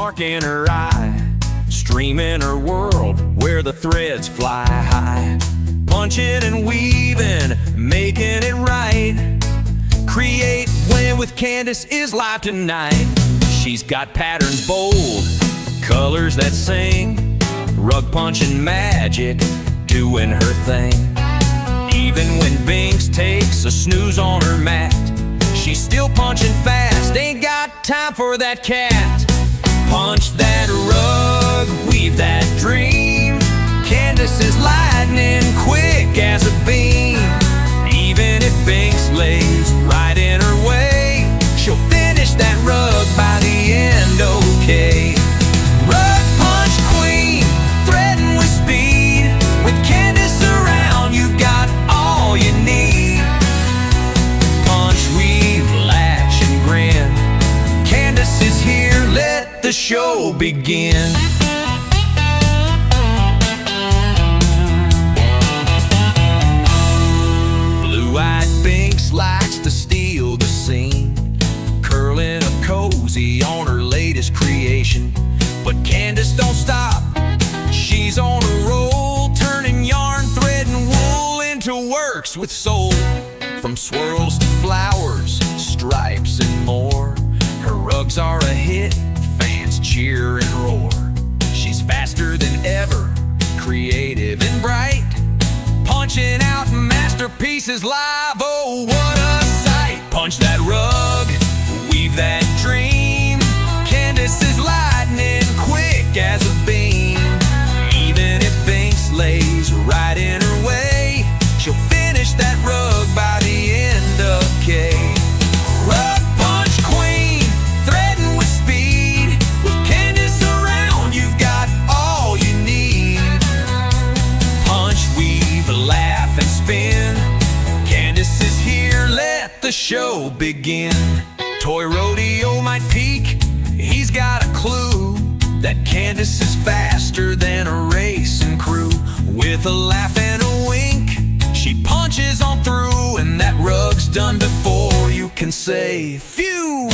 spark in her eye, streaming her world where the threads fly high. Punching and weaving, making it right. Create when with Candace is live tonight. She's got patterns bold, colors that sing, rug punching magic, doing her thing. Even when Binks takes a snooze on her mat, she's still punching fast, ain't got time for that cat. Punch that rug, weave that dream. Candace is lightning, quick as a beam. Even if Binks lays right in her way, she'll finish that rug by the end, okay. Rug punch queen, threading with speed. With Candace around, you've got all you need. Punch, weave, latch, and grin. Candace is here, let the show begin. Blue-eyed Binks likes to steal the scene, curling a cozy on her latest creation. But Candace don't stop, she's on a roll, turning yarn, thread, and wool into works with soul. From swirls to flowers, stripes, and more, her rugs are a hit, fans cheer and roar. She's faster than ever, creative and bright, punching out masterpieces live, oh what a sight. Punch that rug, weave that dream. Candace is lightning, quick as a beam. Even if Binks lays right in her way, she'll finish that rug by the end, okay. Rug punch queen, threading with speed. With Candace around, you've got all you need. Punch, weave, laugh, and spin. Candace is here, let the show begin. Toy Rodeo might peak, he's got a clue that Candace is faster than a racing crew. With a laugh and a wink, she punches on through, and that rug's done before you can say phew.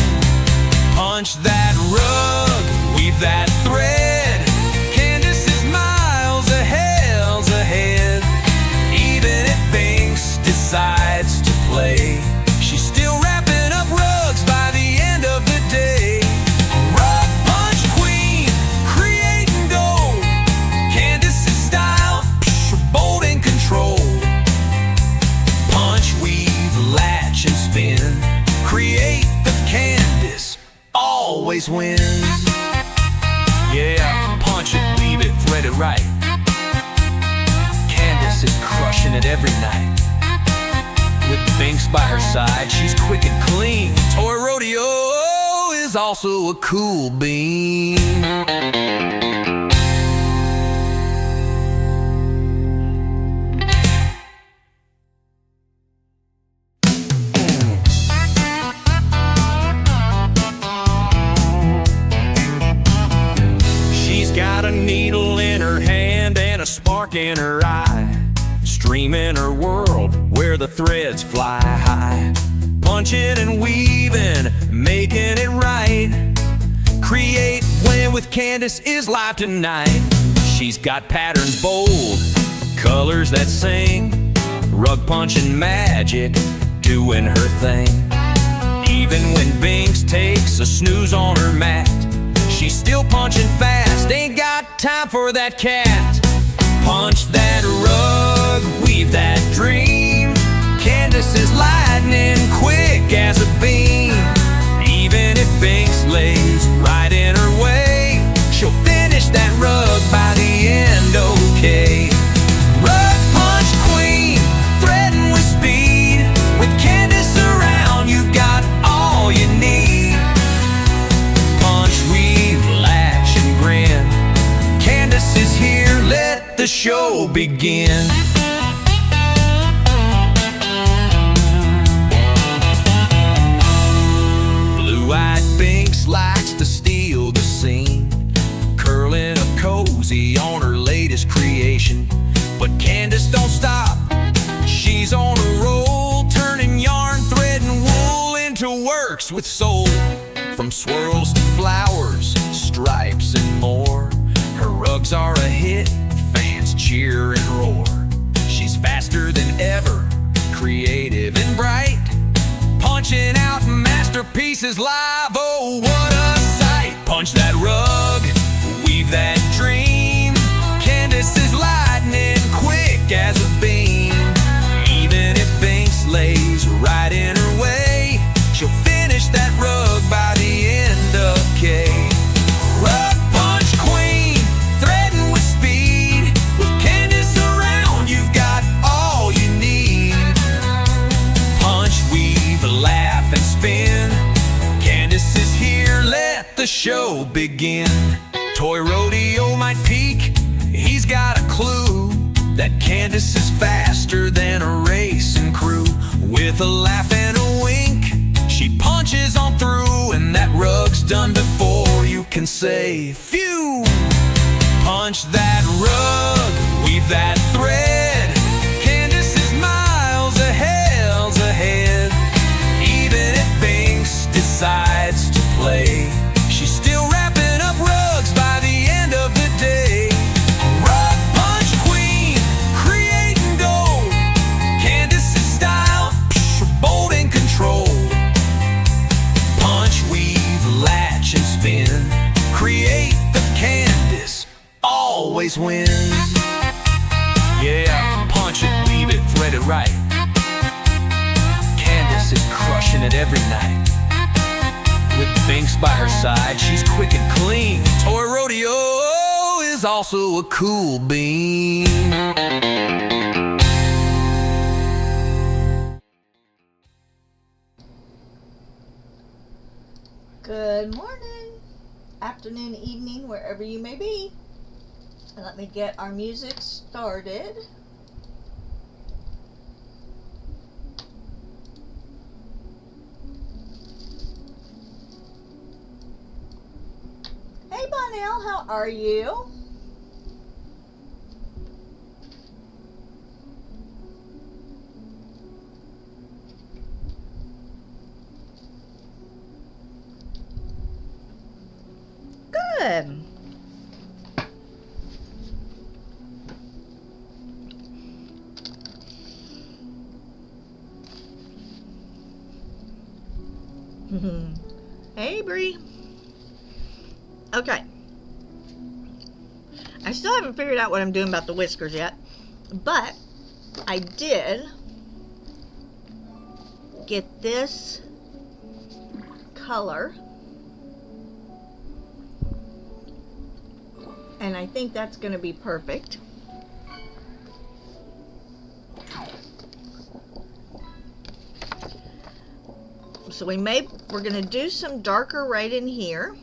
Punch that rug, weave that thread. Candace is miles ahead. Even if Binks decides to play, she's still wrapping up rugs by the end of the day. Rug punch queen, create and go. Candace's style, bold and control. Punch, weave, latch, and spin. Create the Candace always wins. Yeah, punch it, weave it, thread it right. Candace is crushing it every night. With Binks by her side, she's quick and clean. Toy Rodeo is also a cool bean. She's got a needle in her hand and a spark in her eye, streaming her world where the threads fly high. Punching and weaving, making it right. Create when with Candace is live tonight. She's got patterns bold, colors that sing, rug punching magic, doing her thing. Even when Binks takes a snooze on her mat, she's still punching fast, ain't got time for that cat. Punch that rug, weave that dream. Candace is lightning, quick as a beam. Even if Binks lays right in her way, she'll finish that rug by the end, okay. Rug punch queen, threading with speed. With Candace around, you've got all you need. Punch, weave, latch, and grin. Candace is here, let the show begin. Blue-eyed Binks likes to steal the scene, curling a cozy on her latest creation. But Candace don't stop, she's on a roll, turning yarn, thread, and wool into works with soul. From swirls to flowers, stripes, and more. Her rugs are a hit, fans cheer and roar. She's faster than ever, creative and bright, punching out masterpieces live. Oh, what a sight! Punch that rug, weave that dream. Candace is lightning quick as a beam. Even if Binks lays right in her way, she'll finish that rug by the end of K. Rug punch queen, threading with speed. With Candace around, you've got all you need. Punch, weave, laugh, and spin. Candace is here, let the show begin. Toy Rodeo might peak, he's got a clue that Candace is faster than a racing crew. With a laugh and a wink, she punches on through, and that rug's done before you can say phew. Punch that rug, weave that thread. Candace is miles ahead. Even if Binks decides to play, she's still wrapping up rugs by the end of the day. Rug punch queen, create and go. Candace's style, bold and control. Punch, weave, latch, and spin. Create the Candace always wins. Yeah, punch it, weave it, thread it right. Candace is crushing it every night. With Binks by her side, she's quick and clean. Toy Rodeo is also a cool bean. Good morning, afternoon, evening, wherever you may be. And let me get our music started. Hey Bonnell, how are you? Good. Hey Bree. Okay. I still haven't figured out what I'm doing about the whiskers yet, but I did get this color, and I think that's going to be perfect. So we're going to do some darker right in here.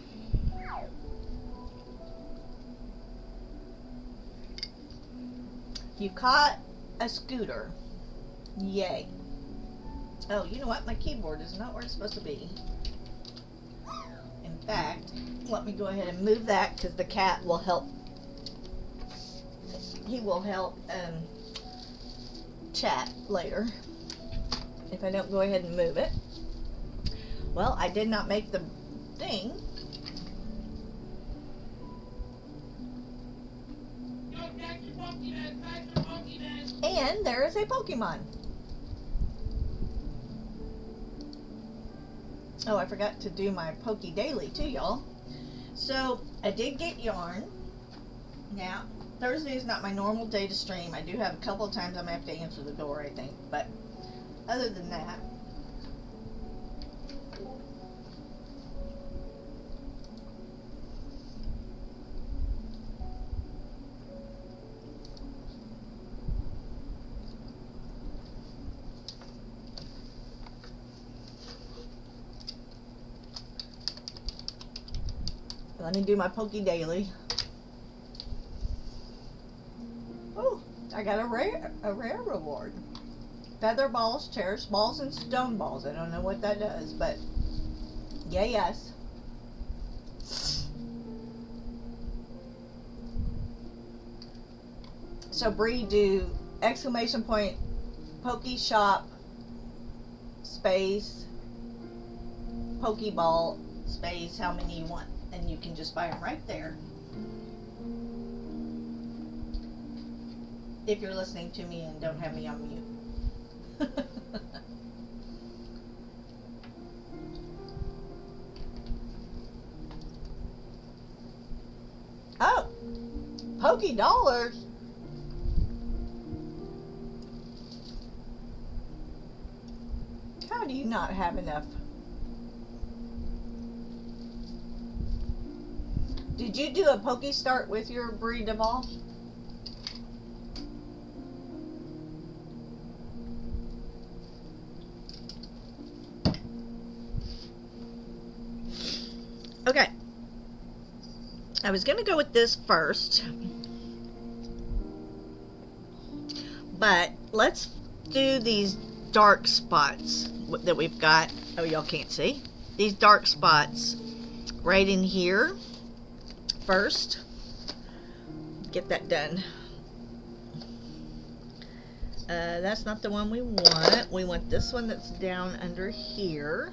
You caught a scooter. Yay. Oh, you know what? My keyboard is not where it's supposed to be. In fact, let me go ahead and move that because the cat will help. He will help chat later if I don't go ahead and move it. Well, I did not make the thing. And there is a Pokemon. Oh, I forgot to do my Poke Daily too, y'all. So, I did get yarn. Now, Thursday is not my normal day to stream. I do have a couple of times I'm going to have to answer the door, I think. But, other than that, let me do my Poke Daily. Oh, I got a rare reward. Feather balls, cherished balls, and stone balls. I don't know what that does, but yeah, yes. So Bree, do exclamation point Pokeshop space Pokeball space how many you want, and you can just buy them right there. If you're listening to me and don't have me on mute. Oh, Pokey Dollars. How do you not have enough? Did you do a Pokey Start with your Brie Duval? Okay. I was going to go with this first. But let's do these dark spots that we've got. Oh, y'all can't see. These dark spots right in here first. Get that done. That's not the one we want. We want this one that's down under here.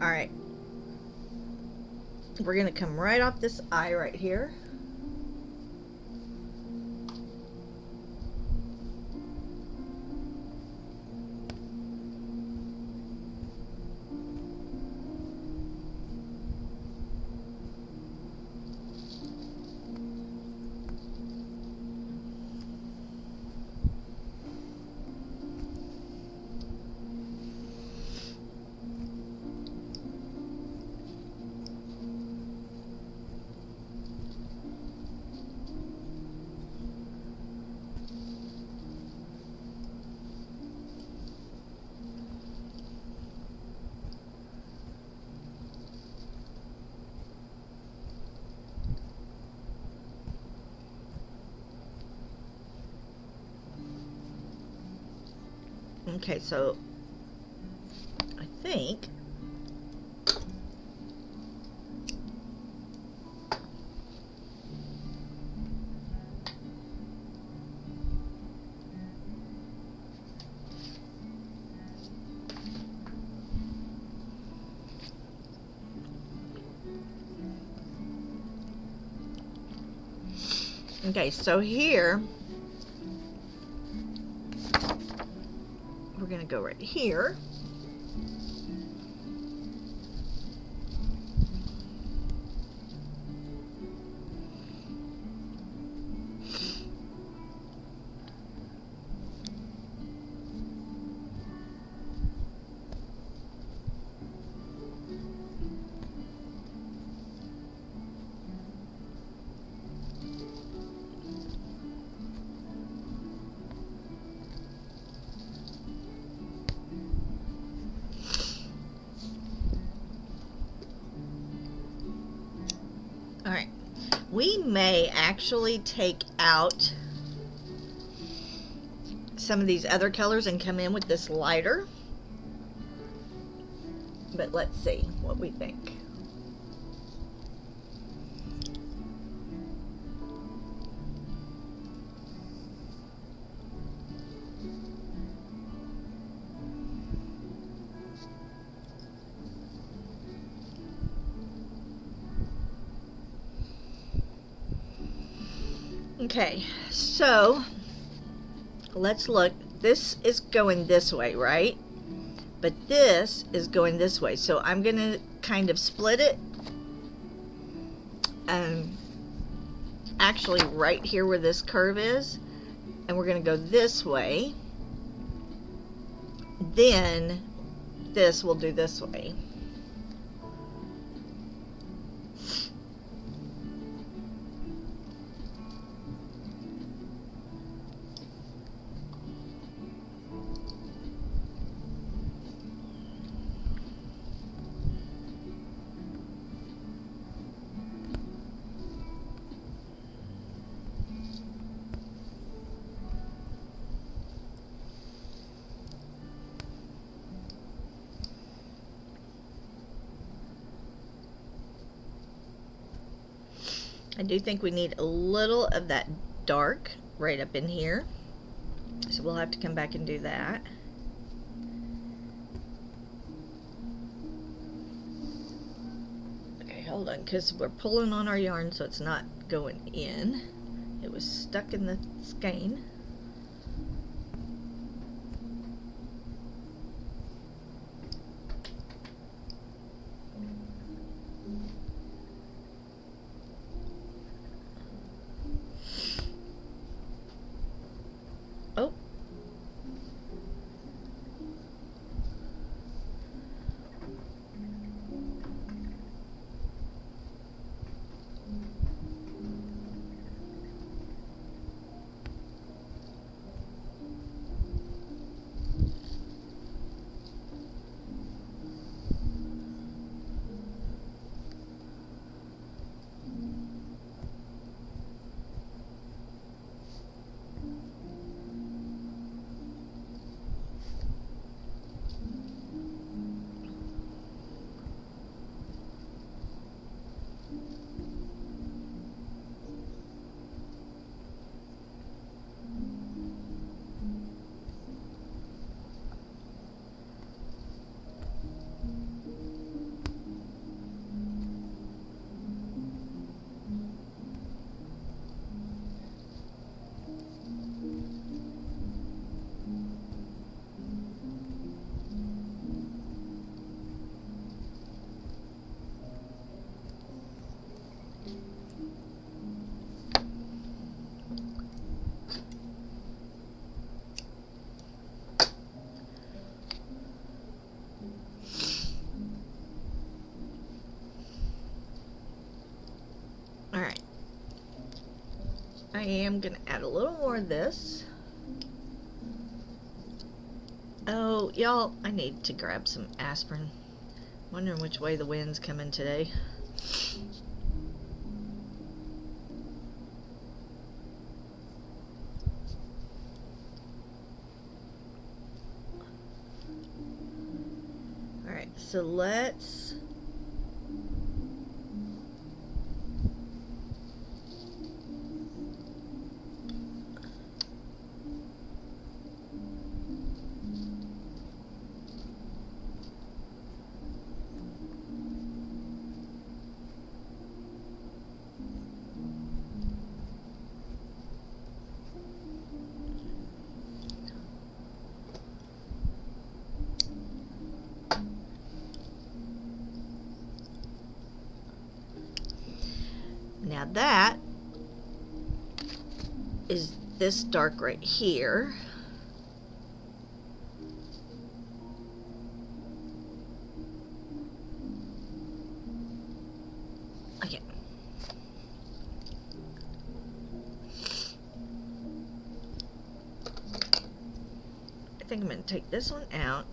All right. We're going to come right off this eye right here. Okay, so I think okay, so here we're going to go right here. All right, we may actually take out some of these other colors and come in with this lighter, but let's see what we think. Okay, so let's look. This is going this way, right? But this is going this way. So I'm going to kind of split it. Actually right here where this curve is. And we're going to go this way. Then this will do this way. I do think we need a little of that dark right up in here, so we'll have to come back and do that. Okay, hold on, because we're pulling on our yarn so it's not going in. It was stuck in the skein. Oh. Alright, I am going to add a little more of this. Oh, y'all, I need to grab some aspirin. Wondering which way the wind's coming today. Alright, so let's now that is this dark right here. Okay. I think I'm going to take this one out.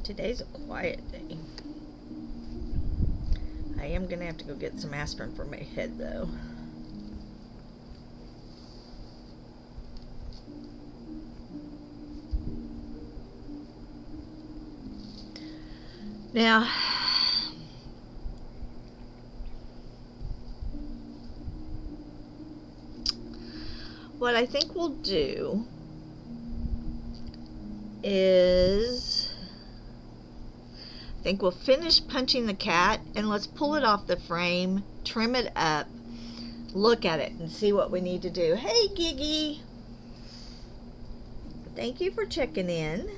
Today's a quiet day. I am gonna have to go get some aspirin for my head though. Now, what I think we'll do is, I think we'll finish punching the cat and let's pull it off the frame, trim it up, look at it and see what we need to do. Hey Giggy! Thank you for checking in.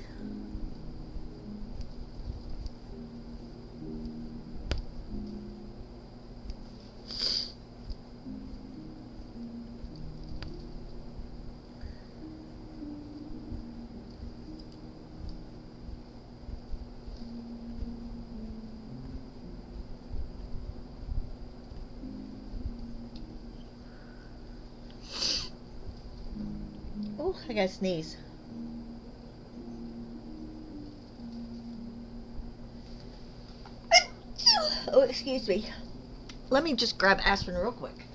Oh, I gotta sneeze. Oh, excuse me. Let me just grab aspirin real quick.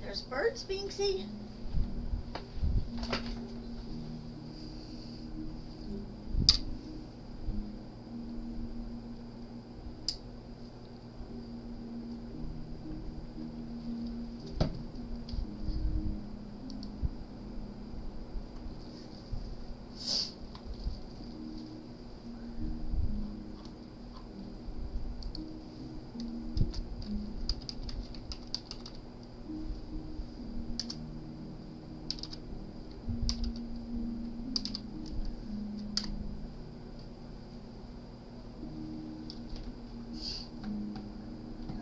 There's birds, Binksy.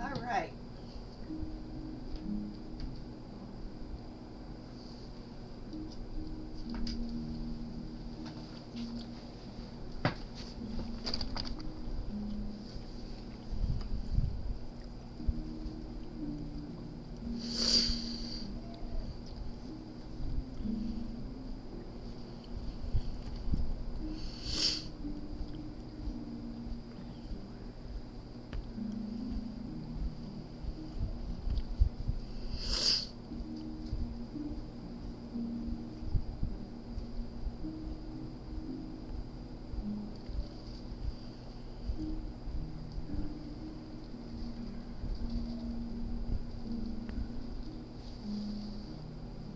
All right.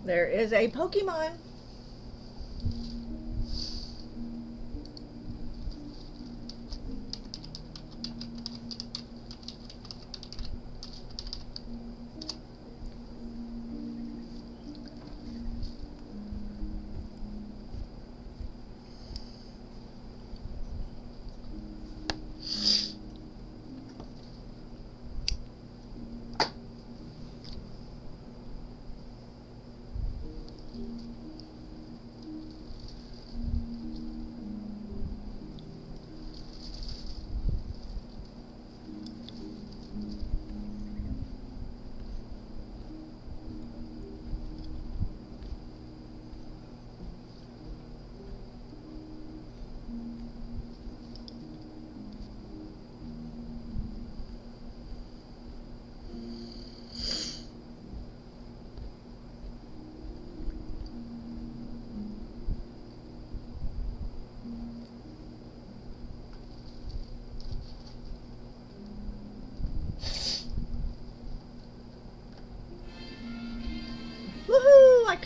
There is a Pokemon.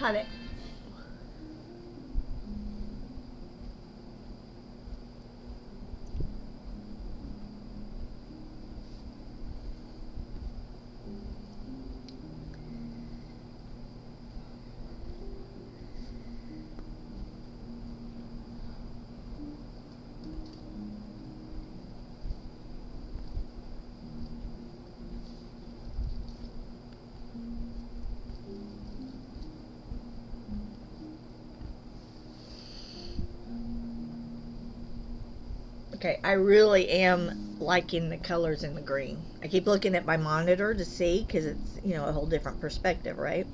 cut it. Okay, I really am liking the colors in the green. I keep looking at my monitor to see because it's, you know, a whole different perspective, right?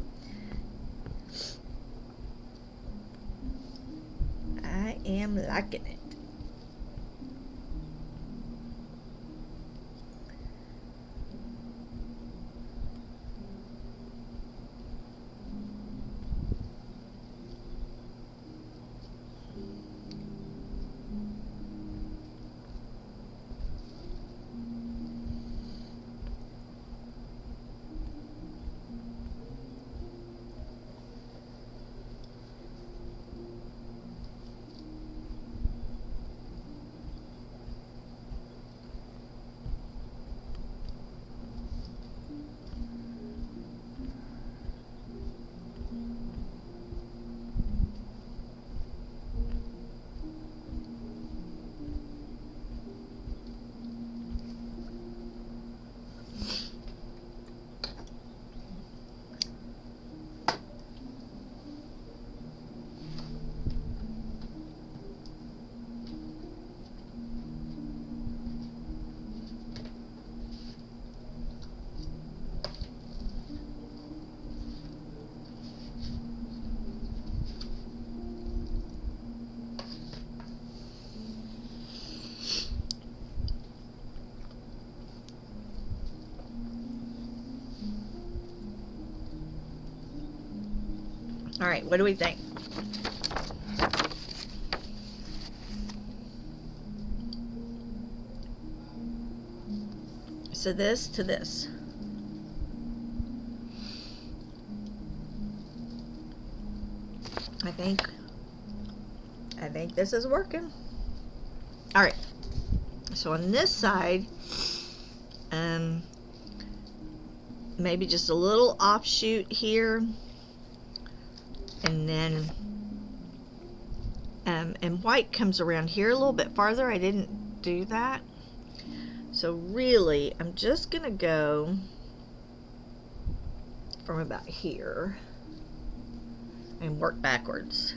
I am liking it. All right, what do we think? So this to this. I think this is working. All right. So on this side, maybe just a little offshoot here, and then and white comes around here a little bit farther. I didn't do that. So really, I'm just gonna go from about here and work backwards.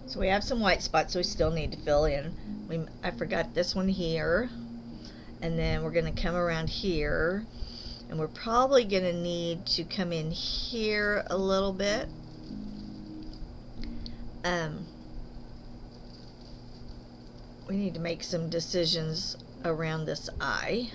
So we have some white spots we still need to fill in. I forgot this one here, and then we're going to come around here, and we're probably going to need to come in here a little bit. we need to make some decisions around this eye.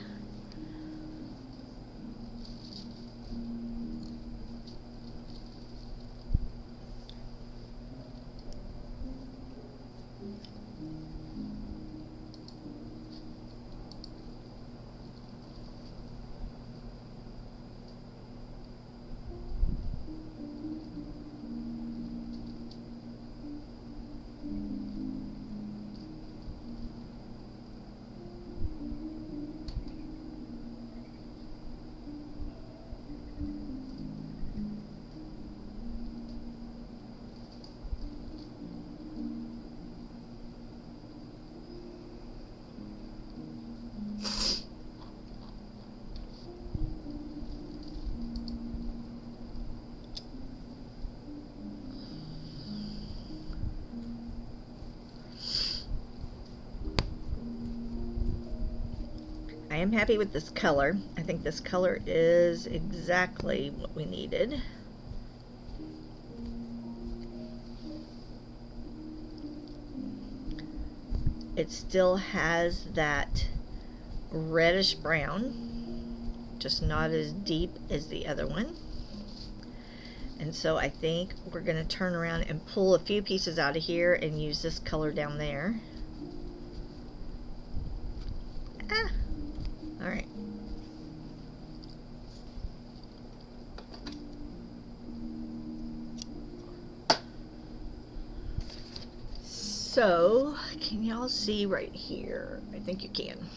I am happy with this color. I think this color is exactly what we needed. It still has that reddish brown, just not as deep as the other one. And so I think we're going to turn around and pull a few pieces out of here and use this color down there. All right. So, can y'all see right here? I think you can.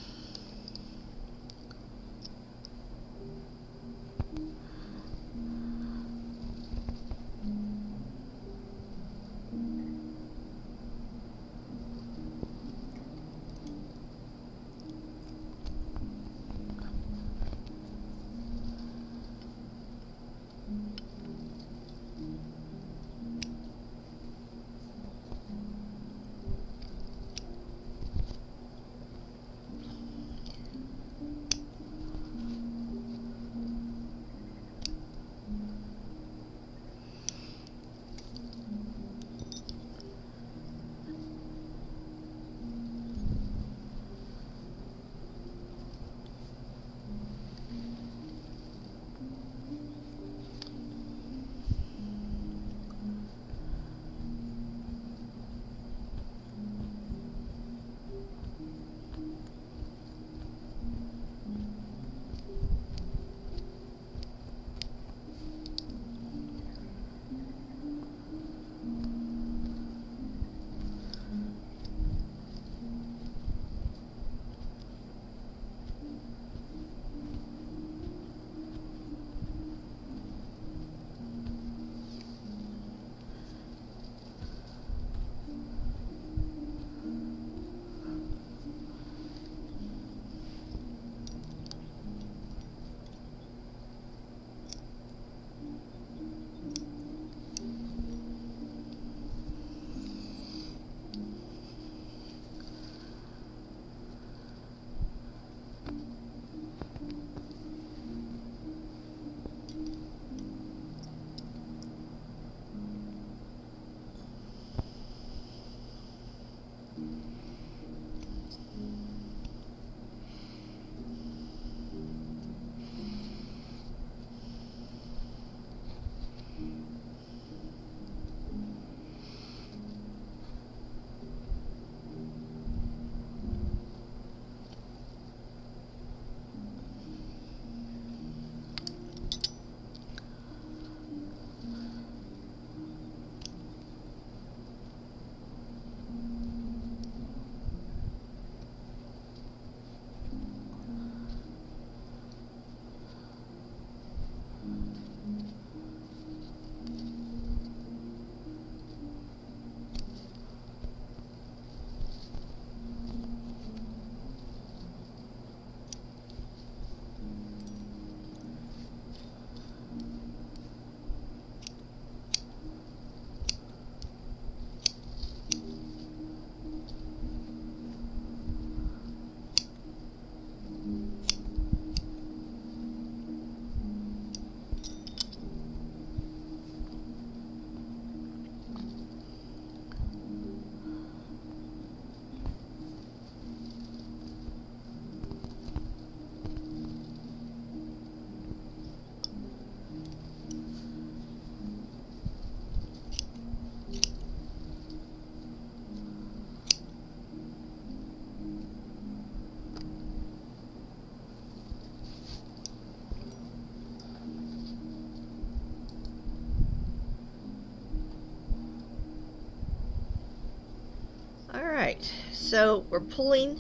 So we're pulling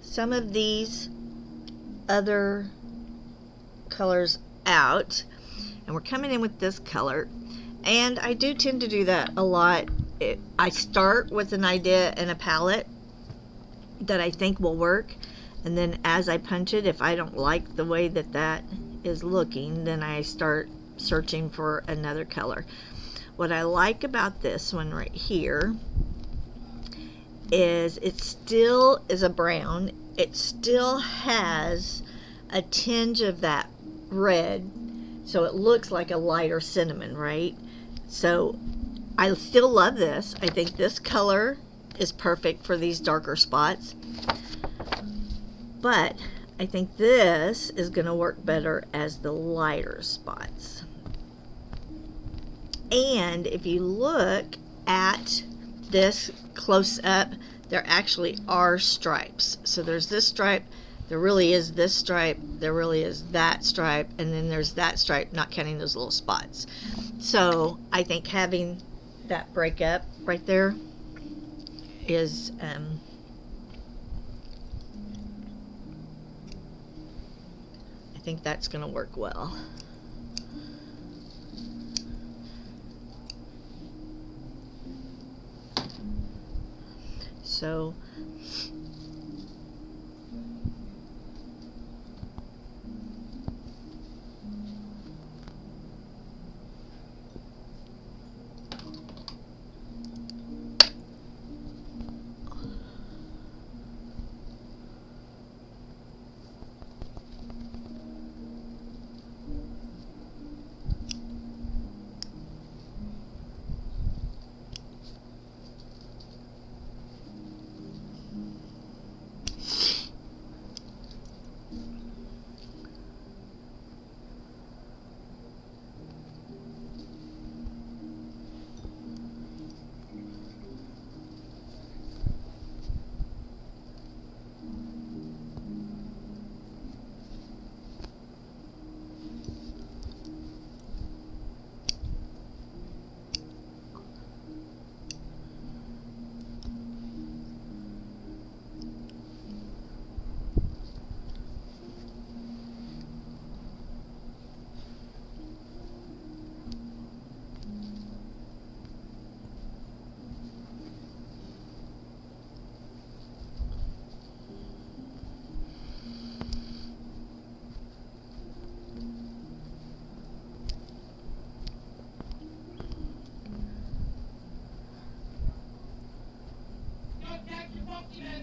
some of these other colors out, and we're coming in with this color. And I do tend to do that a lot. I start with an idea and a palette that I think will work, and then as I punch it, if I don't like the way that that is looking, then I start searching for another color. What I like about this one right here is it still is a brown. It still has a tinge of that red, so it looks like a lighter cinnamon, right? So I still love this. I think this color is perfect for these darker spots, but I think this is going to work better as the lighter spots. And if you look at this close up, there actually are stripes. So there's this stripe, there really is this stripe, there really is that stripe, and then there's that stripe, not counting those little spots. So I think having that break up right there is I think that's going to work well. So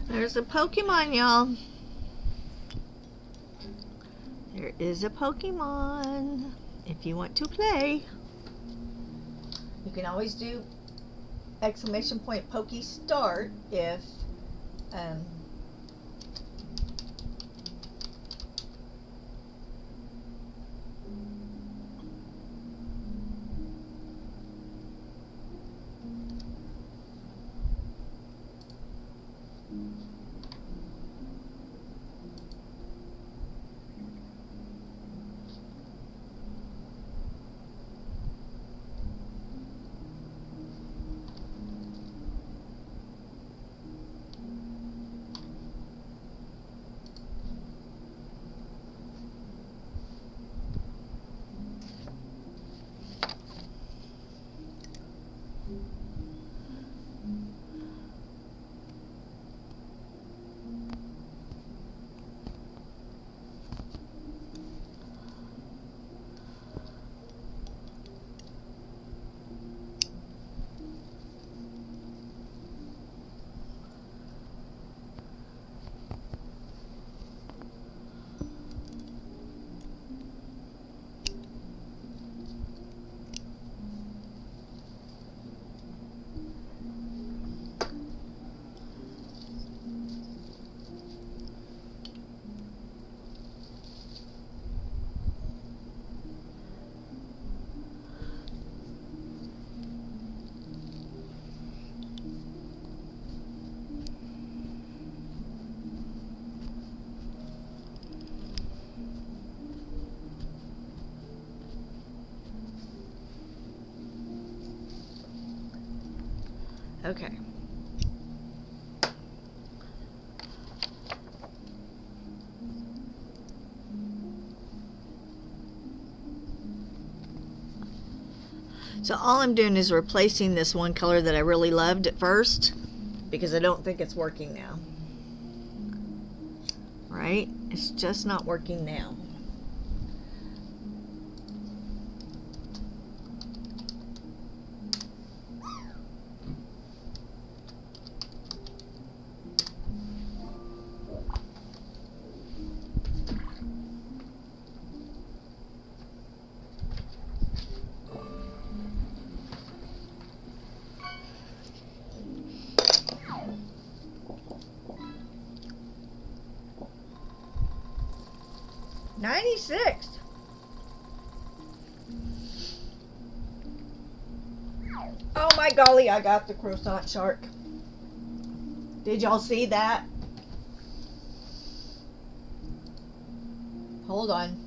there's a Pokemon, y'all. There is a Pokemon. If you want to play, you can always do exclamation point Poke start if okay. So all I'm doing is replacing this one color that I really loved at first because I don't think it's working now. Right? It's just not working now. $96. Oh my golly, I got the croissant shark. Did y'all see that? Hold on.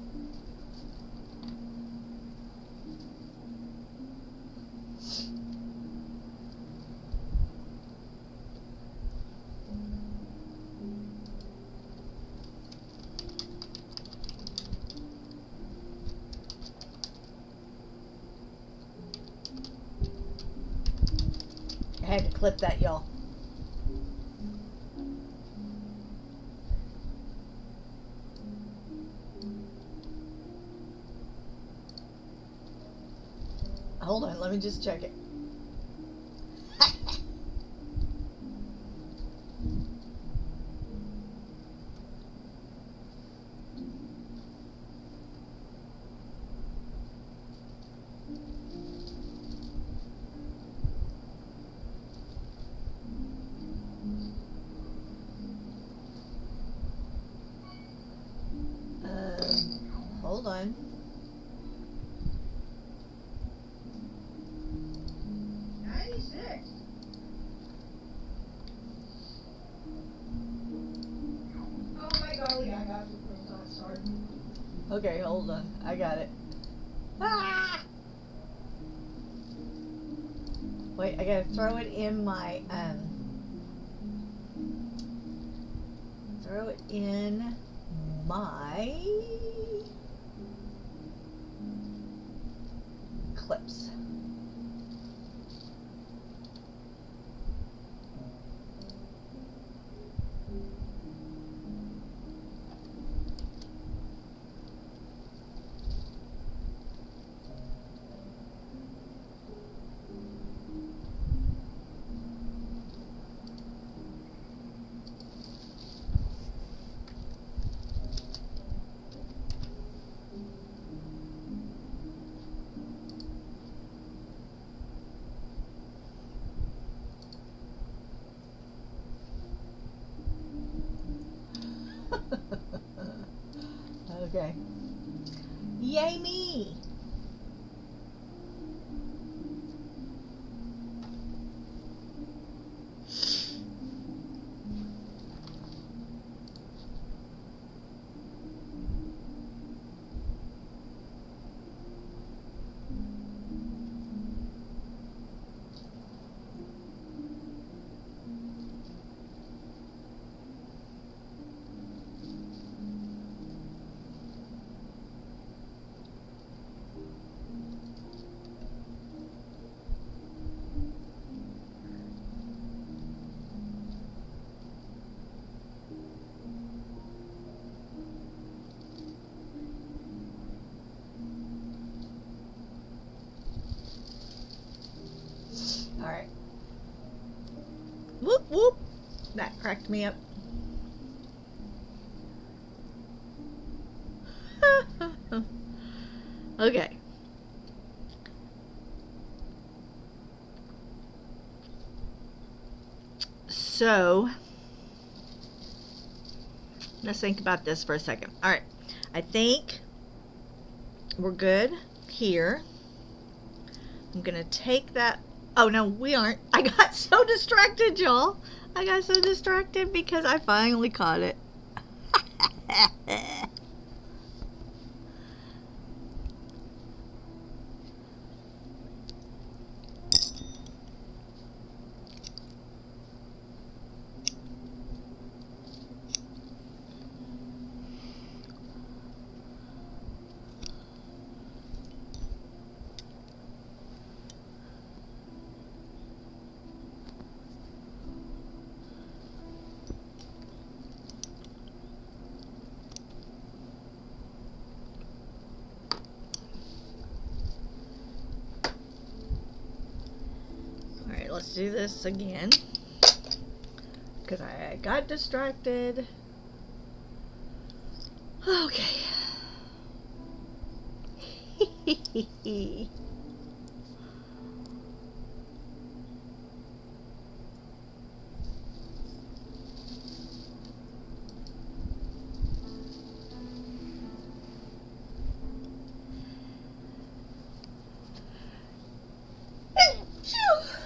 I had to clip that, y'all. Hold on, let me just check it. Hold on. Oh my golly, I got the croissant shark. Okay, hold on. I got it. Ah! Wait, I gotta throw it in my, throw it in my clips. Okay. Yay me! Alright. Whoop whoop! That cracked me up. Okay. So, let's think about this for a second. Alright. I think we're good here. I'm gonna take that. Oh no, we aren't. I got so distracted, y'all. I got so distracted because I finally caught it. let's do this again. Because I got distracted. Okay.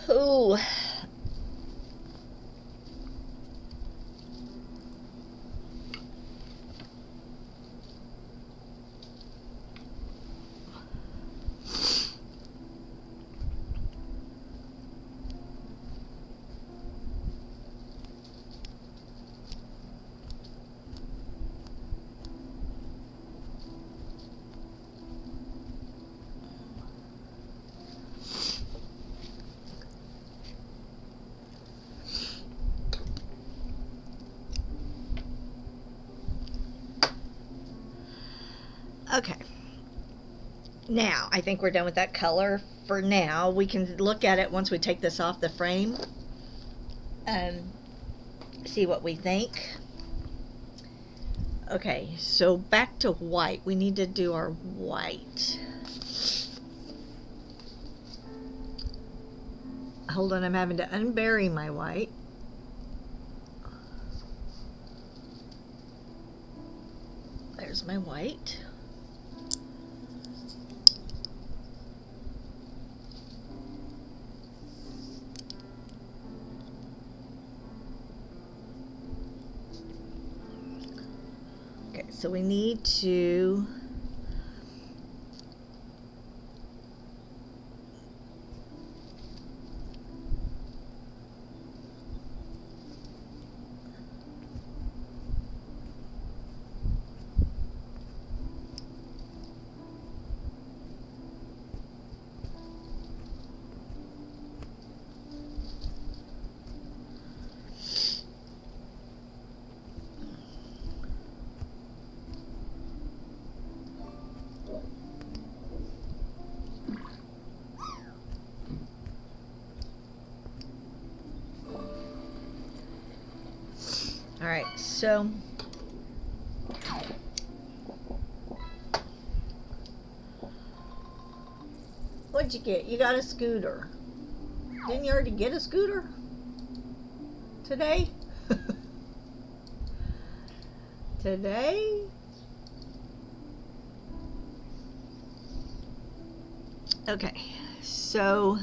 Ooh. Okay. Now, I think we're done with that color for now. We can look at it once we take this off the frame and see what we think. Okay, so back to white. We need to do our white. Hold on, I'm having to unbury my white. There's my white. Okay, so we need to all right, so what'd you get? You got a scooter. Didn't you already get a scooter today? Today? Okay, so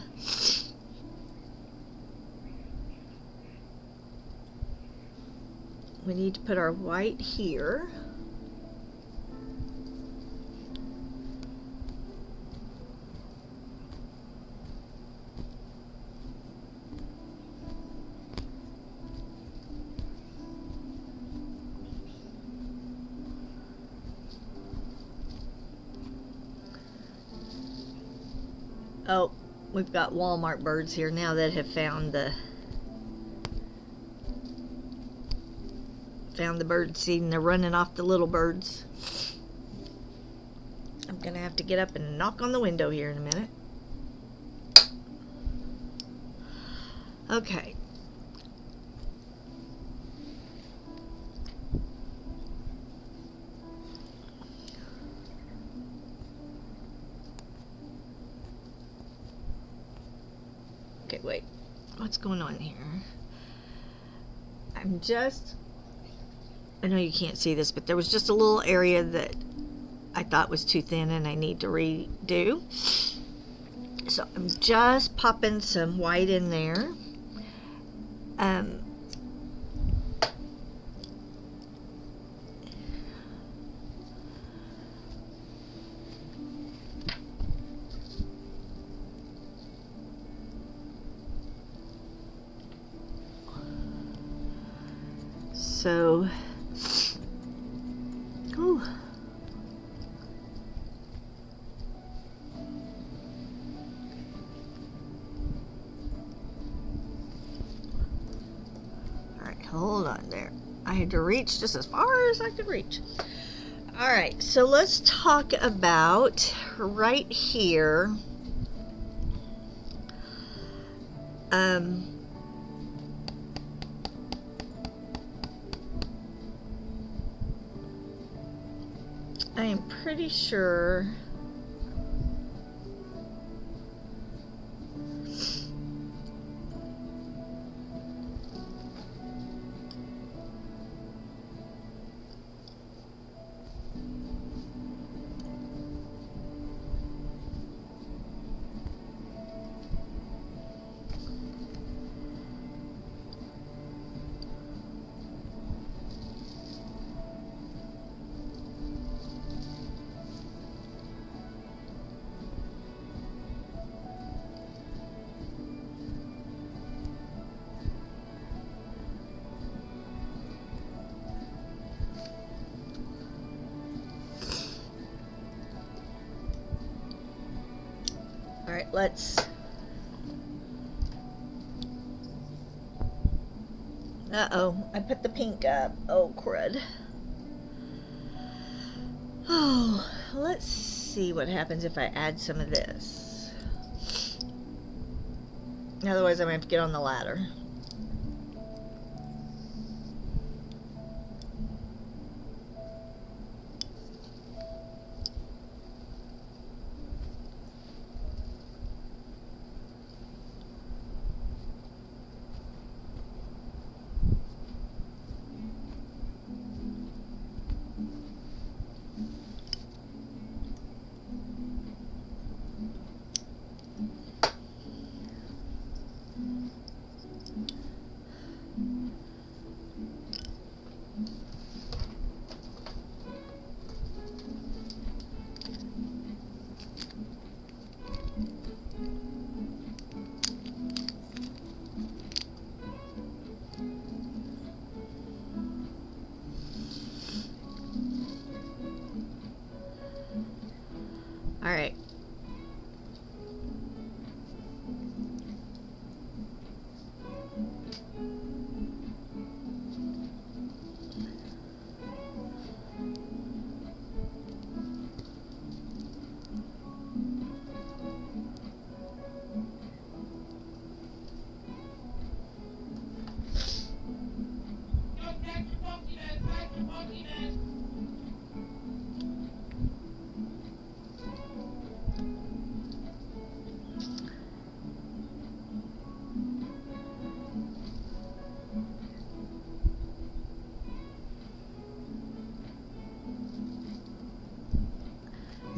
we need to put our white here. Oh, we've got Walmart birds here now that have found the bird seed, and they're running off the little birds. I'm gonna have to get up and knock on the window here in a minute. Okay. Okay, wait. What's going on here? I know you can't see this, but there was just a little area that I thought was too thin and I need to redo. So I'm just popping some white in there. So, ooh. All right, hold on there. I had to reach just as far as I could reach. All right, so let's talk about right here. I am pretty sure all right, let's I put the pink up. Oh, crud. Oh, let's see what happens if I add some of this. Otherwise, I'm going to have to get on the ladder. All right.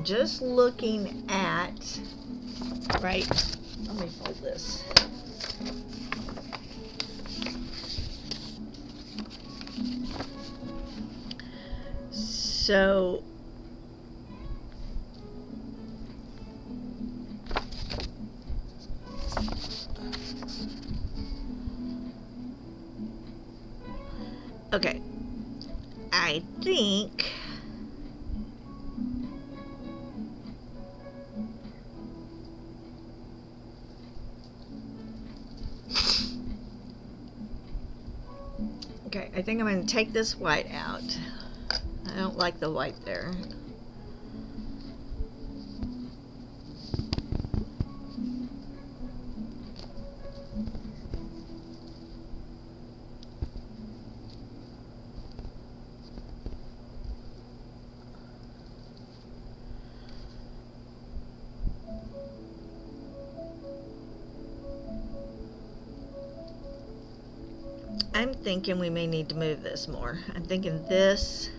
Just looking at, right, let me fold this. So, okay, I think I think I'm going to take this white out. I don't like the white there. I'm thinking we may need to move this more. I'm thinking this.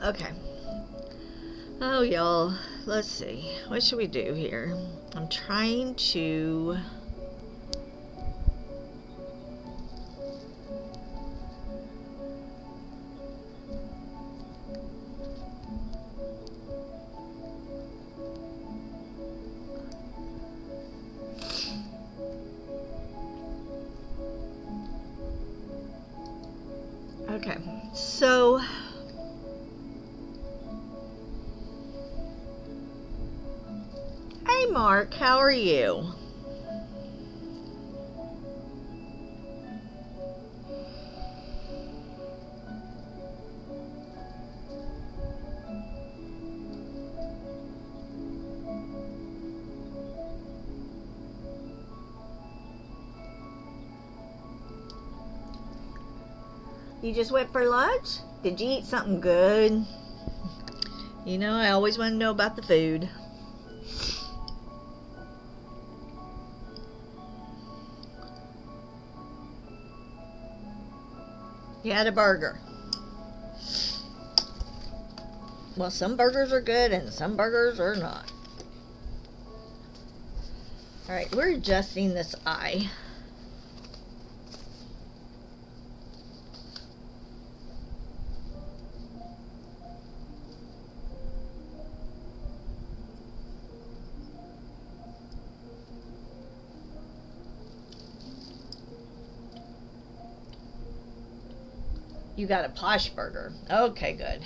Okay. Oh, y'all, let's see. What should we do here? I'm trying to... Okay, so hey Mark, how are you? You just went for lunch? Did you eat something good? You know, I always want to know about the food. You had a burger. Well, some burgers are good and some burgers are not. Alright, we're adjusting this eye. You got a posh burger. Okay, good.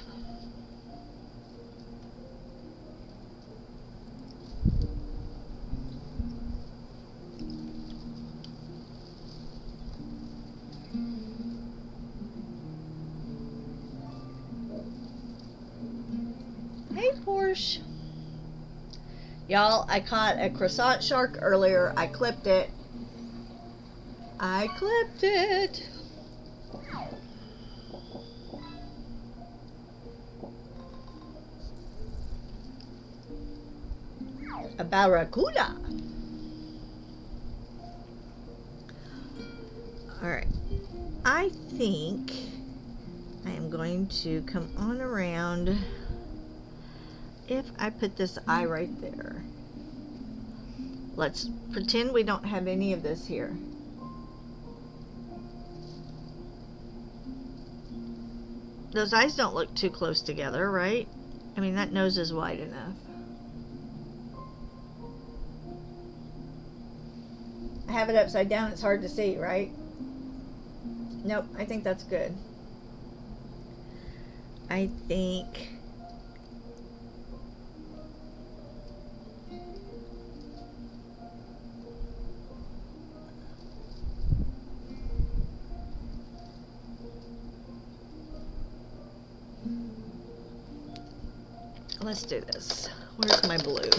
Hey, Porsche. Y'all, I caught a croissant shark earlier. I clipped it. A barracuda. Alright. I think I am going to come on around if I put this eye right there. Let's pretend we don't have any of this here. Those eyes don't look too close together, right? I mean, that nose is wide enough. I have it upside down, it's hard to see, right? Nope, I think that's good. I think let's do this. Where's my blue?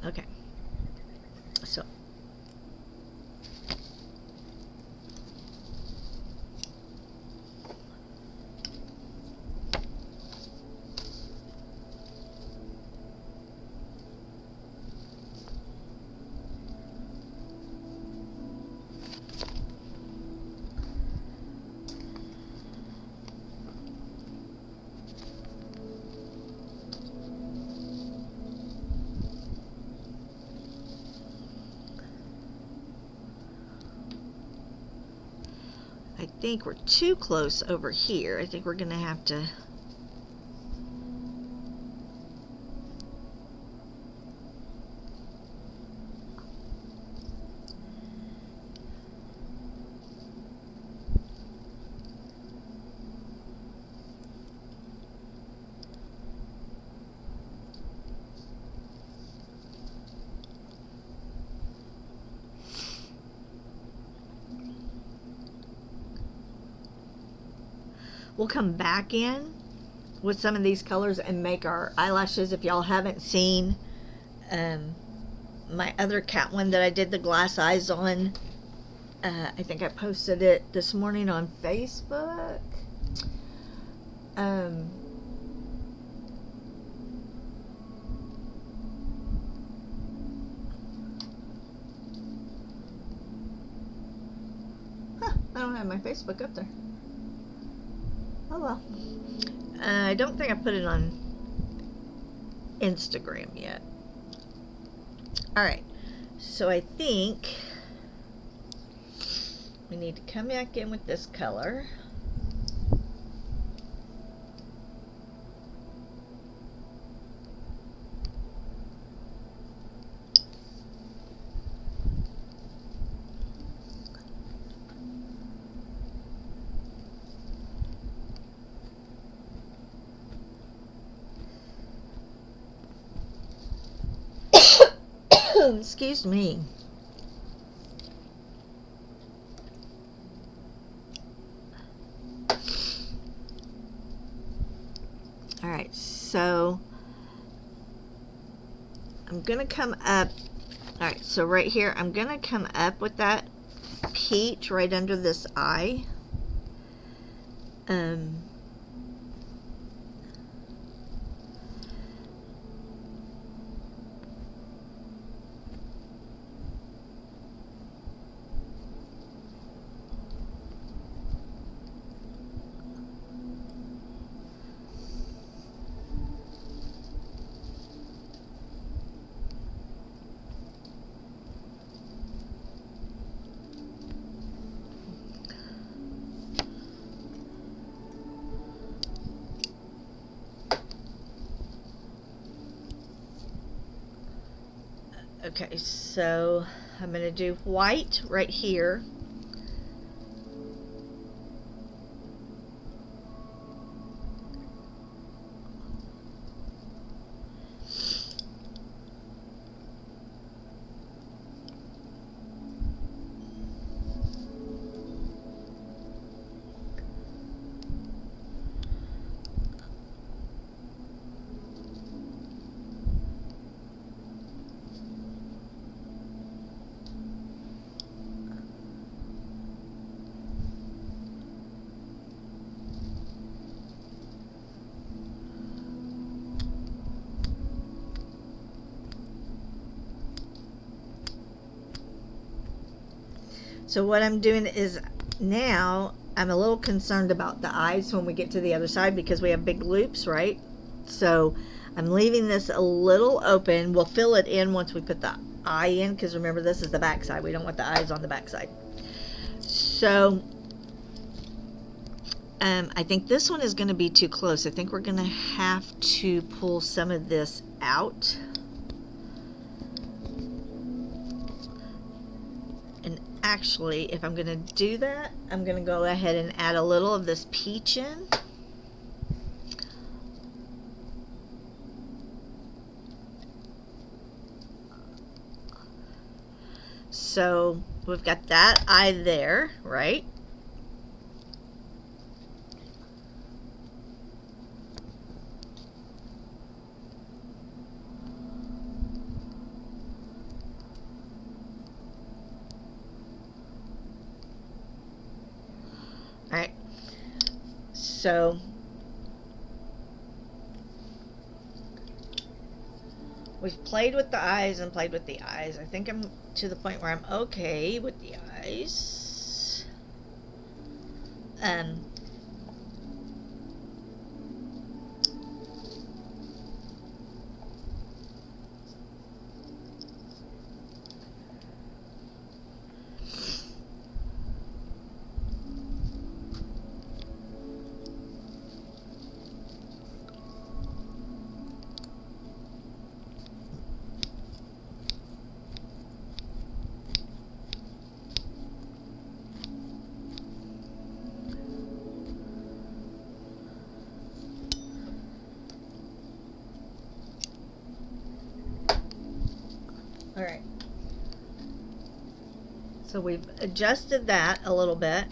Okay. So I think we're too close over here. I think we're gonna have to we'll come back in with some of these colors and make our eyelashes. If y'all haven't seen my other cat one that I did the glass eyes on, I think I posted it this morning on Facebook. I don't have my Facebook up there. Oh well. I don't think I put it on Instagram yet. Alright, so I think we need to come back in with this color. Excuse me. Alright, so I'm going to come up. Alright, so right here, I'm going to come up with that peach right under this eye. Okay, so I'm going to do white right here. So what I'm doing is now I'm a little concerned about the eyes when we get to the other side because we have big loops, right? So I'm leaving this a little open. We'll fill it in once we put the eye in because remember this is the back side. We don't want the eyes on the back side. So I think this one is going to be too close. I think we're going to have to pull some of this out. Actually, if I'm going to do that, I'm going to go ahead and add a little of this peach in. So we've got that eye there, right? Alright, so we've played with the eyes and played with the eyes. I think I'm to the point where I'm okay with the eyes. All right. So we've adjusted that a little bit.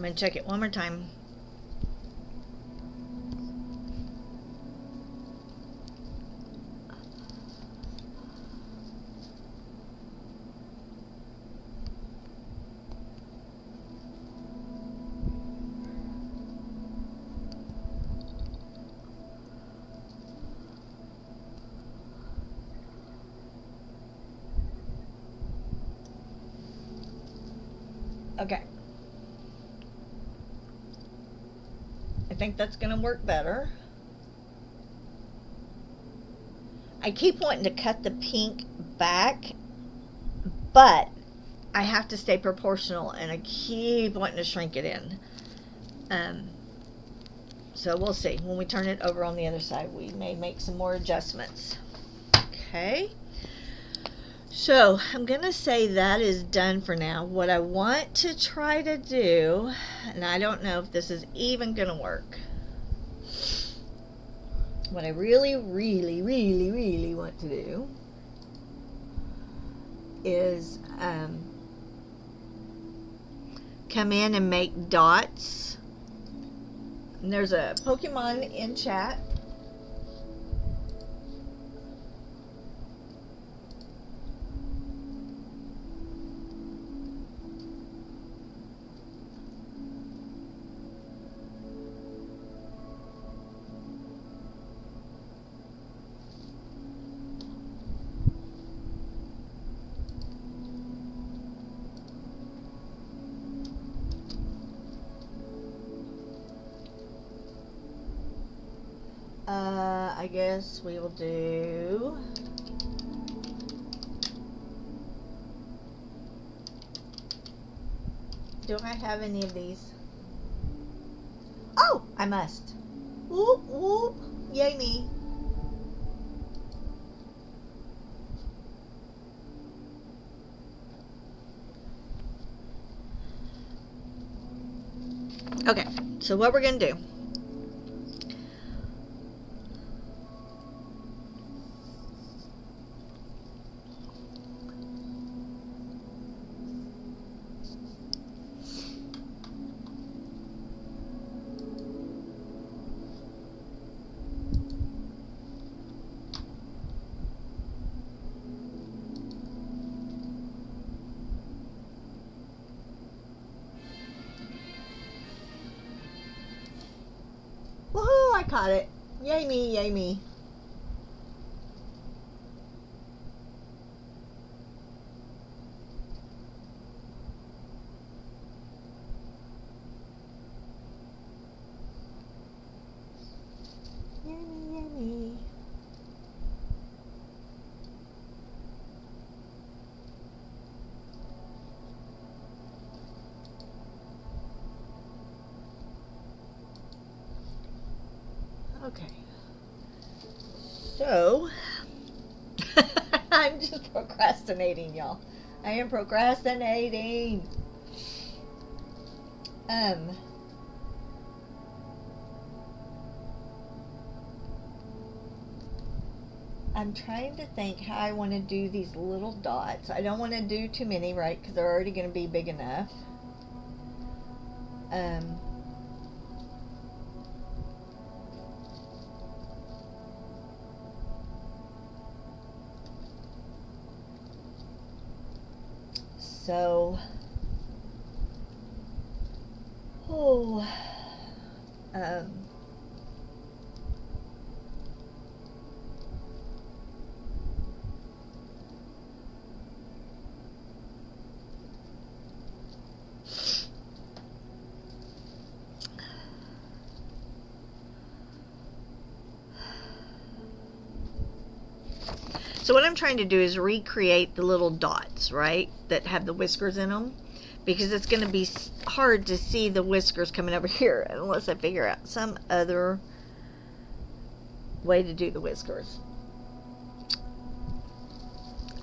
going to check it one more time. Okay. I think that's going to work better. I keep wanting to cut the pink back, but I have to stay proportional, and I keep wanting to shrink it in. So we'll see. When we turn it over on the other side, we may make some more adjustments. Okay. So I'm going to say that is done for now. What I want to try to do, and I don't know if this is even going to work, what I really, really, really, really want to do is come in and make dots. And there's a Pokemon in chat. I guess we will do I have any of these? Oh, I must. Whoop, whoop. Yay me. Okay, so what we're going to do. Woohoo, I caught it. Yay me, yay me. Yay me, yay me. Okay. So, I'm just procrastinating, y'all. I am procrastinating. I'm trying to think how I want to do these little dots. I don't want to do too many, right? Because they're already going to be big enough. So, so what I'm trying to do is recreate the little dots, right, that have the whiskers in them, because it's going to be hard to see the whiskers coming over here unless I figure out some other way to do the whiskers.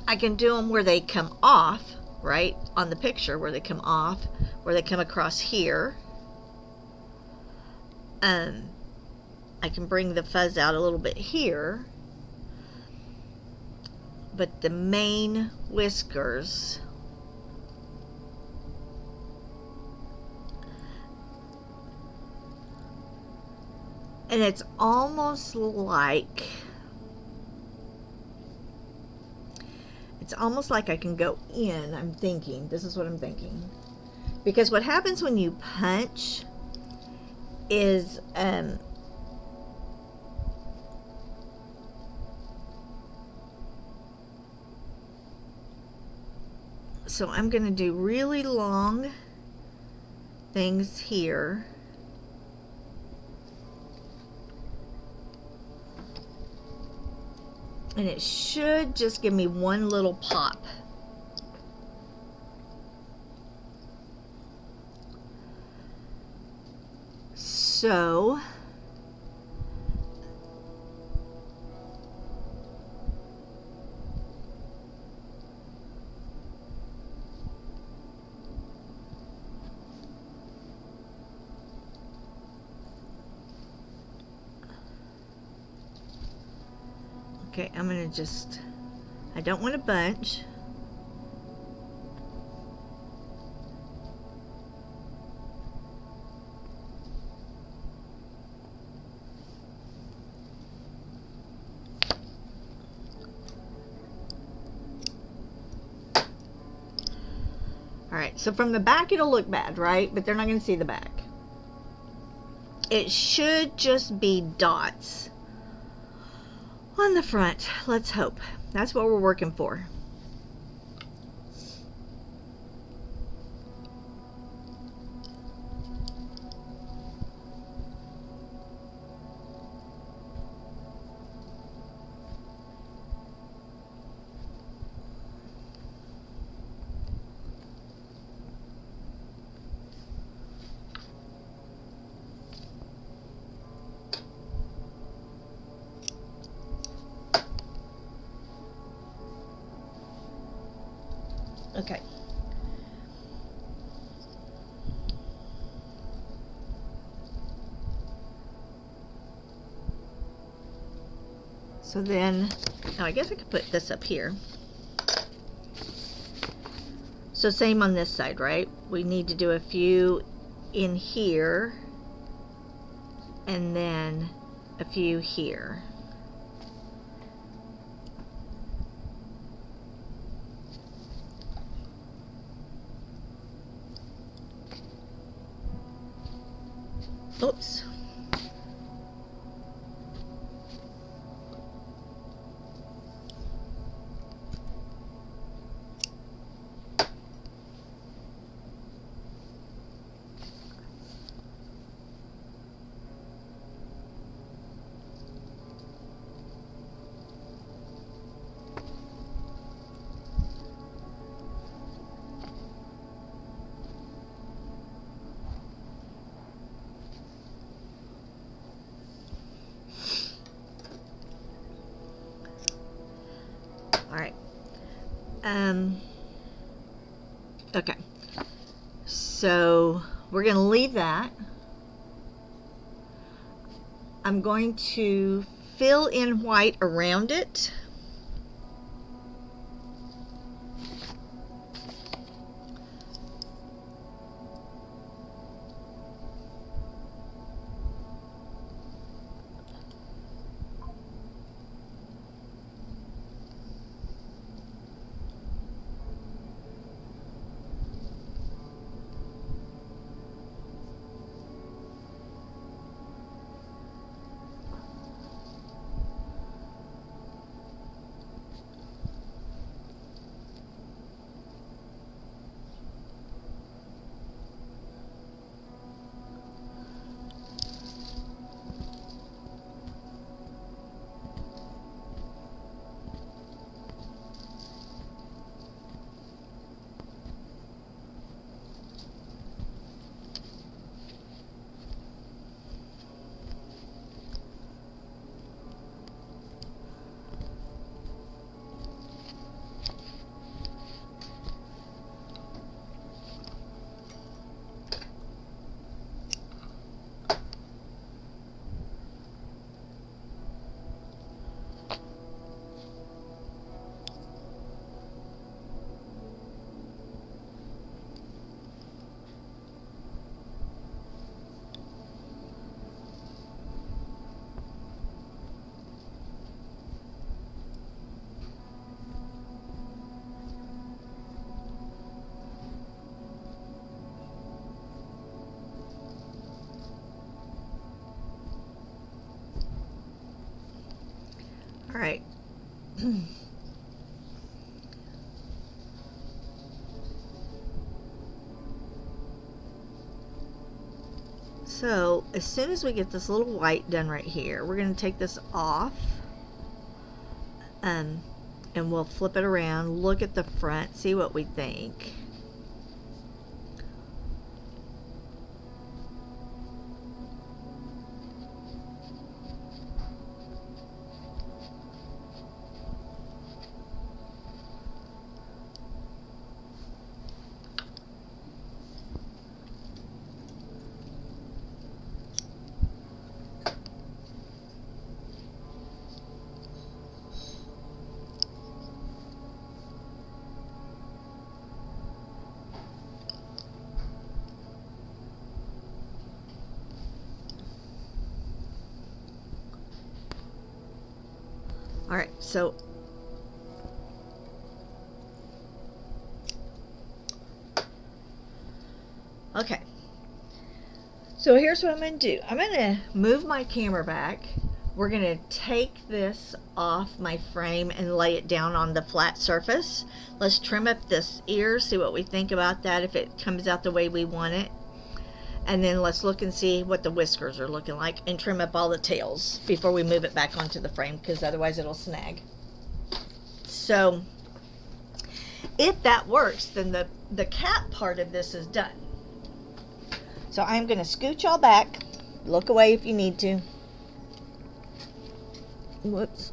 I can do them where they come off, right, on the picture, where they come off, where they come across here. I can bring the fuzz out a little bit here, but the main whiskers And it's almost like I can go in. I'm thinking, this is what I'm thinking. Because what happens when you punch is so I'm going to do really long things here. And it should just give me one little pop. So okay, I'm gonna just, I don't want a bunch. Alright, so from the back it'll look bad, right? But they're not going to see the back. It should just be dots on the front. Let's hope. That's what we're working for. Okay. So then, oh, I guess I could put this up here. So same on this side, right? We need to do a few in here and then a few here. Oops. All right. Okay. So we're going to leave that. I'm going to fill in white around it. All right. So as soon as we get this little white done right here, we're going to take this off, and we'll flip it around, look at the front, see what we think. All right, so okay. So here's what I'm going to do. I'm going to move my camera back. We're going to take this off my frame and lay it down on the flat surface. Let's trim up this ear, see what we think about that, if it comes out the way we want it. And then let's look and see what the whiskers are looking like, and trim up all the tails before we move it back onto the frame, because otherwise it'll snag. So if that works, then the cap part of this is done. So I'm going to scoot y'all back. Look away if you need to. Whoops.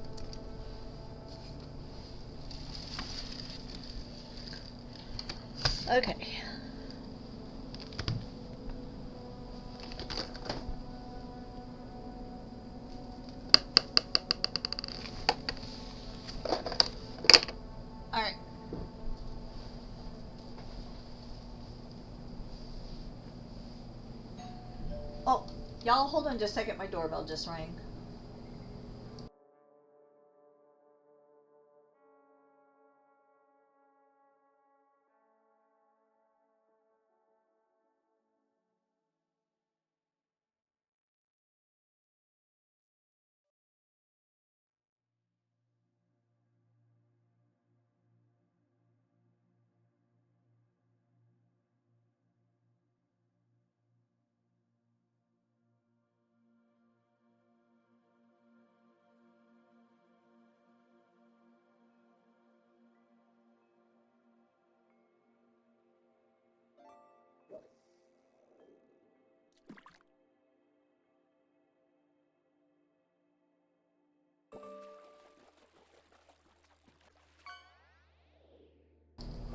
Okay. All right. Oh, y'all hold on just a second. My doorbell just rang.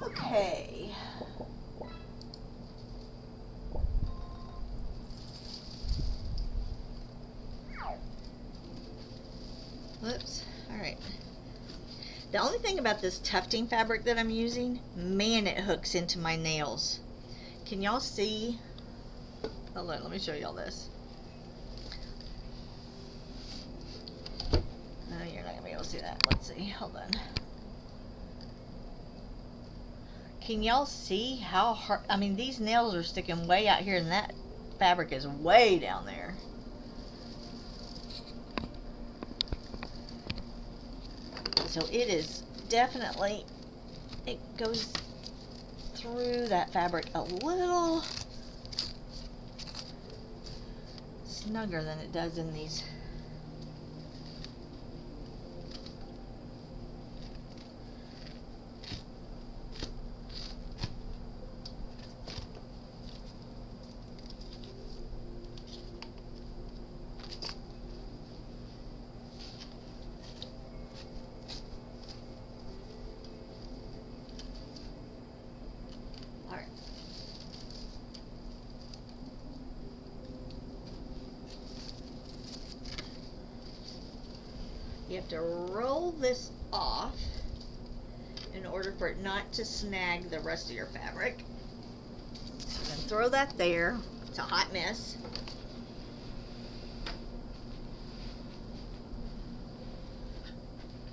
Okay. Whoops. All right. The only thing about this tufting fabric that I'm using, man, it hooks into my nails. Can y'all see? Hold on, let me show y'all this. Oh, you're not gonna be able to see that. Let's see. Hold on. Can y'all see how hard? I mean, these nails are sticking way out here, and that fabric is way down there. So it is definitely, it goes through that fabric a little snugger than it does in these. You have to roll this off in order for it not to snag the rest of your fabric. So then throw that there. It's a hot mess.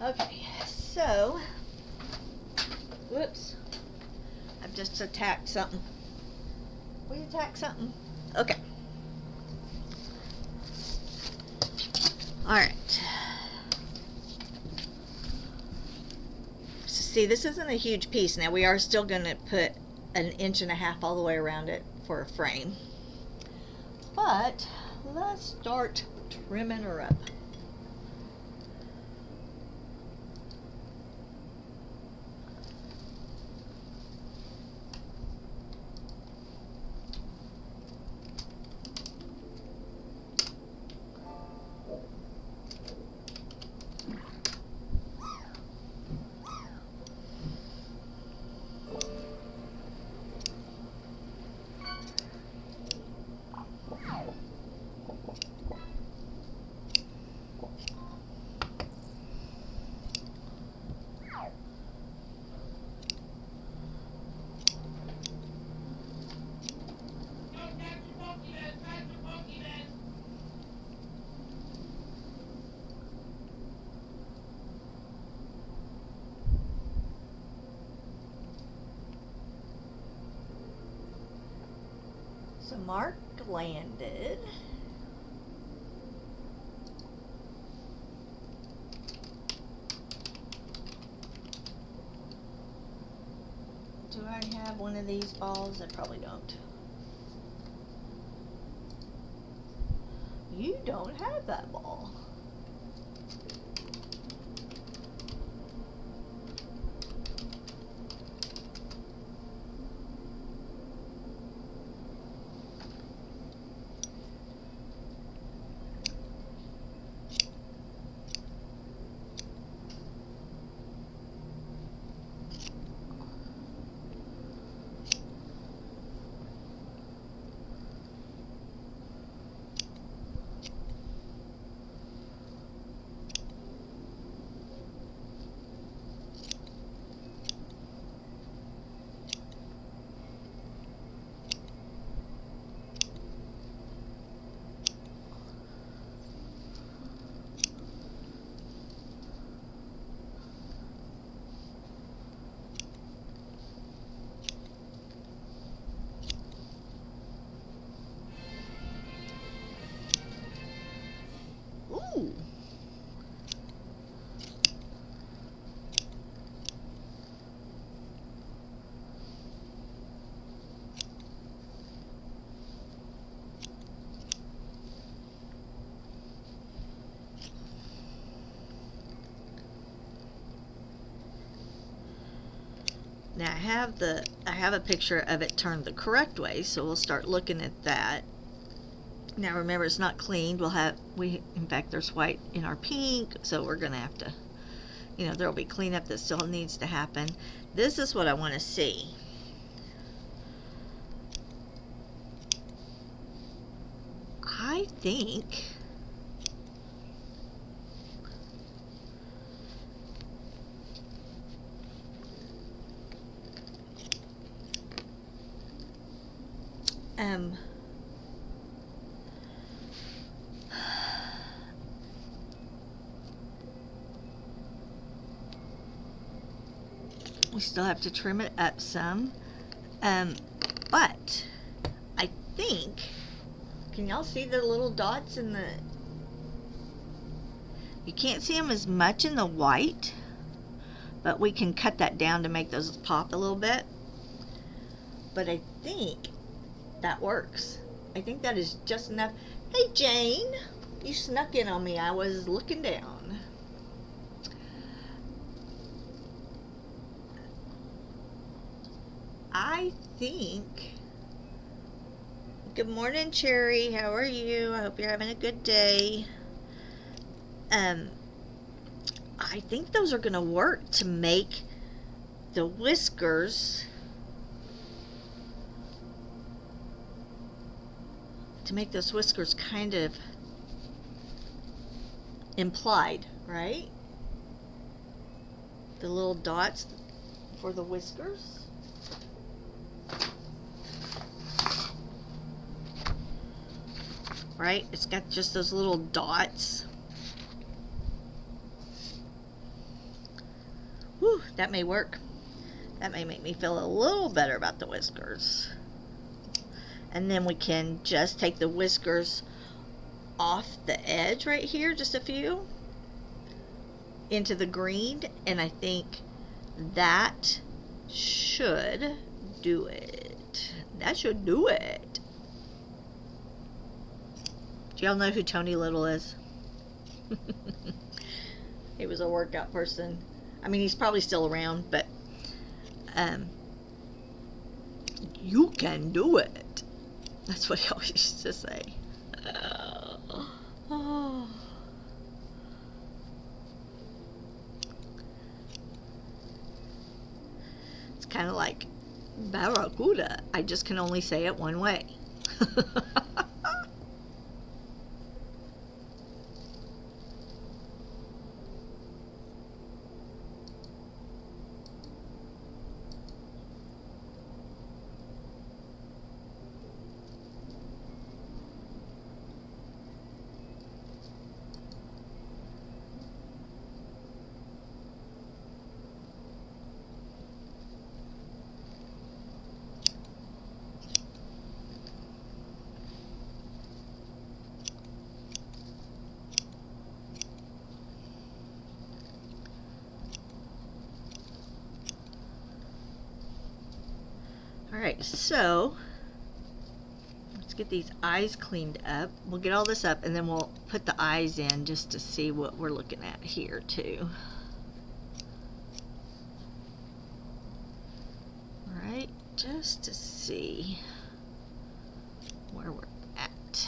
Okay, so, whoops, I've just attacked something. We attacked something. Okay. All right. see, this isn't a huge piece. Now we are still going to put 1.5 inches all the way around it for a frame. But let's start trimming her up. So Mark landed. Do I have one of these balls? I probably don't. You don't have that ball. Ooh. Now I have a picture of it turned the correct way, so we'll start looking at that. Now remember, it's not cleaned. In fact, there's white in our pink, so we're gonna have to, there'll be cleanup that still needs to happen. This is what I want to see. I think we still have to trim it up some, but I think, can y'all see the little dots in the, you can't see them as much in the white, but we can cut that down to make those pop a little bit. But I think that works. I think that is just enough. Hey Jane, you snuck in on me. I was looking down. I think, good morning Cherry, how are you? I hope you're having a good day. I think those are gonna work to make the whiskers, those whiskers kind of implied, right? The little dots for the whiskers. Right? It's got just those little dots. Whew, that may work. That may make me feel a little better about the whiskers. And then we can just take the whiskers off the edge right here, just a few, into the green, and I think that should do it. That should do it. Do y'all know who Tony Little is? He was a workout person. I mean, he's probably still around, but you can do it. That's what he always used to say. Oh. It's kind of like Barracuda. I just can only say it one way. Alright, so let's get these eyes cleaned up. We'll get all this up and then we'll put the eyes in just to see what we're looking at here too. Alright, just to see where we're at.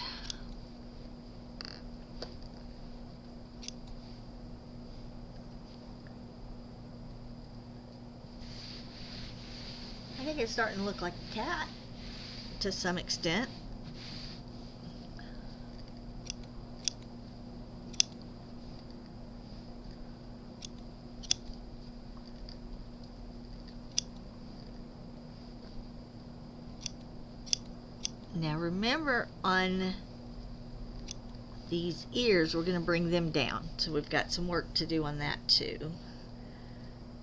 I think it's starting to look like a cat to some extent. Now remember, on these ears, we're going to bring them down. So we've got some work to do on that too.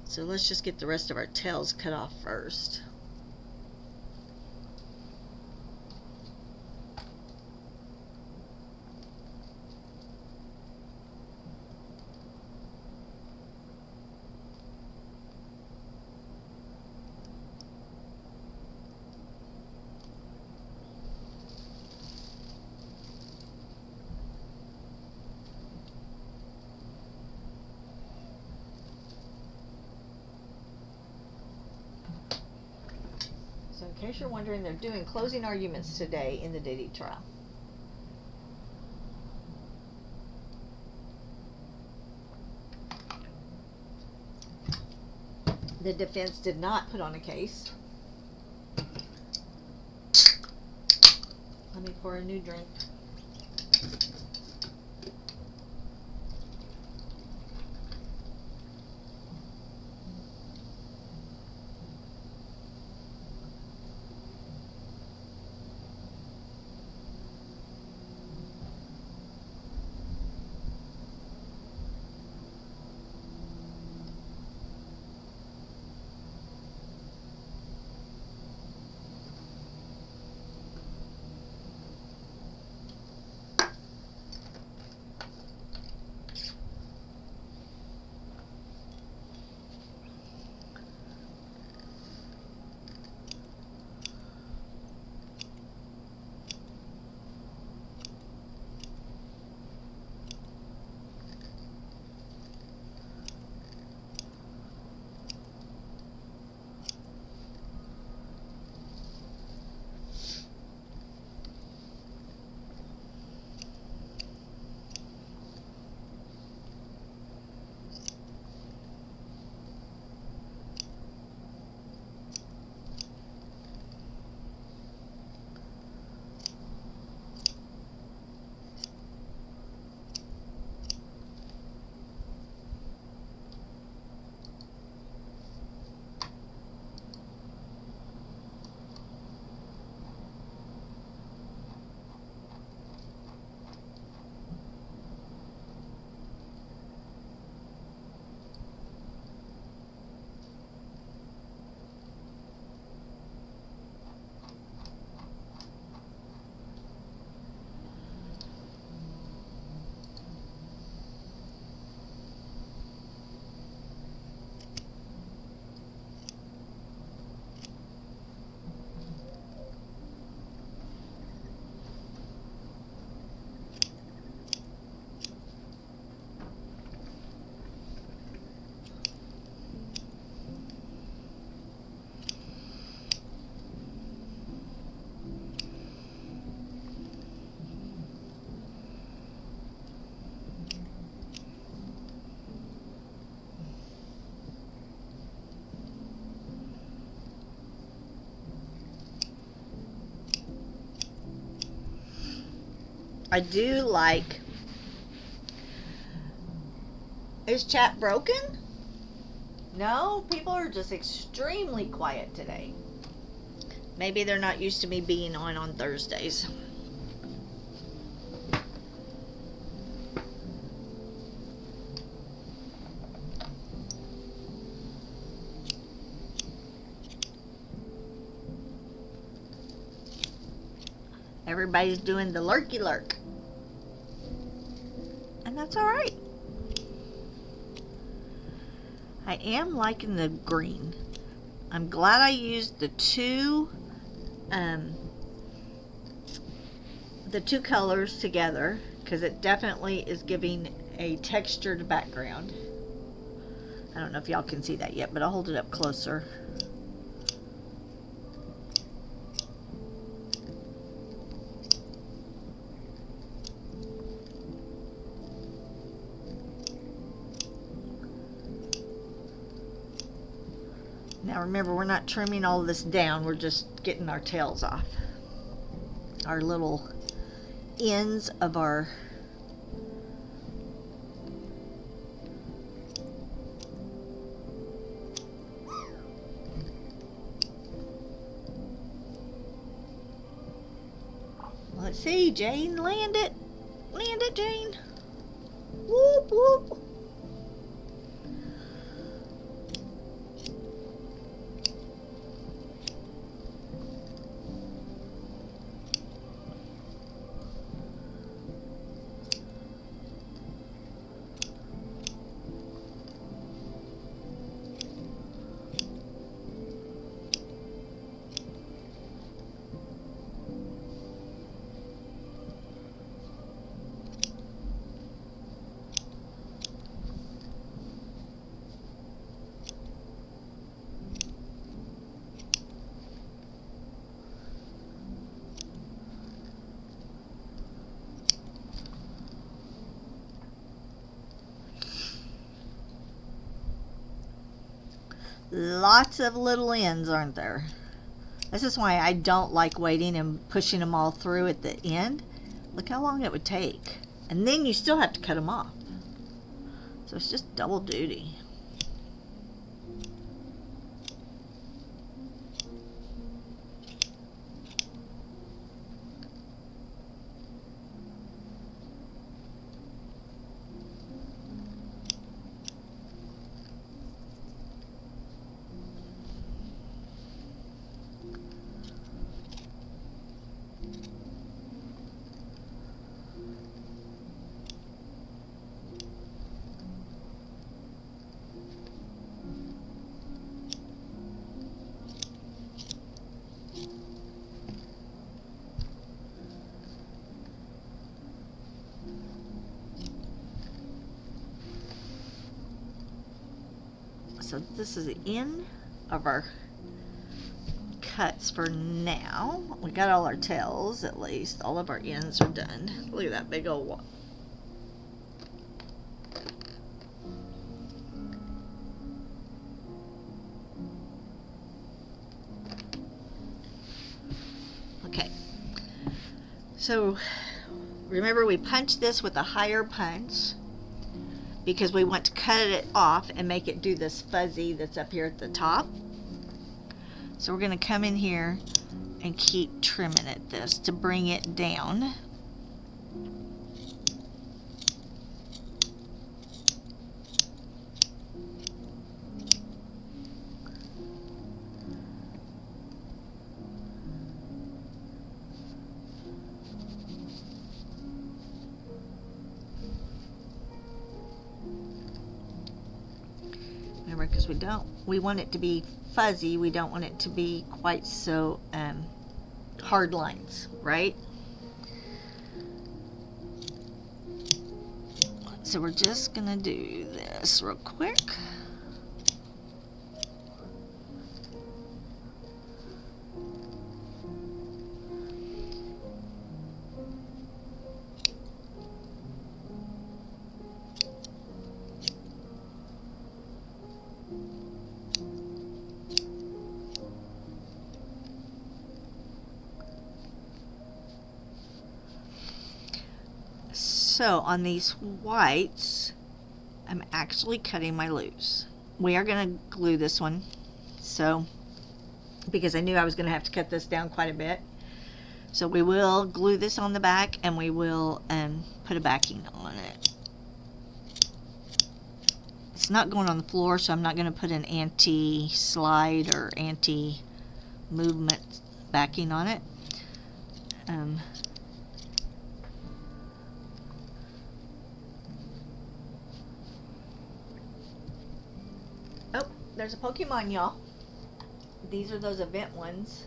So let's just get the rest of our tails cut off first. So in case you're wondering, they're doing closing arguments today in the Diddy trial. The defense did not put on a case. Let me pour a new drink. I do like. Is chat broken? No, people are just extremely quiet today. Maybe they're not used to me being on Thursdays. Everybody's doing the lurky lurk. And that's alright. I am liking the green. I'm glad I used the two colors together, because it definitely is giving a textured background. I don't know if y'all can see that yet, but I'll hold it up closer. Now remember, we're not trimming all this down, we're just getting our tails off. Our little ends of our let's see, Jane, land it, Jane. Whoop whoop. Lots of little ends, aren't there? This is why I don't like waiting and pushing them all through at the end. Look how long it would take. And then you still have to cut them off. So it's just double duty. So this is the end of our cuts for now. We got all our tails, at least. All of our ends are done. Look at that big old one. Okay. So remember, we punched this with a higher punch because we want to cut it off and make it do this fuzzy that's up here at the top. So we're going to come in here and keep trimming at this to bring it down. Remember, because we want it to be fuzzy, we don't want it to be quite so hard lines, right? So we're just gonna do this real quick. So on these whites, I'm actually cutting my loose. We are going to glue this one, so because I knew I was going to have to cut this down quite a bit. So we will glue this on the back, and we will put a backing on it. It's not going on the floor, so I'm not going to put an anti-slide or anti-movement backing on it. Oh, there's a Pokemon, y'all. These are those event ones.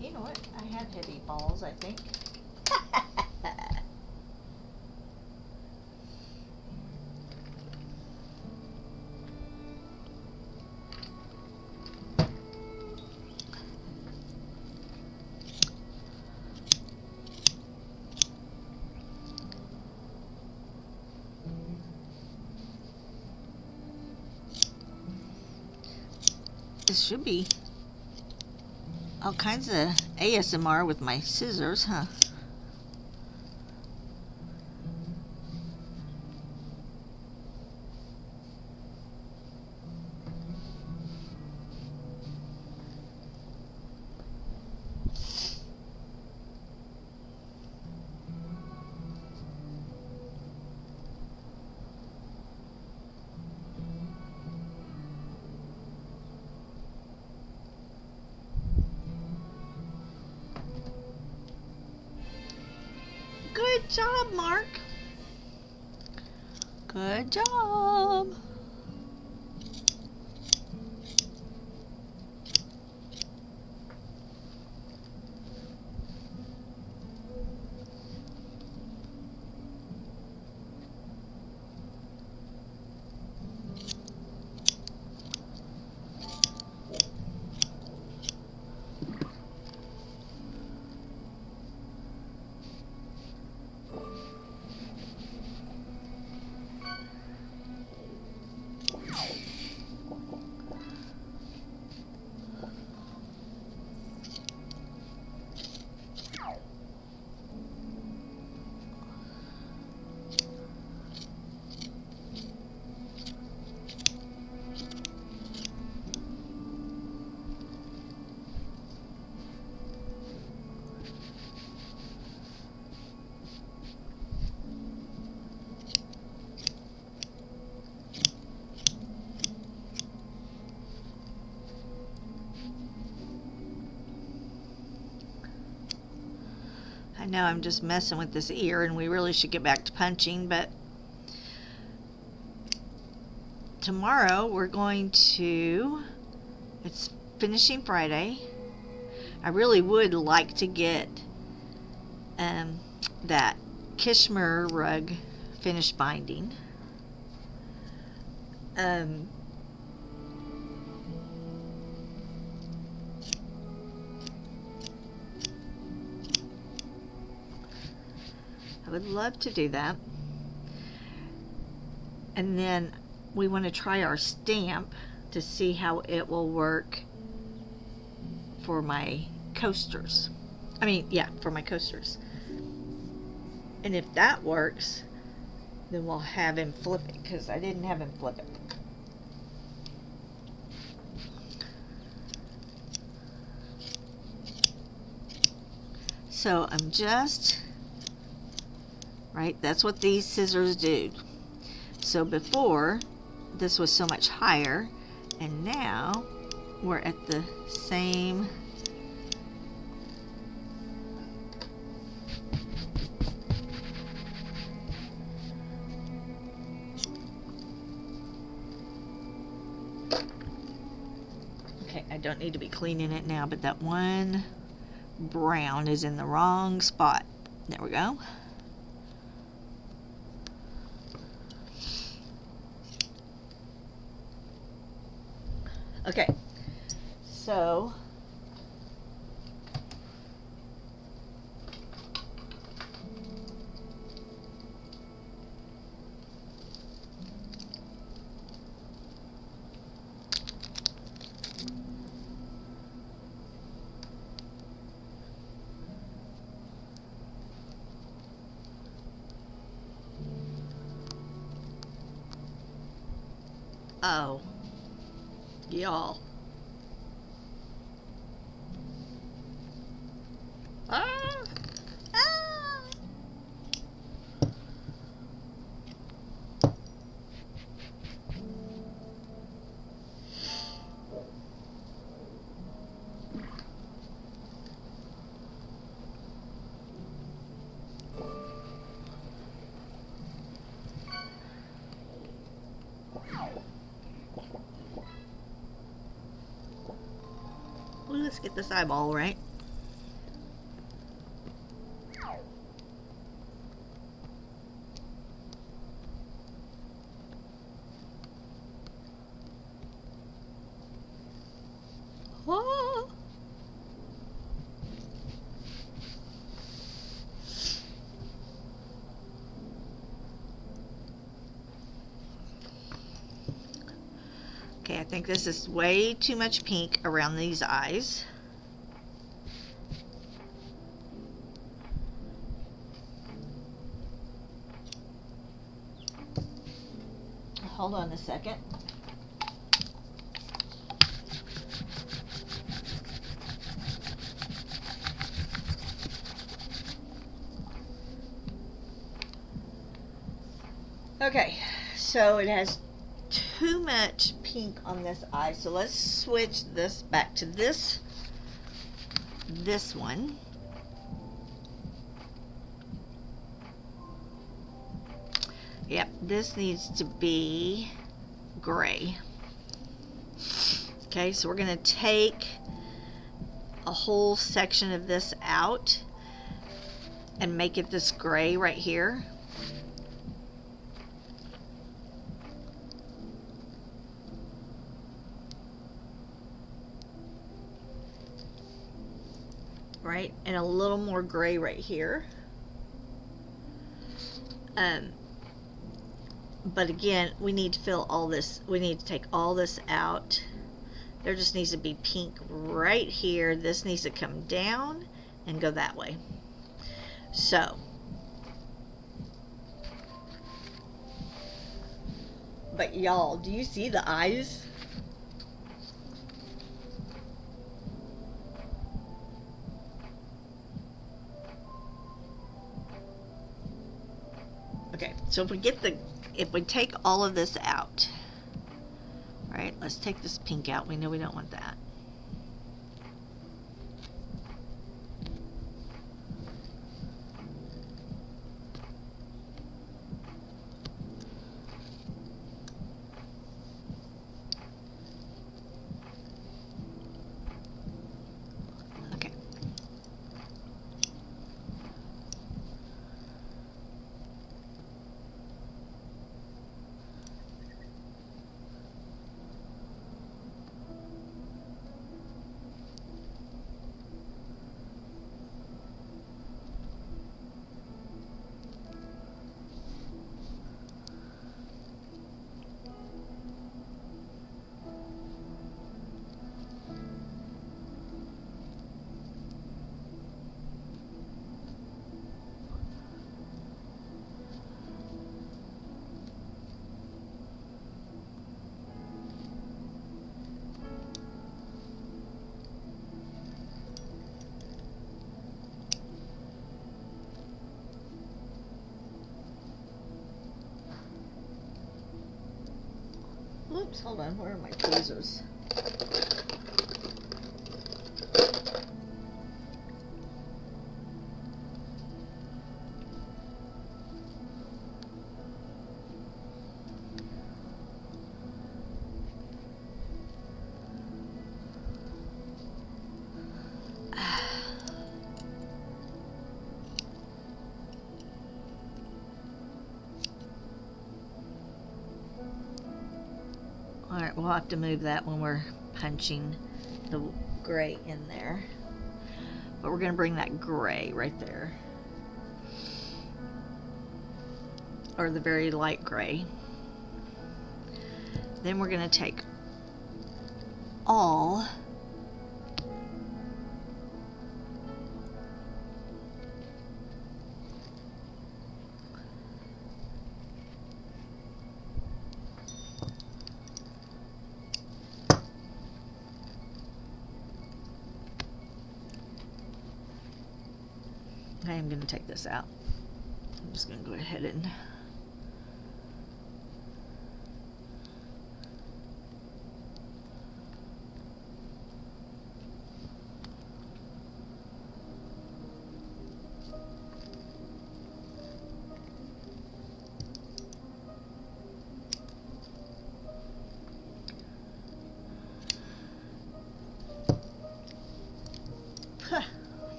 You know what? I have heavy balls, I think. This should be all kinds of ASMR with my scissors, huh? Good job, Mark. Good job. I know I'm just messing with this ear, and we really should get back to punching, but tomorrow we're going to, it's finishing Friday. I really would like to get that Kishmer rug finished binding. I would love to do that. And then we want to try our stamp to see how it will work for my coasters. For my coasters. And if that works, then we'll have him flip it, because I didn't have him flip it. So I'm just, right, that's what these scissors do. So before, this was so much higher, and now we're at the same . Okay, I don't need to be cleaning it now, but that one brown is in the wrong spot. There we go. Okay, so Uh-oh. Y'all. Ah! Ah! Well, let's get this eyeball right. Whoa. Okay, I think this is way too much pink around these eyes. Hold on a second. Okay, so it has too much pink on this eye, so let's switch this back to this one. Yep, this needs to be gray. Okay, so we're going to take a whole section of this out and make it this gray right here. Right, and a little more gray right here. But again, we need to fill all this. We need to take all this out. There just needs to be pink right here. This needs to come down and go that way. So, but y'all, do you see the eyes? Okay, so if we take all of this out, right, let's take this pink out. We know we don't want that. Okay. Oops, hold on, where are my tweezers? Alright, we'll have to move that when we're punching the gray in there. But we're going to bring that gray right there. Or the very light gray. Then we're going to take all I am going to take this out. I'm just going to go ahead and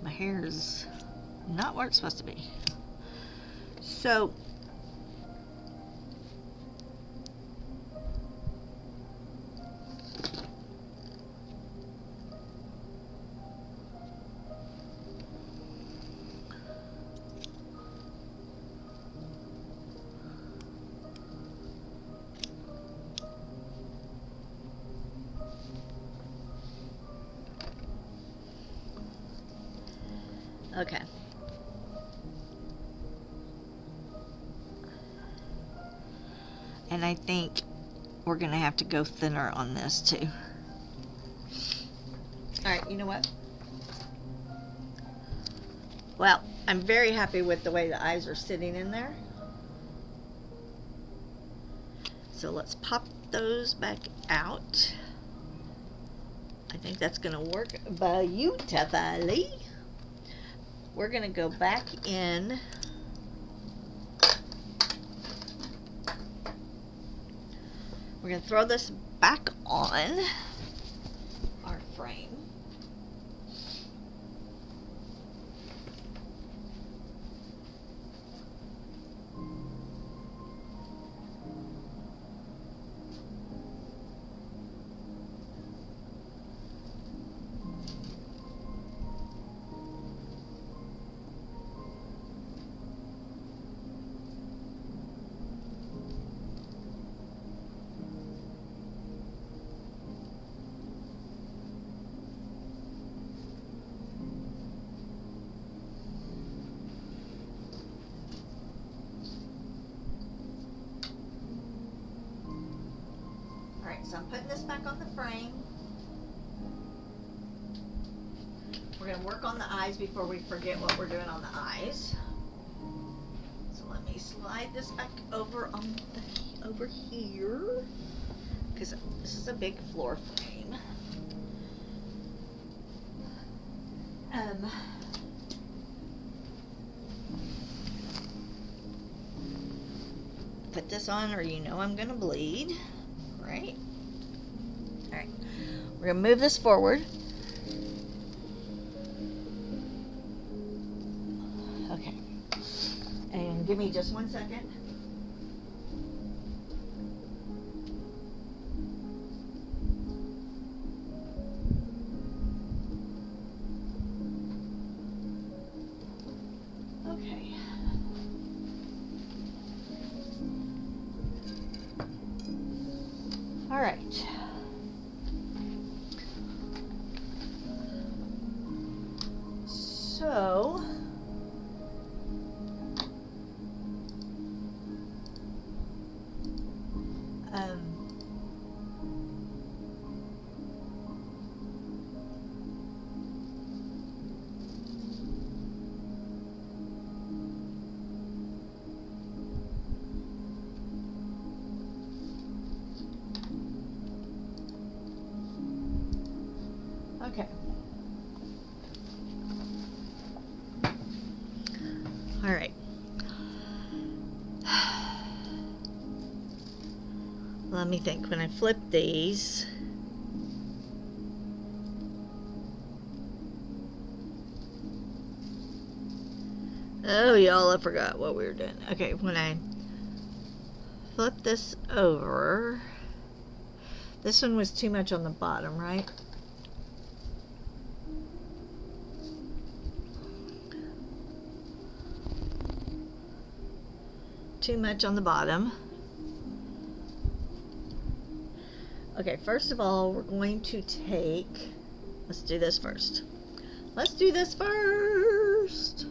my hair is not where it's supposed to be. So okay. And I think we're going to have to go thinner on this too. Alright, you know what? Well, I'm very happy with the way the eyes are sitting in there. So let's pop those back out. I think that's going to work beautifully. We're going to go back in. We're going to throw this back on our frame. So I'm putting this back on the frame. We're going to work on the eyes before we forget what we're doing on the eyes. So let me slide this back over on over here, because this is a big floor frame. Put this on, or you know I'm going to bleed, right? Alright, we're going to move this forward. Okay, and give me just 1 second. Okay. All right. So, okay. All right. Let me think. When I flip these, oh, y'all, I forgot what we were doing. Okay, when I flip this over, this one was too much on the bottom, right? Too much on the bottom. Okay, first of all, we're going to take, let's do this first. Let's do this first.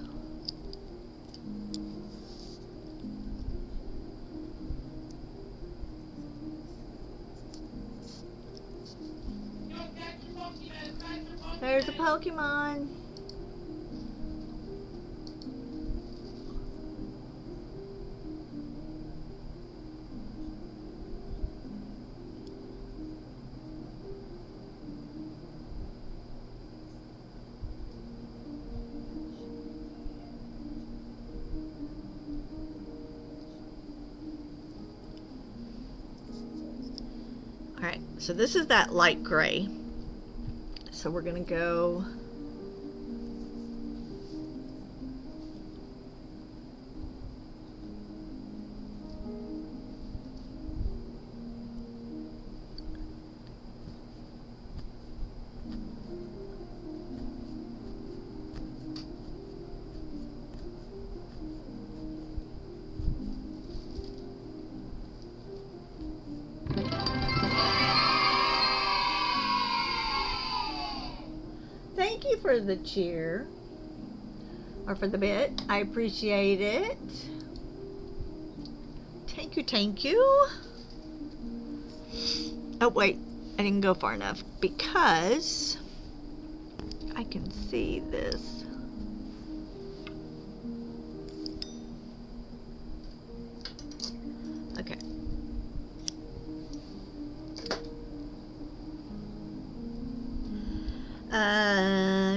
There's a Pokemon. So this is that light gray. So we're gonna go Thank you for the cheer. Or for the bit. I appreciate it. Thank you, thank you. Oh, wait. I didn't go far enough because I can see this. Okay.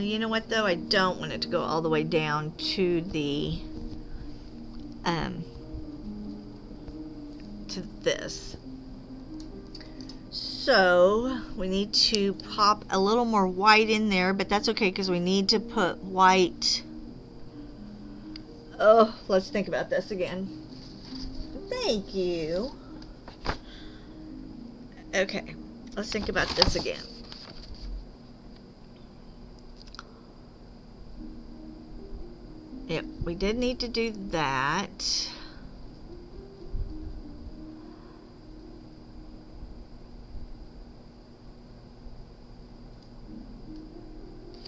You know what though? I don't want it to go all the way down to the to this. So we need to pop a little more white in there, but that's okay because we need to put white. Oh, let's think about this again. Thank you. Okay, let's think about this again. Yep, we did need to do that.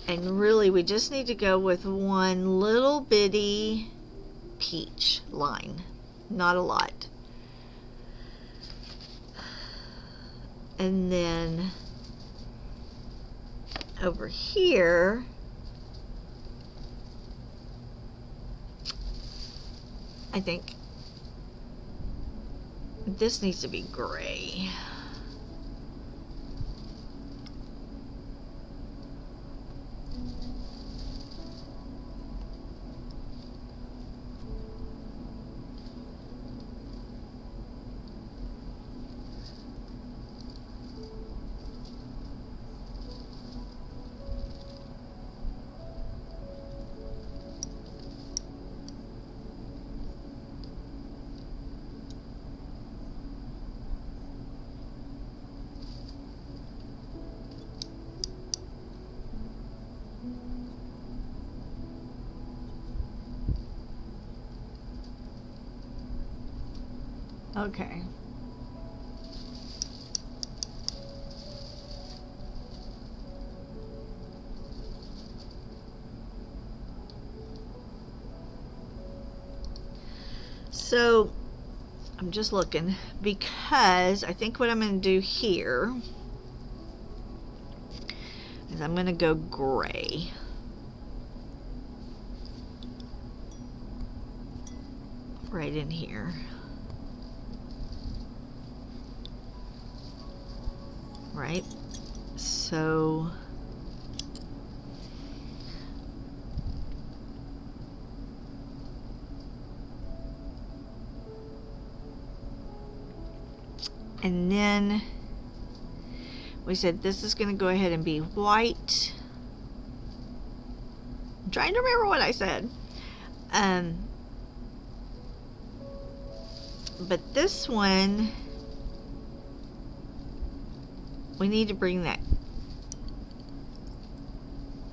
And really, we just need to go with one little bitty peach line. Not a lot. And then over here, I think this needs to be gray. Okay. So I'm just looking because I think what I'm going to do here is I'm going to go gray. Right in here. Right? So and then we said this is going to go ahead and be white. I'm trying to remember what I said. But this one, we need to bring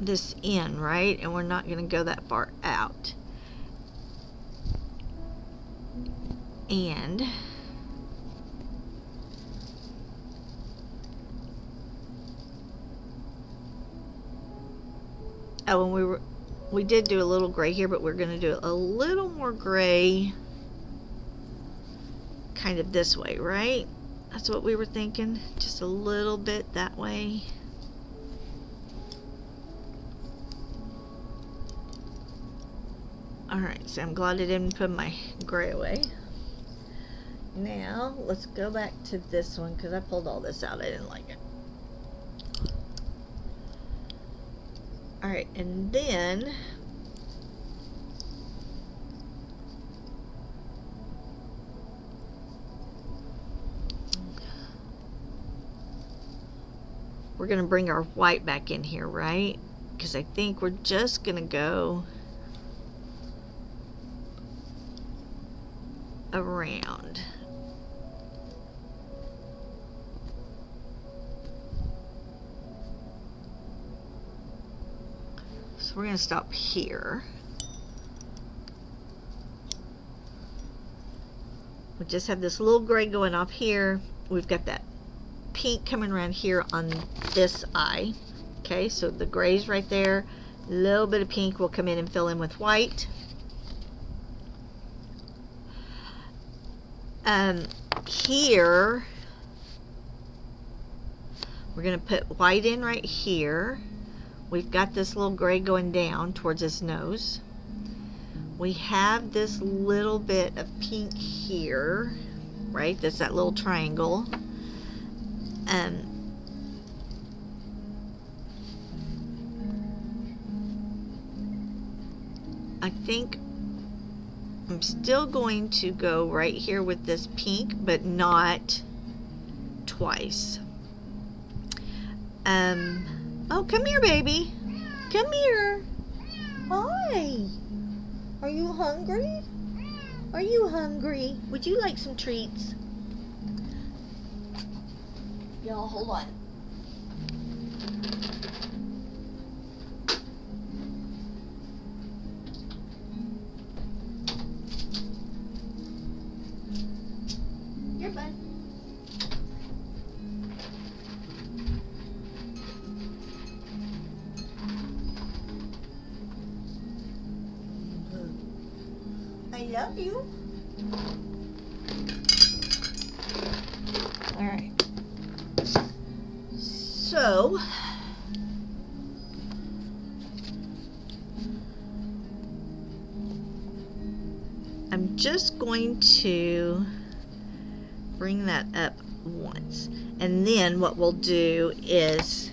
this in, right? And we're not going to go that far out. And oh, and we did do a little gray here, but we're going to do a little more gray kind of this way, right? That's what we were thinking. Just a little bit that way. Alright, so I'm glad I didn't put my gray away. Now, let's go back to this one because I pulled all this out. I didn't like it. Alright, and then we're going to bring our white back in here, right? Because I think we're just going to go around. So we're going to stop here. We just have this little gray going off here. We've got that pink coming around here on this eye. Okay, so the gray's right there. A little bit of pink will come in and fill in with white. Here, we're going to put white in right here. We've got this little gray going down towards his nose. We have this little bit of pink here, right? That's that little triangle. I think I'm still going to go right here with this pink, but not twice. Oh, come here, baby. Come here. Hi. Are you hungry? Are you hungry? Would you like some treats? Y'all, hold on. Here, bud. I love you. All right. So, I'm just going to bring that up once. And then what we'll do is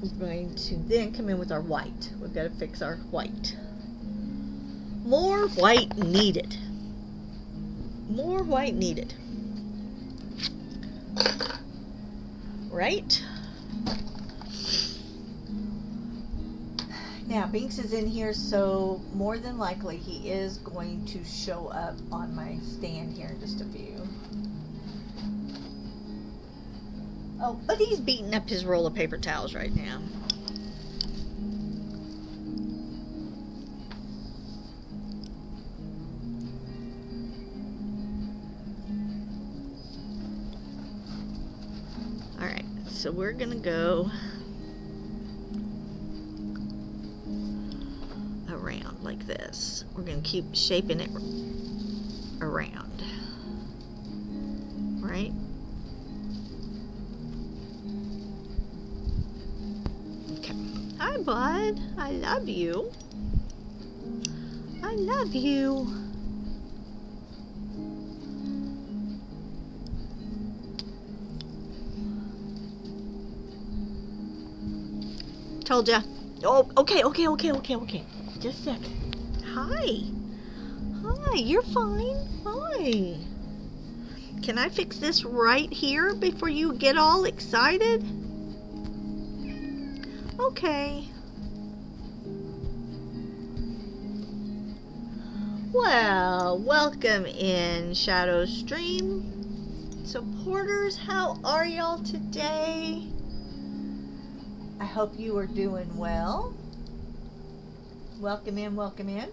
we're going to then come in with our white. We've got to fix our white. More white needed. More white needed. Right? Now, Binks is in here, so more than likely he is going to show up on my stand here in just a few. Oh, but he's beating up his roll of paper towels right now. Alright, so we're gonna go around like this. We're gonna keep shaping it around. Right? Okay. Hi, bud. I love you. I love you. Told ya. Oh, okay. Just a second. Hi. Hi, you're fine. Hi. Can I fix this right here before you get all excited? Okay. Well, welcome in Shadow Stream supporters. How are y'all today? I hope you are doing well. Welcome in, welcome in.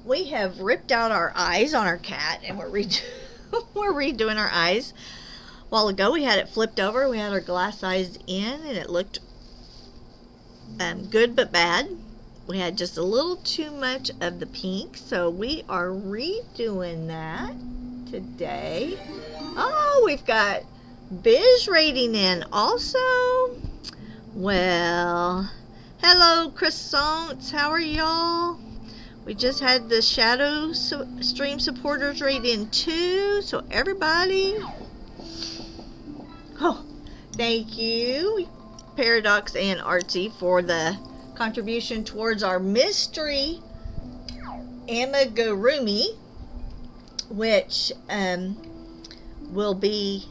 We have ripped out our eyes on our cat and we're redoing our eyes. A while ago we had it flipped over. We had our glass eyes in and it looked good but bad. We had just a little too much of the pink, so we are redoing that today. Oh, we've got Biz rating in also. Well, hello croissants, how are y'all? We just had the Shadow Stream supporters rate in too, so everybody, oh, thank you Paradox and Artsy for the contribution towards our mystery amigurumi, which will be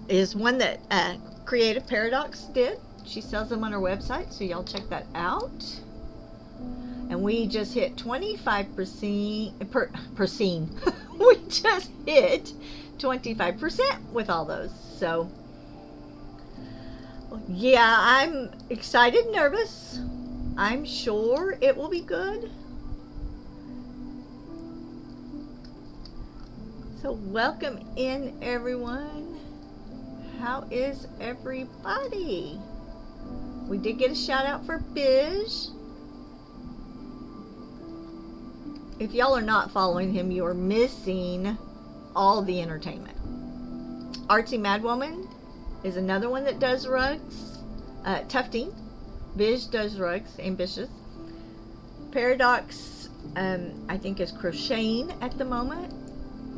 is one that Creative Paradox did. She sells them on her website, so y'all check that out. And we just hit 25% per scene. We just hit 25% with all those. So yeah, I'm excited, nervous. I'm sure it will be good. So welcome in, everyone. How is everybody? We did get a shout out for Biz. If y'all are not following him, you are missing all the entertainment. Artsy Madwoman is another one that does rugs. Tufting. Biz does rugs. Ambitious. Paradox, I think, is crocheting at the moment.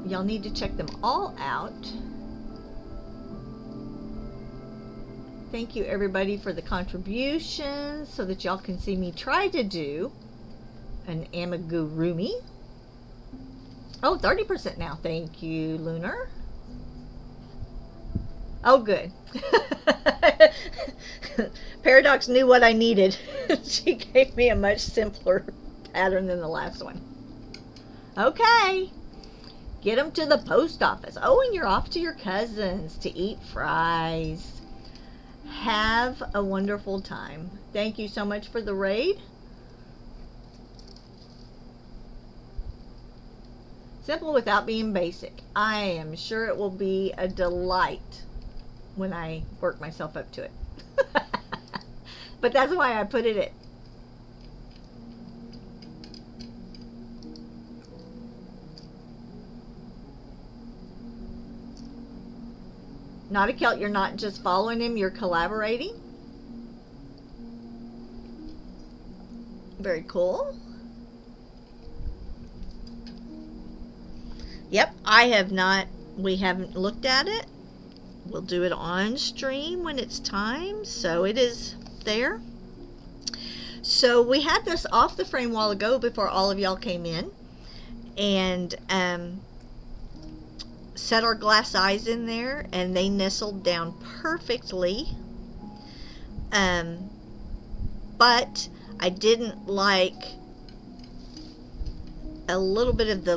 Y'all need to check them all out. Thank you, everybody, for the contributions so that y'all can see me try to do an amigurumi. Oh, 30% now. Thank you, Lunar. Oh, good. Paradox knew what I needed. She gave me a much simpler pattern than the last one. Okay. Get them to the post office. Oh, and you're off to your cousins to eat fries. Have a wonderful time. Thank you so much for the raid. Simple without being basic. I am sure it will be a delight when I work myself up to it. But that's why I put it in. Not a Celt, you're not just following him, you're collaborating. Very cool. Yep, we haven't looked at it. We'll do it on stream when it's time, so it is there. So we had this off the frame a while ago before all of y'all came in, and set our glass eyes in there, and they nestled down perfectly. But I didn't like a little bit of the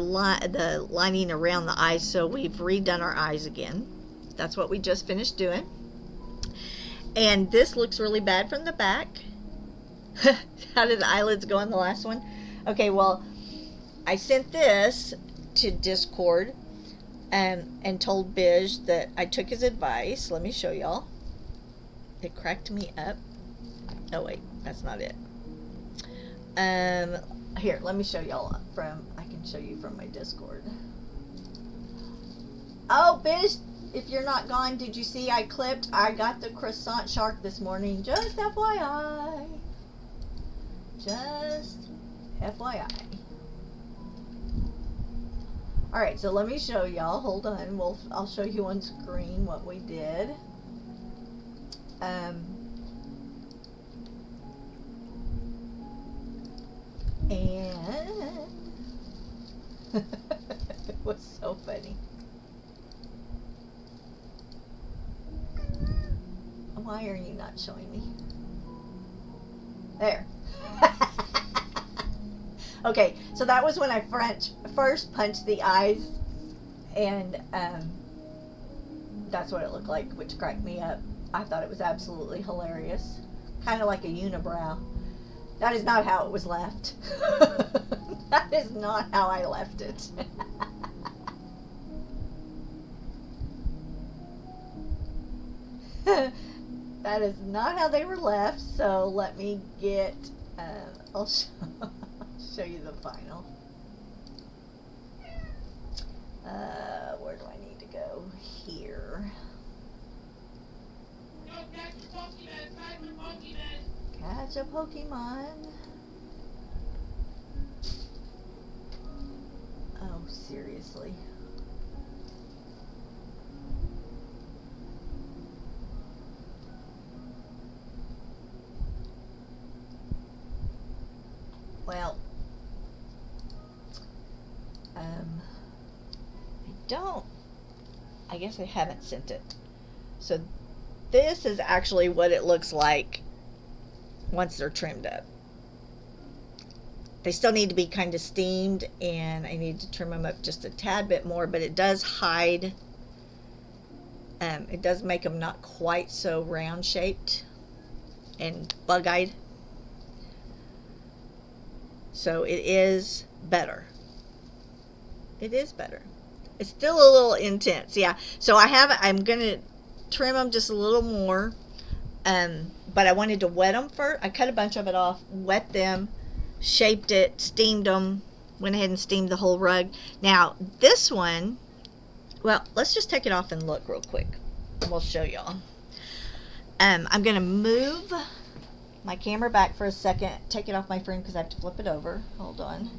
lining around the eyes, so we've redone our eyes again. That's what we just finished doing. And this looks really bad from the back. How did the eyelids go on the last one? Okay, well, I sent this to Discord and told Biz that I took his advice. Let me show y'all. It cracked me up. Oh wait, that's not it. Here, let me show y'all I can show you from my Discord. Oh, Biz, if you're not gone, did you see I got the croissant shark this morning? Just FYI. Just FYI. Alright, so let me show y'all. Hold on. I'll show you on screen what we did. And it was so funny. Why are you not showing me? There. Okay, so that was when I first punched the eyes, and that's what it looked like, which cracked me up. I thought it was absolutely hilarious. Kind of like a unibrow. That is not how it was left. That is not how I left it. That is not how they were left, so let me get, I'll show you the final. Where do I need to go? Here. Catch a Pokemon. Oh, seriously. Well, I guess I haven't sent it. So this is actually what it looks like once they're trimmed up. They still need to be kind of steamed, and I need to trim them up just a tad bit more, but it does hide, it does make them not quite so round shaped and bug-eyed. So it is better. It is better. It's still a little intense, yeah. So I'm gonna trim them just a little more, but I wanted to wet them first. I cut a bunch of it off, wet them, shaped it, steamed them, went ahead and steamed the whole rug. Now this one, well, let's just take it off and look real quick. We'll show y'all. I'm gonna move my camera back for a second, take it off my frame because I have to flip it over. Hold on.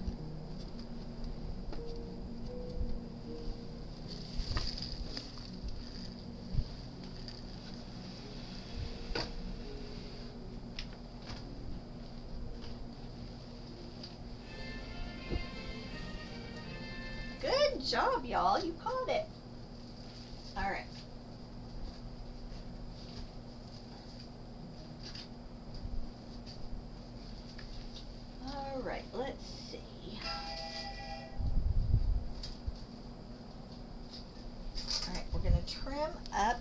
Good job, y'all. You caught it. All right. All right, let's see. All right, we're going to trim up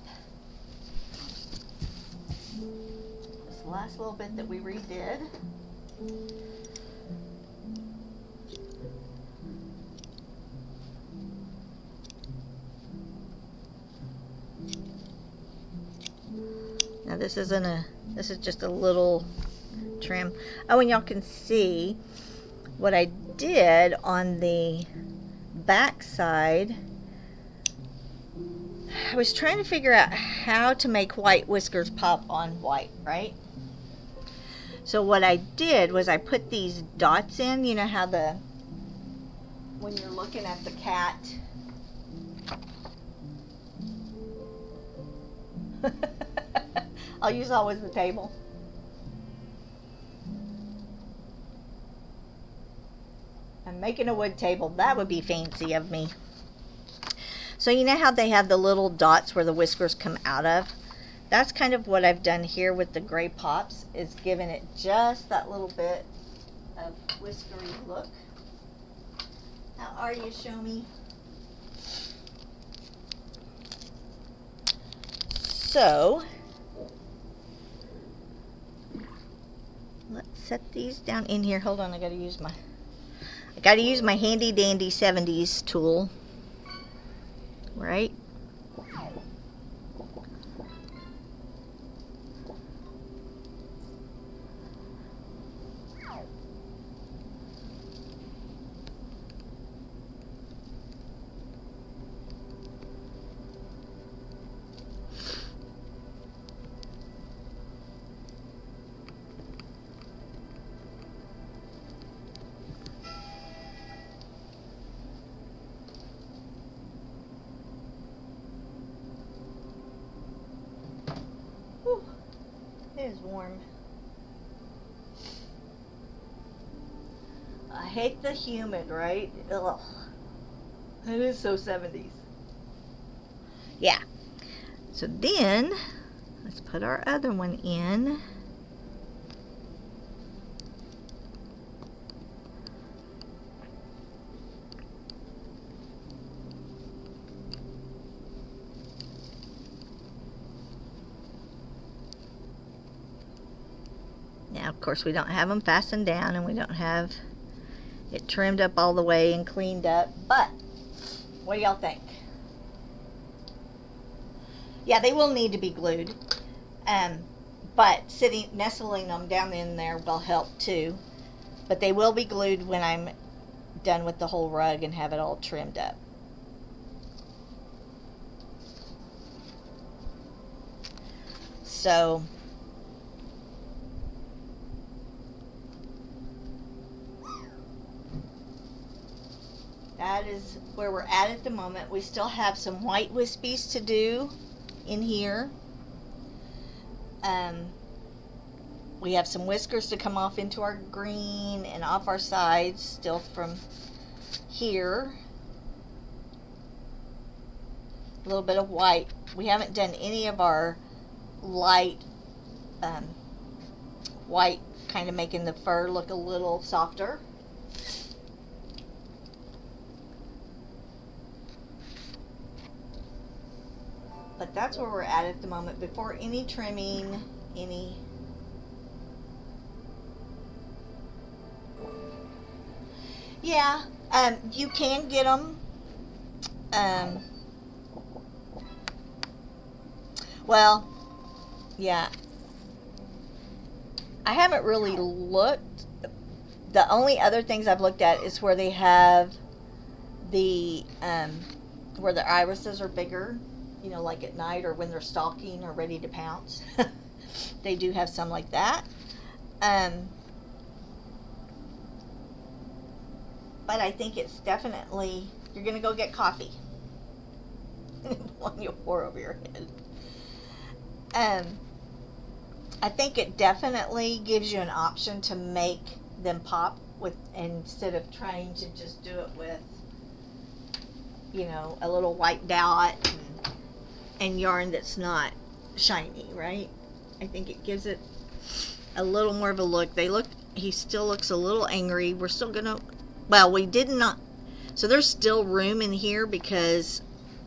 this last little bit that we redid. Now this is just a little trim. Oh, and y'all can see what I did on the back side. I was trying to figure out how to make white whiskers pop on white, right? So what I did was I put these dots in. You know how when you're looking at the cat, I'll use always the table. I'm making a wood table. That would be fancy of me. So you know how they have the little dots where the whiskers come out of? That's kind of what I've done here with the gray pops, is giving it just that little bit of whiskery look. How are you, show me? So let's set these down in here. Hold on, I gotta use my handy dandy 70s tool, right? It is warm. I hate the humid, right? Ugh. It is so 70s. Yeah. So then, let's put our other one in. Now, of course, we don't have them fastened down, and we don't have it trimmed up all the way and cleaned up, but what do y'all think? Yeah, they will need to be glued, but nestling them down in there will help too, but they will be glued when I'm done with the whole rug and have it all trimmed up. So that is where we're at the moment. We still have some white wispies to do in here. We have some whiskers to come off into our green and off our sides still from here. A little bit of white We haven't done any of our light white, kind of making the fur look a little softer. But that's where we're at the moment, before any trimming, any... Yeah, you can get them. Well, yeah. I haven't really looked. The only other things I've looked at is where they have the, where their irises are bigger, you know, like at night or when they're stalking or ready to pounce. They do have some like that. But I think it's definitely, you're going to go get coffee. One you'll pour over your head. I think it definitely gives you an option to make them pop with, instead of trying to just do it with, you know, a little white dot and yarn that's not shiny, right? I think it gives it a little more of a look. He still looks a little angry. We're still gonna, well, we did not, so there's still room in here because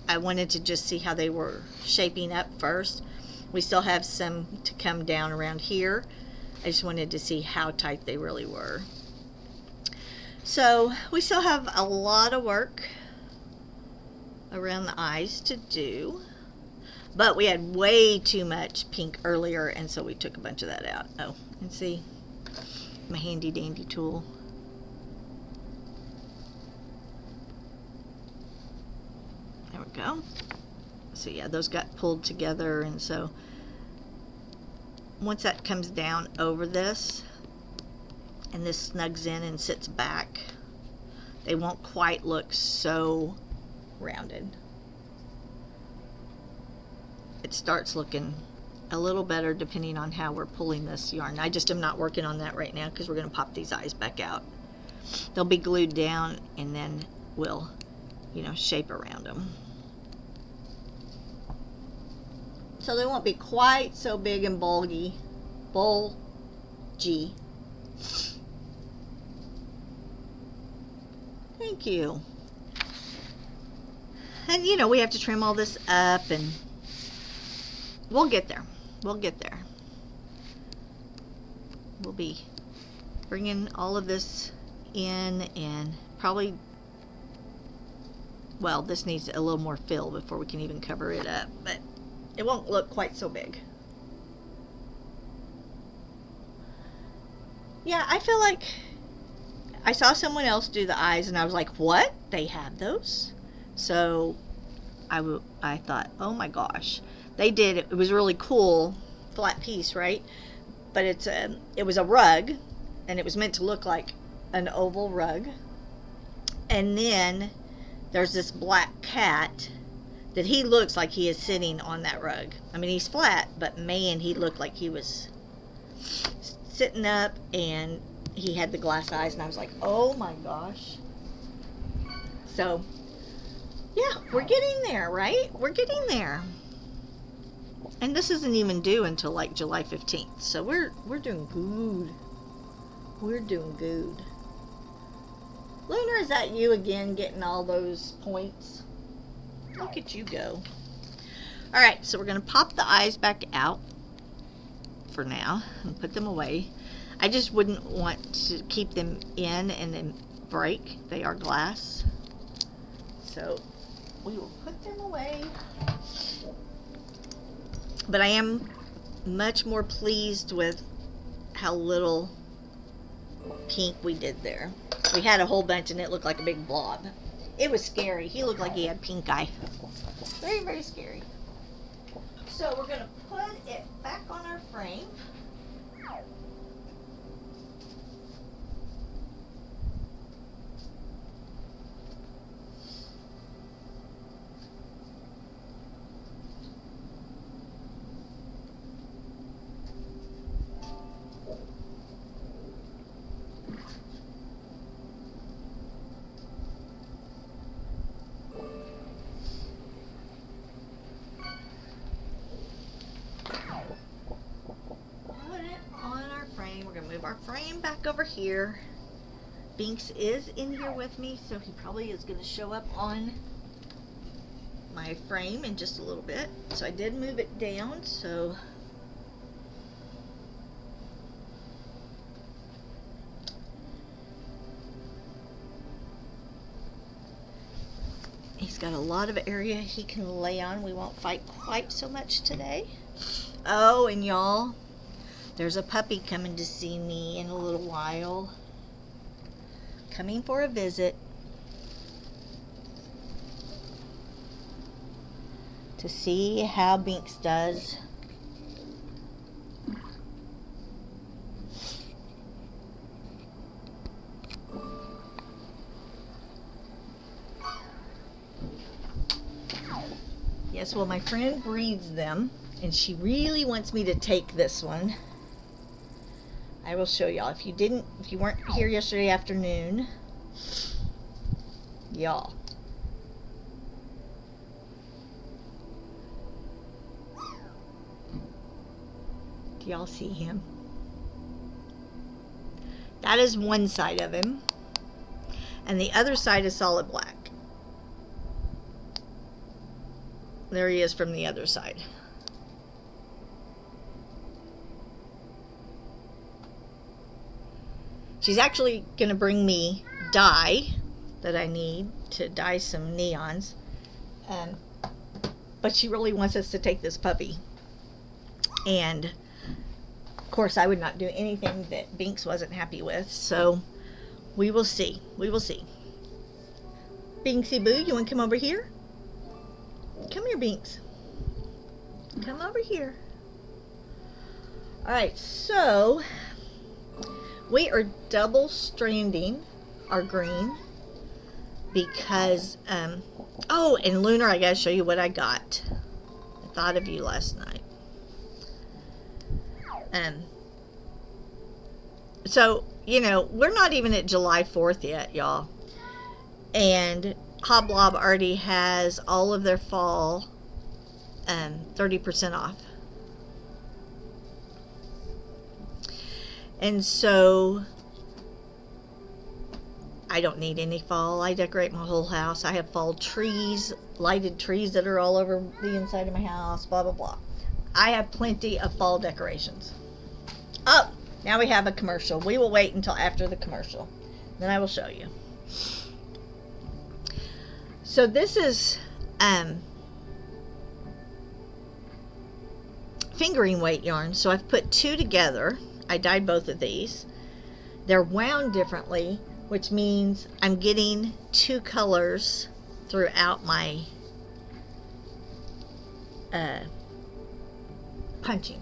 I wanted to just see how they were shaping up first. We still have some to come down around here. I just wanted to see how tight they really were. So we still have a lot of work around the eyes to do, but we had way too much pink earlier, and so we took a bunch of that out. Oh, and see my handy dandy tool. There we go. So yeah, those got pulled together, and so once that comes down over this and this snugs in and sits back, they won't quite look so rounded. It starts looking a little better depending on how we're pulling this yarn. I just am not working on that right now because we're going to pop these eyes back out. They'll be glued down and then we'll, you know, shape around them. So they won't be quite so big and bulgy. Thank you. And you know, we have to trim all this up, and we'll get there. We'll get there. We'll be bringing all of this in, and probably, well, this needs a little more fill before we can even cover it up, but it won't look quite so big. Yeah, I feel like I saw someone else do the eyes and I was like, what? They have those? So I thought, oh my gosh. They did, it was really cool, flat piece, right? But it was a rug, and it was meant to look like an oval rug. And then there's this black cat that he looks like he is sitting on that rug. I mean, he's flat, but man, he looked like he was sitting up, and he had the glass eyes, and I was like, oh my gosh. So, yeah, we're getting there, right? We're getting there. And this isn't even due until like July 15th, so we're doing good. We're doing good. Lunar, is that you again getting all those points? Look at you go. Alright, so we're going to pop the eyes back out for now and put them away. I just wouldn't want to keep them in and then break. They are glass. So we will put them away. But I am much more pleased with how little pink we did there. We had a whole bunch and it looked like a big blob. It was scary. He looked like he had pink eye. Very, very scary. So we're going to put it back on our frame. move our frame back over here. Binks is in here with me, so he probably is going to show up on my frame in just a little bit. So I did move it down, so he's got a lot of area he can lay on. We won't fight quite so much today. Oh, and y'all, there's a puppy coming to see me in a little while. Coming for a visit. To see how Binks does. Yes, well, my friend breeds them, and she really wants me to take this one. I will show y'all. If you weren't here yesterday afternoon, y'all. Do y'all see him? That is one side of him, and the other side is solid black. There he is from the other side. She's actually going to bring me dye that I need to dye some neons. But she really wants us to take this puppy. And, of course, I would not do anything that Binks wasn't happy with. So, we will see. We will see. Binksy Boo, you want to come over here? Come here, Binks. Come over here. Alright, so we are double stranding our green because, oh, and Lunar, I gotta show you what I got. I thought of you last night. So, you know, we're not even at July 4th yet, y'all. And Hoblob already has all of their fall 30% off. And so I don't need any fall. I decorate my whole house. I have fall trees, lighted trees that are all over the inside of my house, blah, blah, blah. I have plenty of fall decorations. Oh, now we have a commercial. We will wait until after the commercial. Then I will show you. So this is fingering weight yarn. So I've put two together. I dyed both of these. They're wound differently, which means I'm getting two colors throughout my punching.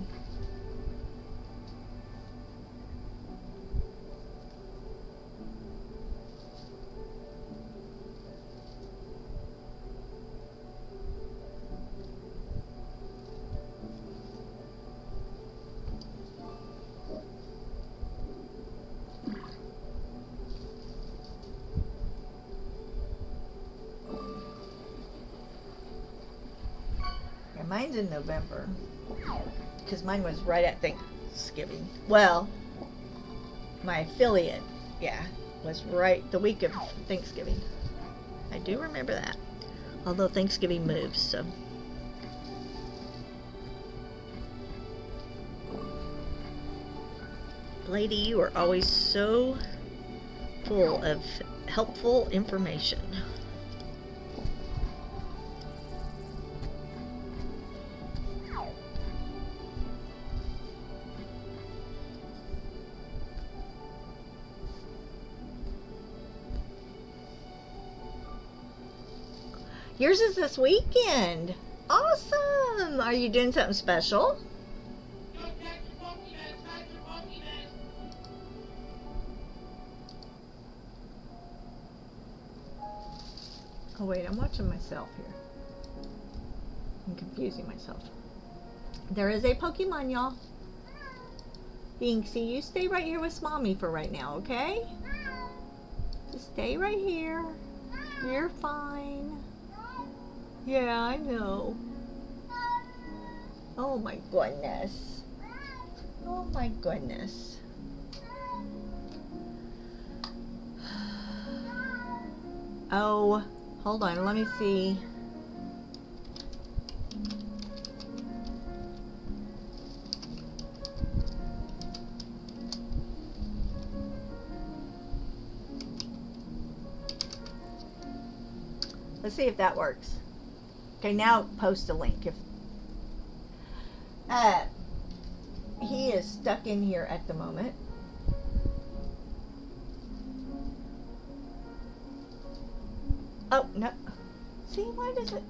Mine's in November because mine was right at Thanksgiving. Well, my affiliate, yeah, was right the week of Thanksgiving. I do remember that, although Thanksgiving moves, so. Lady, you are always so full of helpful information. Yours is this weekend. Awesome. Are you doing something special? Oh wait, I'm watching myself here. I'm confusing myself. There is a Pokemon, y'all. Binksy, you stay right here with Mommy for right now, okay? Just stay right here. You're fine. Yeah, I know. Oh my goodness. Oh my goodness. Oh, hold on, let me see. Let's see if that works. Okay, now post a link. If he is stuck in here at the moment. Oh, no. See, why does it?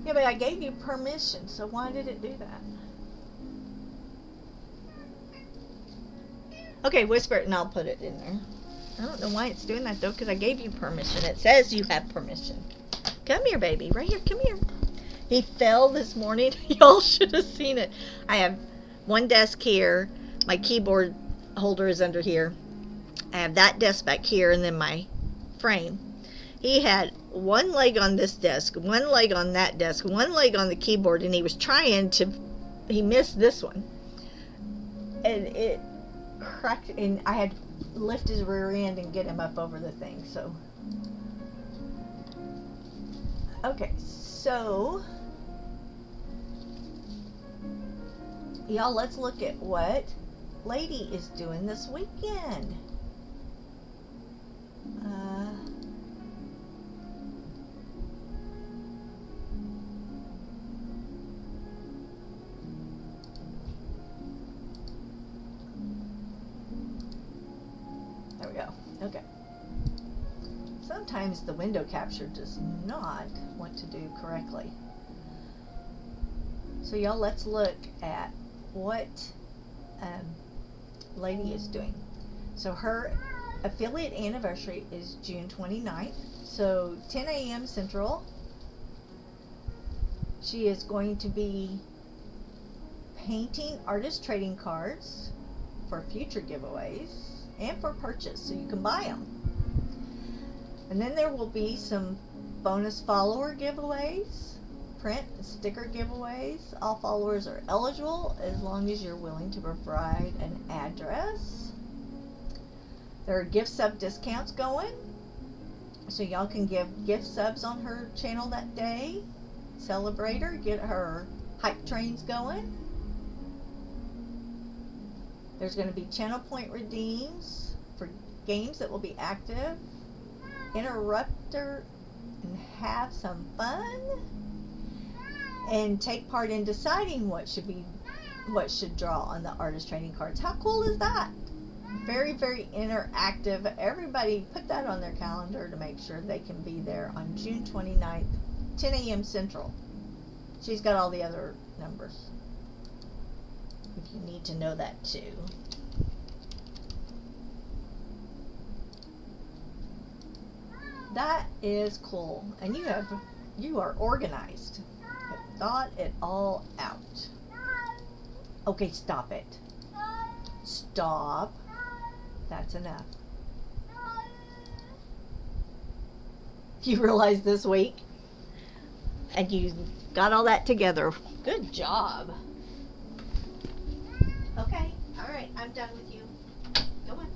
Yeah, but I gave you permission, so why did it do that? Okay, whisper it and I'll put it in there. I don't know why it's doing that though, because I gave you permission. It says you have permission. Come here, baby. Right here. Come here. He fell this morning. Y'all should have seen it. I have one desk here. My keyboard holder is under here. I have that desk back here and then my frame. He had one leg on this desk, one leg on that desk, one leg on the keyboard, and he was trying to, he missed this one. And it cracked, and I had to lift his rear end and get him up over the thing, so. Okay, so. Y'all, let's look at what Lady is doing this weekend. There we go. Okay. Sometimes the window capture does not want to do correctly. So y'all, let's look at what Lady is doing. So her affiliate anniversary is June 29th. So 10 a.m. Central. She is going to be painting artist trading cards for future giveaways and for purchase, so you can buy them. And then there will be some bonus follower giveaways, print and sticker giveaways. All followers are eligible as long as you're willing to provide an address. There are gift sub discounts going, so y'all can give gift subs on her channel that day. Celebrate her, get her hype trains going. There's going to be channel point redeems for games that will be active. Interrupt her and have some fun. And take part in deciding what should draw on the artist trading cards. How cool is that? Very, very interactive. Everybody put that on their calendar to make sure they can be there on June 29th, 10 a.m. Central. She's got all the other numbers, if you need to know that too. That is cool. And you are organized. You've thought it all out. Okay, stop it. Stop. That's enough. You realize this week? And you got all that together. Good job. Okay, all right, I'm done with you. Go on.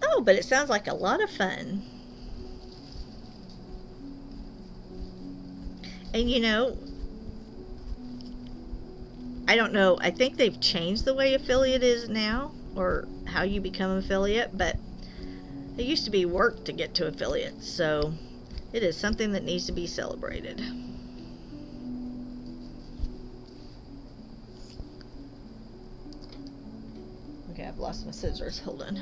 Oh, but it sounds like a lot of fun. And you know, I don't know, I think they've changed the way affiliate is now, or how you become an affiliate, but it used to be work to get to affiliate, so it is something that needs to be celebrated. Okay, I've lost my scissors. Hold on.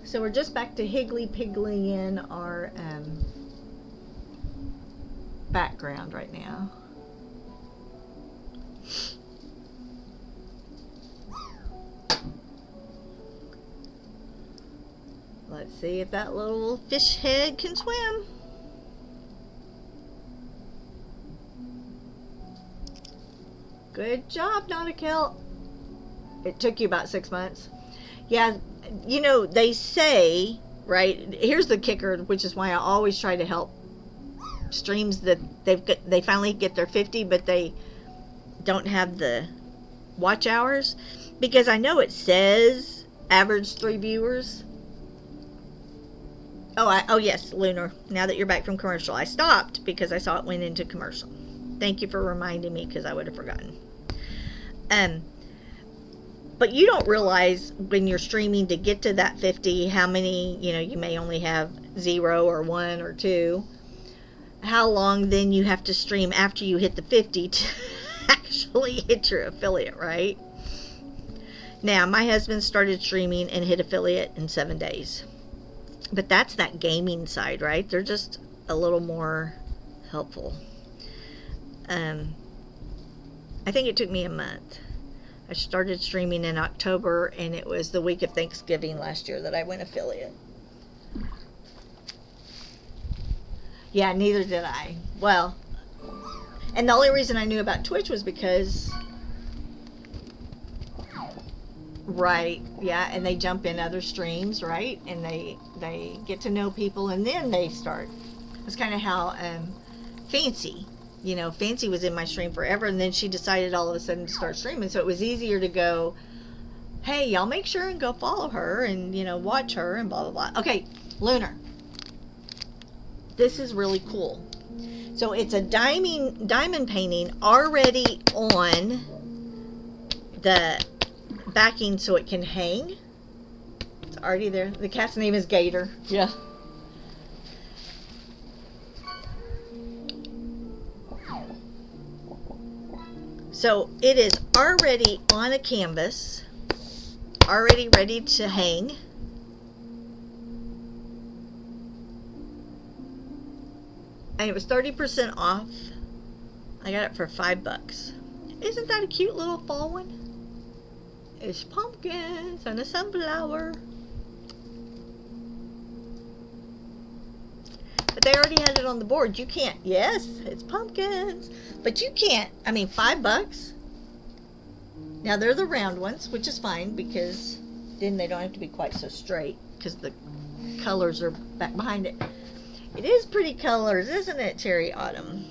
So we're just back to Higgly Piggly in our background right now. Let's see if that little fish head can swim. Good job, Nautikel. It took you about 6 months. Yeah, you know, they say, right? Here's the kicker, which is why I always try to help streams that they finally get their 50, but they don't have the watch hours, because I know it says average 3 viewers. Oh yes, Lunar. Now that you're back from commercial, I stopped because I saw it went into commercial. Thank you for reminding me, because I would have forgotten. But you don't realize when you're streaming to get to that 50 how many, you may only have 0 or 1 or 2. How long then you have to stream after you hit the 50 to actually hit your affiliate, right? Now, my husband started streaming and hit affiliate in 7 days. But that's that gaming side, right? They're just a little more helpful. I think it took me a month. I started streaming in October, and it was the week of Thanksgiving last year that I went affiliate. Yeah, neither did I. Well, and the only reason I knew about Twitch was because, right, yeah, and they jump in other streams, right, and they get to know people, and then they start. It's kind of how Fancy, Fancy was in my stream forever, and then she decided all of a sudden to start streaming, so it was easier to go, hey, y'all make sure and go follow her and, watch her and blah, blah, blah. Okay, Lunar. This is really cool. So it's a diamond painting already on the backing so it can hang. It's already there. The cat's name is Gator. Yeah. So it is already on a canvas, already ready to hang. And it was 30% off. I got it for $5. Isn't that a cute little fall one? It's pumpkins and a sunflower. But they already had it on the board. You can't. Yes, it's pumpkins. But you can't. I mean, $5. Now, they're the round ones, which is fine, because then they don't have to be quite so straight, because the colors are back behind it. It is pretty colors, isn't it, Cherry Autumn?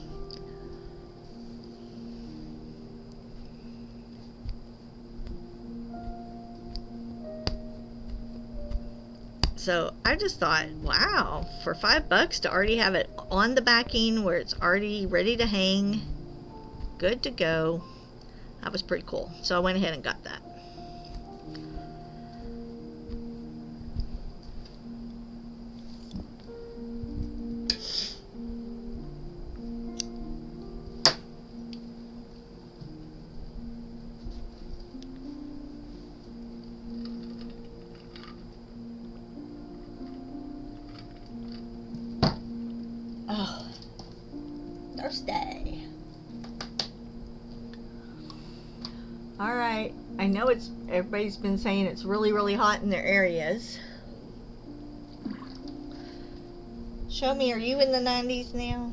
So I just thought, wow, for $5 to already have it on the backing where it's already ready to hang, good to go. That was pretty cool. So I went ahead and got that. Oh, Thursday. All right. I know everybody's been saying it's really, really hot in their areas. Show me, are you in the 90s now?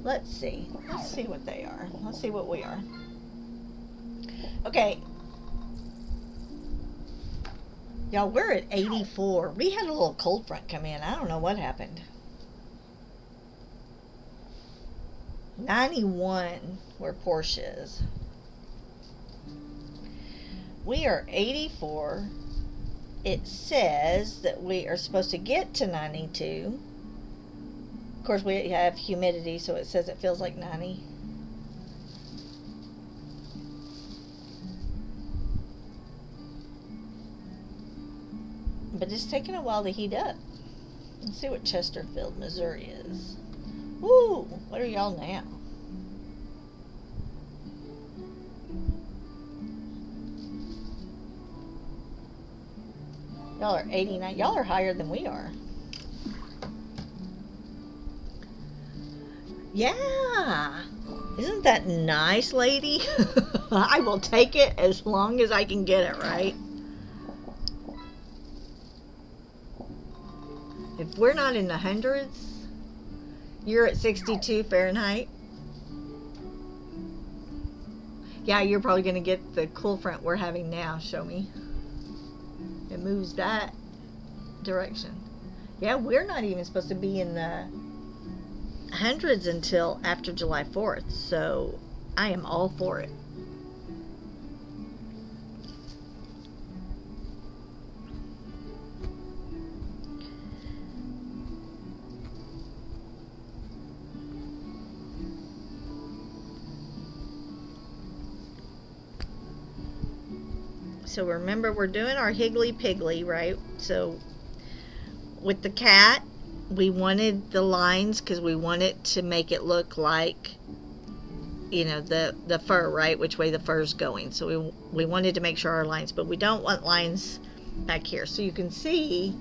Let's see. Let's see what they are. Let's see what we are. Okay. Y'all, we're at 84. We had a little cold front come in. I don't know what happened. 91 where Porsche is. We are 84. It says that we are supposed to get to 92. Of course, we have humidity, so it says it feels like 90. But it's taking a while to heat up. Let's see what Chesterfield, Missouri is. Woo! What are y'all now? Y'all are 89. Y'all are higher than we are. Yeah. Isn't that nice, lady? I will take it as long as I can get it, right? If we're not in the hundreds, you're at 62 Fahrenheit. Yeah, you're probably going to get the cool front we're having now. Show me. It moves that direction. Yeah, we're not even supposed to be in the hundreds until after July 4th, so I am all for it. So remember, we're doing our Higgly Piggly, right? So with the cat, we wanted the lines because we wanted to make it look like, you know, the fur, right? Which way the fur's going. So we wanted to make sure our lines, but we don't want lines back here. So you can see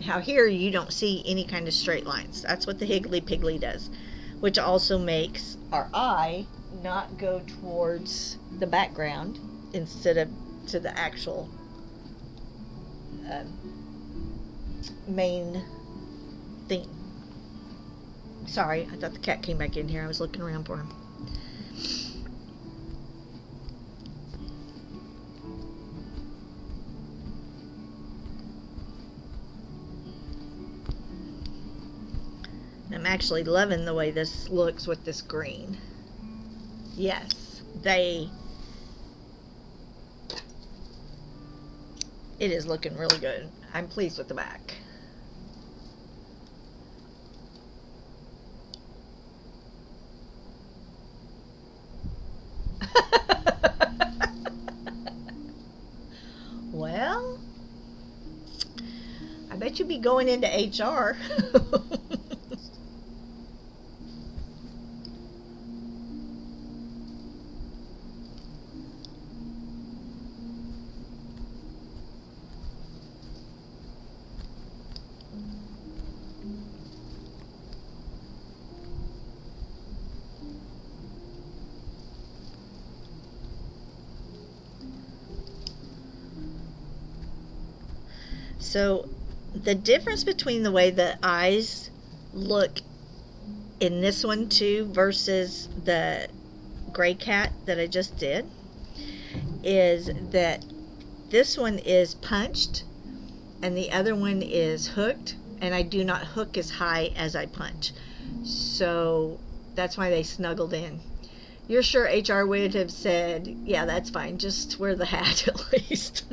how here you don't see any kind of straight lines. That's what the Higgly Piggly does, which also makes our eye not go towards the background instead of to the actual main thing. Sorry, I thought the cat came back in here. I was looking around for him. I'm actually loving the way this looks with this green. Yes, it is looking really good. I'm pleased with the back. Well, I bet you'd be going into HR. So the difference between the way the eyes look in this one too versus the gray cat that I just did is that this one is punched and the other one is hooked, and I do not hook as high as I punch. So that's why they snuggled in. You're sure HR would have said, yeah, that's fine, just wear the hat at least.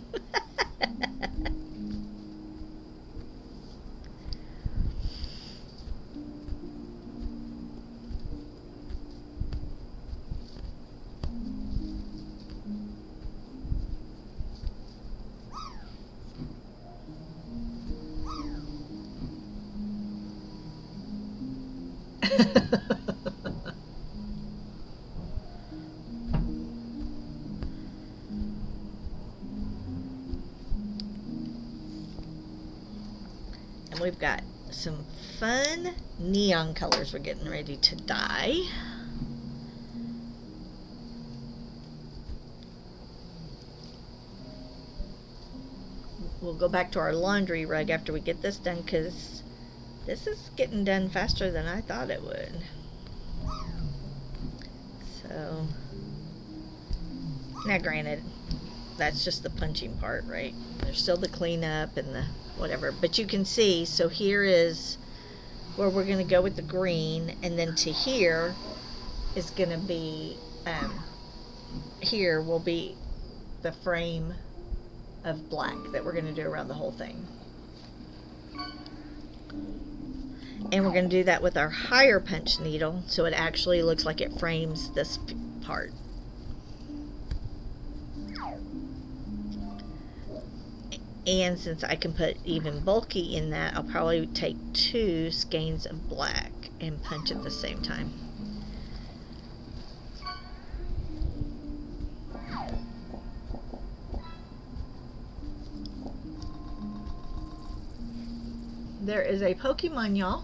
And we've got some fun neon colors we're getting ready to dye. We'll go back to our laundry rug after we get this done, because this is getting done faster than I thought it would. So, now granted, that's just the punching part, right? There's still the cleanup and the whatever, but you can see, so here is where we're going to go with the green, and then to here is going to be, here will be the frame of black that we're going to do around the whole thing. And we're going to do that with our higher punch needle, so it actually looks like it frames this part. And since I can put even bulky in that, I'll probably take 2 skeins of black and punch at the same time. There is a Pokemon, y'all.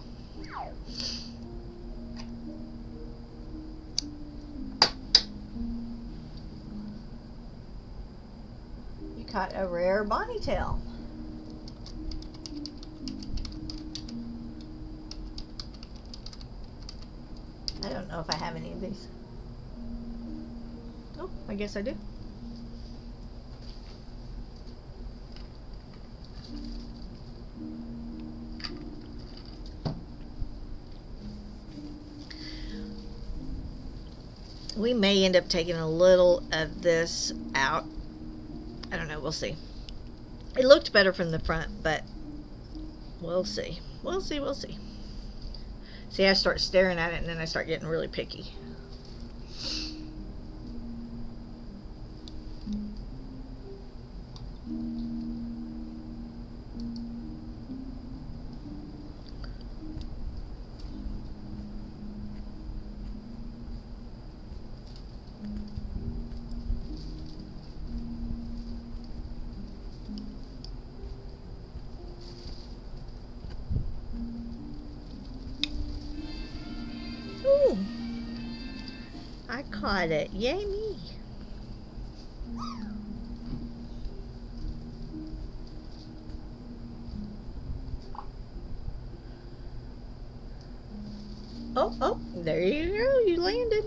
You caught a rare Bonitail. I don't know if I have any of these. Oh, I guess I do. We may end up taking a little of this out. I don't know, we'll see. It looked better from the front, but we'll see. We'll see, we'll see. See, I start staring at it and then I start getting really picky. Ooh, I caught it. Yay me. Oh, oh, there you go. You landed.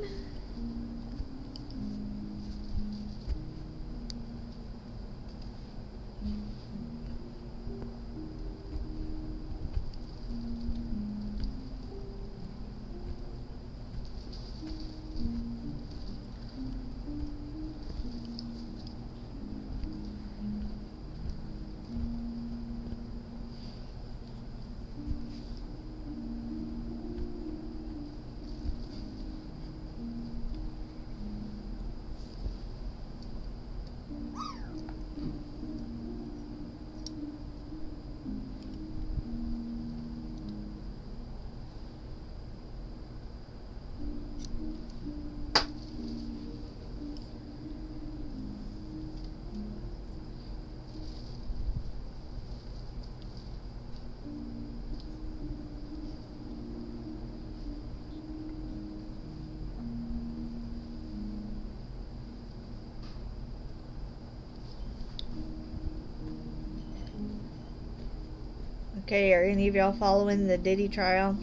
Okay, are any of y'all following the Diddy trial?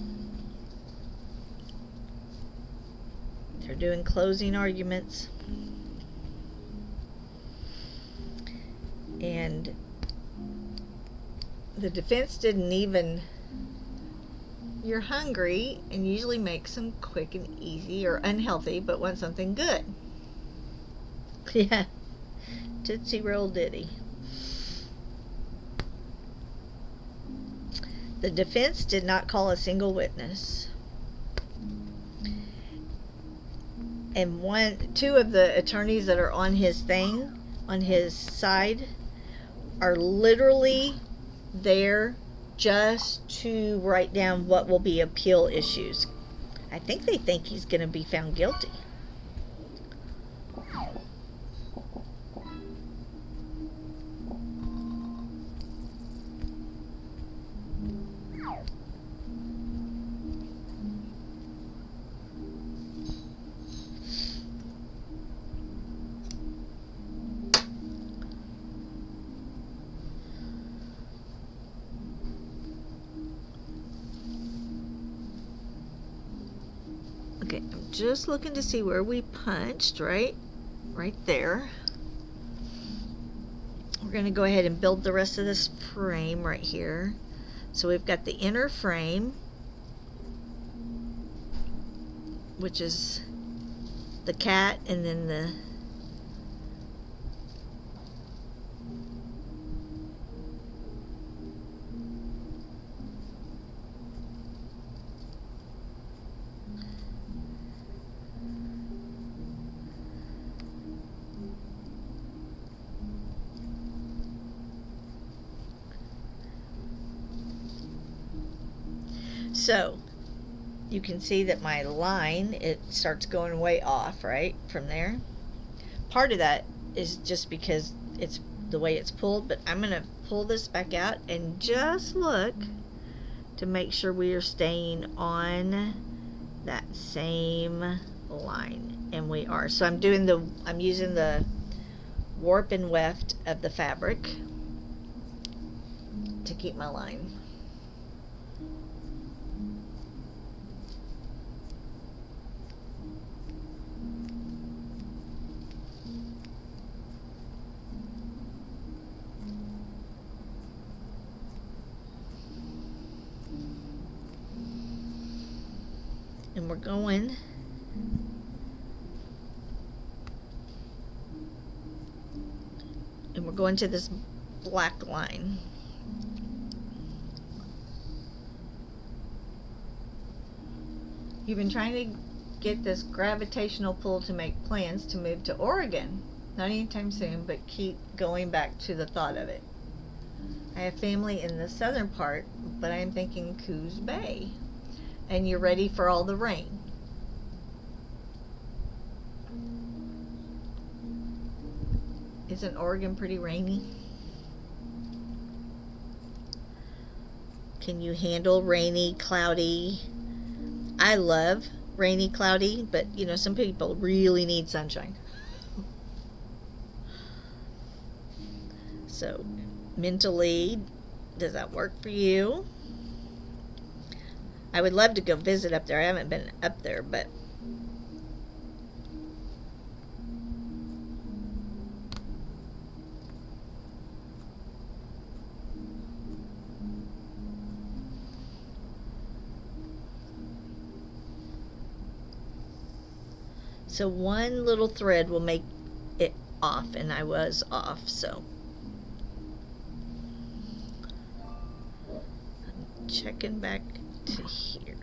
They're doing closing arguments. And the defense didn't even... You're hungry and usually make some quick and easy or unhealthy, but want something good. Yeah. Tootsie Roll Diddy. The defense did not call a single witness. And two of the attorneys that are on his thing, on his side, are literally there just to write down what will be appeal issues. I think they think he's going to be found guilty. Okay, I'm just looking to see where we punched, right there. We're going to go ahead and build the rest of this frame right here. So we've got the inner frame, which is the cat, and then the so you can see that my line, it starts going way off, right, from there. Part of that is just because it's the way it's pulled, but I'm going to pull this back out and just look to make sure we are staying on that same line, and we are. So I'm using the warp and weft of the fabric to keep my line. we're going to this black line. You've been trying to get this gravitational pull to make plans to move to Oregon. Not anytime soon, but keep going back to the thought of it. I have family in the southern part, but I'm thinking Coos Bay. And you're ready for all the rain. Isn't Oregon pretty rainy? Can you handle rainy, cloudy? I love rainy, cloudy, but you know, some people really need sunshine. So, mentally, does that work for you? I would love to go visit up there. I haven't been up there, but so one little thread will make it off, and I was off, so I'm checking back to here.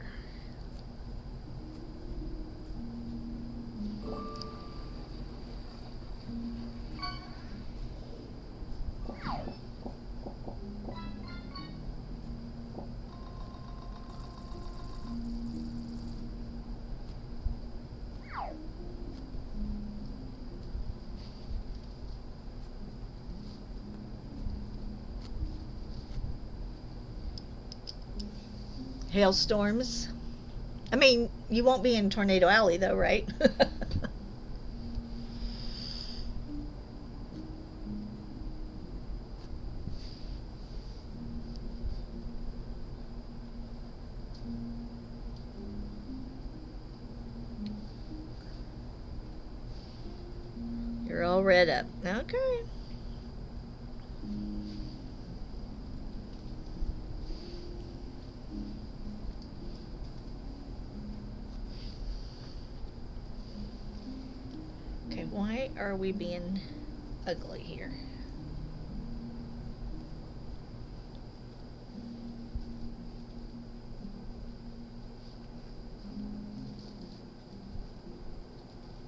Hailstorms. I mean, you won't be in Tornado Alley though, right? You're all read up. Okay. Okay, why are we being ugly here?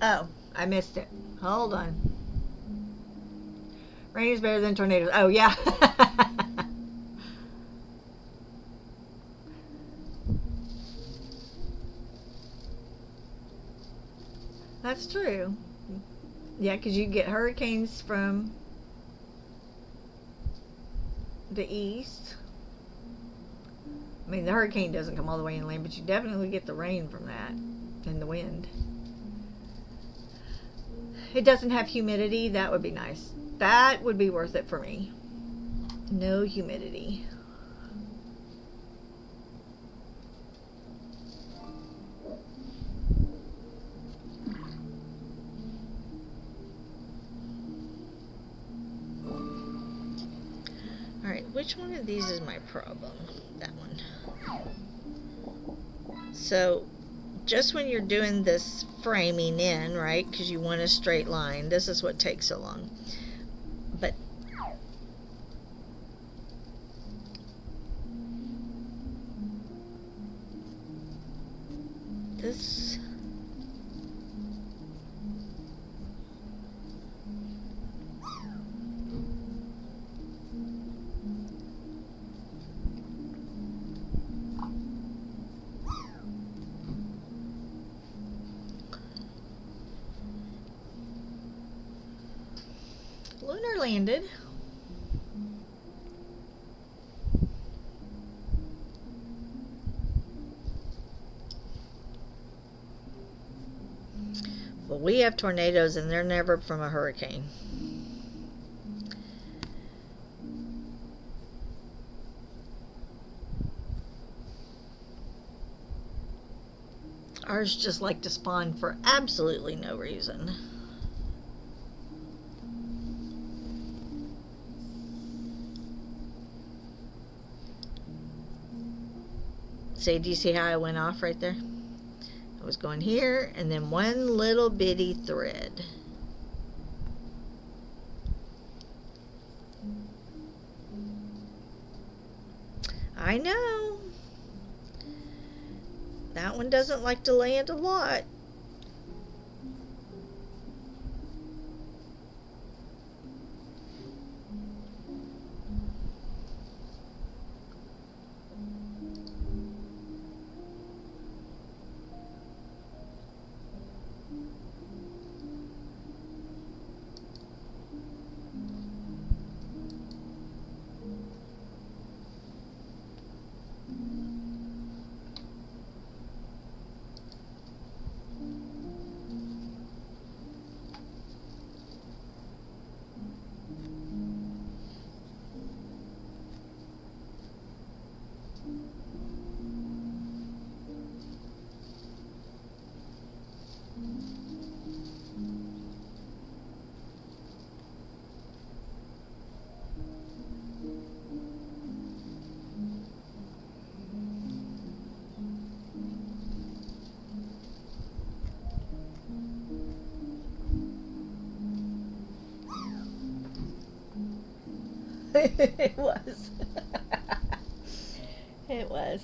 Oh, I missed it. Hold on. Rain is better than tornadoes. Oh, yeah. That's true. Yeah, because you get hurricanes from the east. I mean, the hurricane doesn't come all the way inland, but you definitely get the rain from that and the wind. It doesn't have humidity. That would be nice. That would be worth it for me. No humidity. Alright, which one of these is my problem? That one. So, just when you're doing this framing in, right, because you want a straight line, this is what takes so long. But this, lunar landed. Well, we have tornadoes and they're never from a hurricane. Ours just like to spawn for absolutely no reason. See, do you see how I went off right there? was going here, and then one little bitty thread. I know. That one doesn't like to land a lot. It was. It was.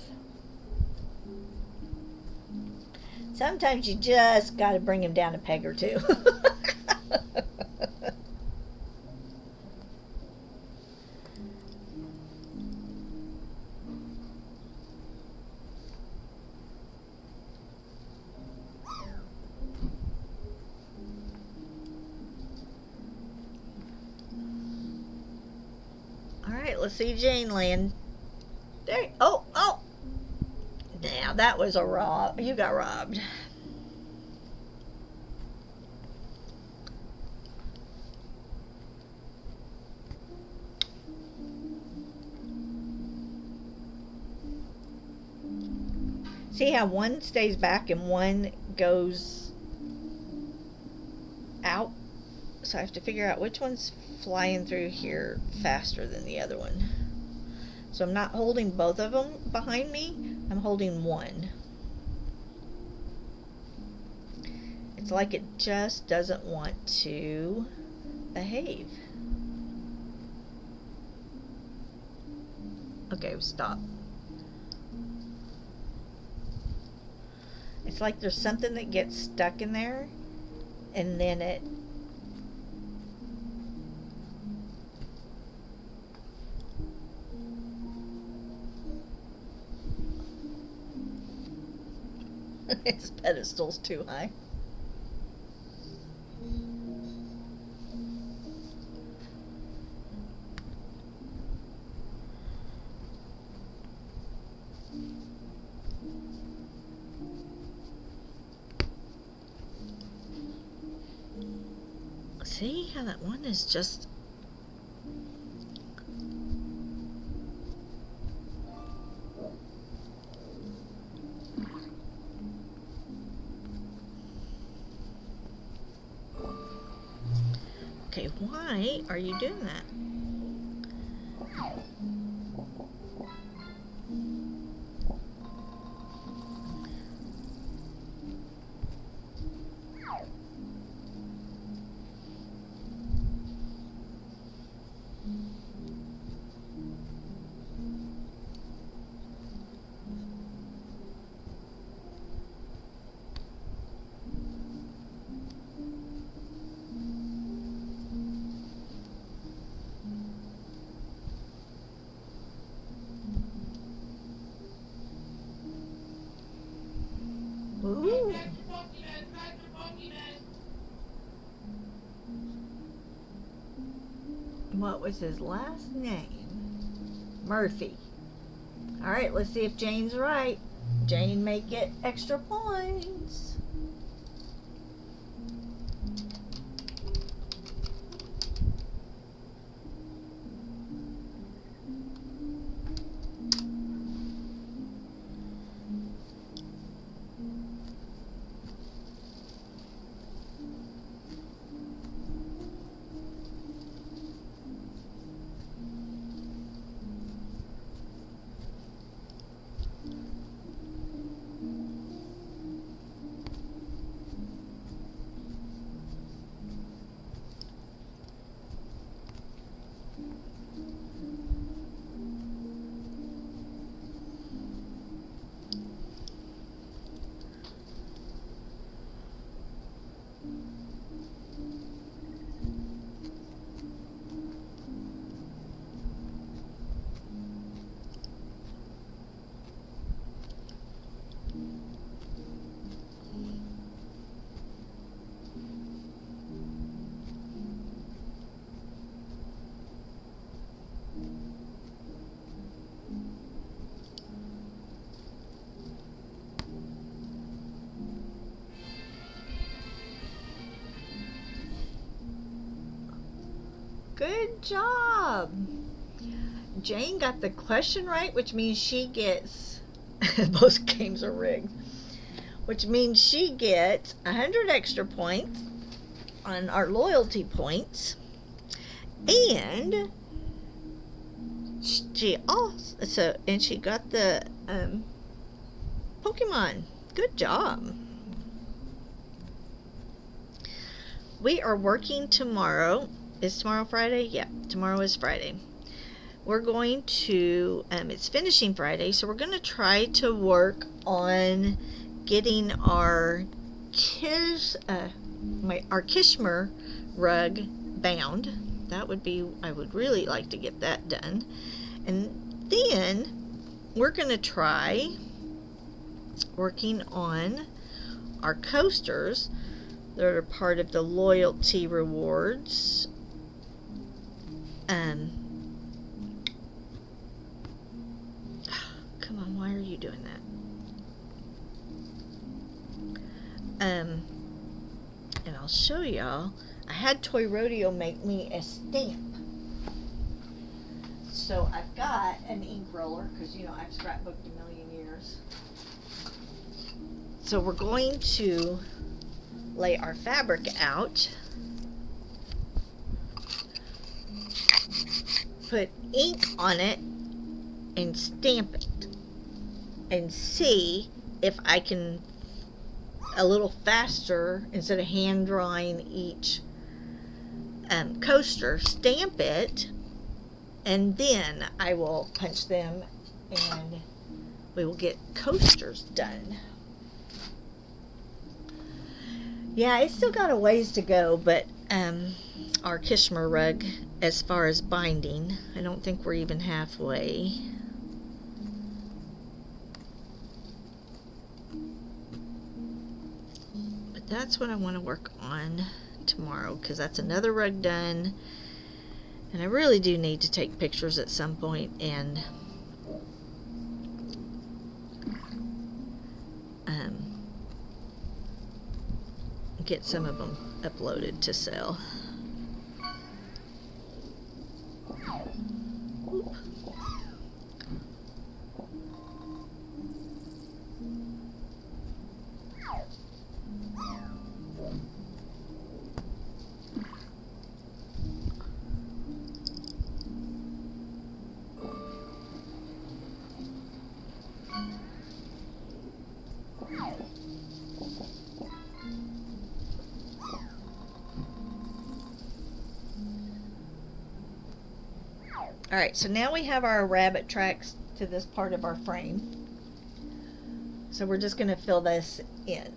Sometimes you just got to bring him down a peg or two. Alright, let's see Jane land. There. Oh, oh! Now that was a rob. You got robbed. See how one stays back and one goes out? So I have to figure out which one's flying through here faster than the other one. So I'm not holding both of them behind me, I'm holding one. It's like it just doesn't want to behave. Okay, stop. It's like there's something that gets stuck in there, and then it its pedestal's too high. See how that one is just okay, why are you doing that? Ooh. What was his last name? Murphy. Alright, let's see if Jane's right. Jane may get extra points. Good job. Jane got the question right, which means she gets, both games are rigged, which means she gets 100 extra points on our loyalty points. And she also, and she got the Pokemon. Good job. We are working tomorrow. Is tomorrow Friday? Yeah, tomorrow is Friday. We're going to, it's finishing Friday, so we're going to try to work on getting our Kishmer rug bound. That would be, I would really like to get that done. And then we're going to try working on our coasters that are part of the loyalty rewards. Come on, why are you doing that? And I'll show y'all. I had Toy Rodeo make me a stamp. So I've got an ink roller, because you know I've scrapbooked a million years. So we're going to lay our fabric out, put ink on it, and stamp it, and see if I can a little faster, instead of hand drawing each coaster, stamp it, and then I will punch them and we will get coasters done. Yeah, it's still got a ways to go, but our Kishmer rug, as far as binding, I don't think we're even halfway. But that's what I want to work on tomorrow, because that's another rug done, and I really do need to take pictures at some point and get some of them uploaded to sell. Oop. Alright, so now we have our rabbit tracks to this part of our frame. So we're just going to fill this in.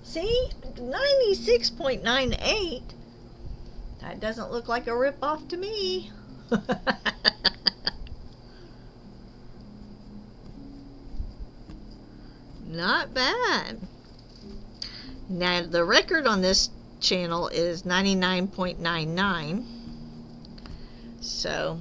See, 96.98. That doesn't look like a rip-off to me. Not bad. Now, the record on this channel is 99.99. So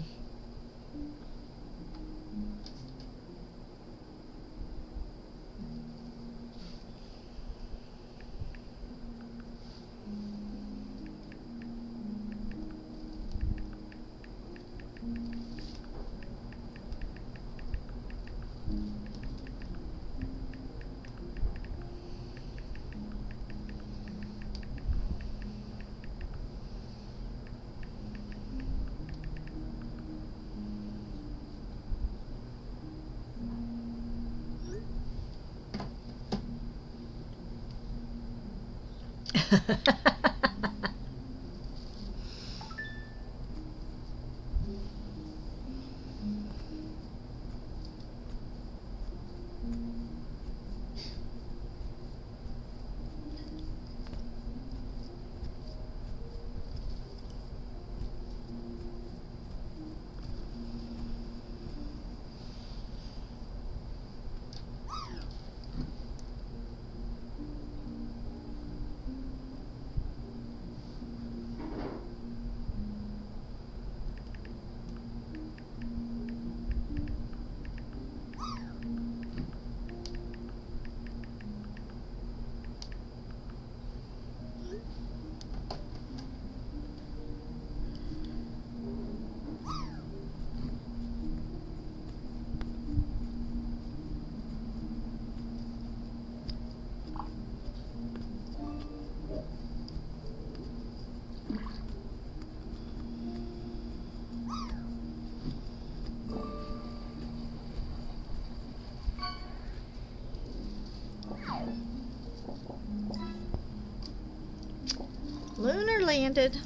Lunar landed.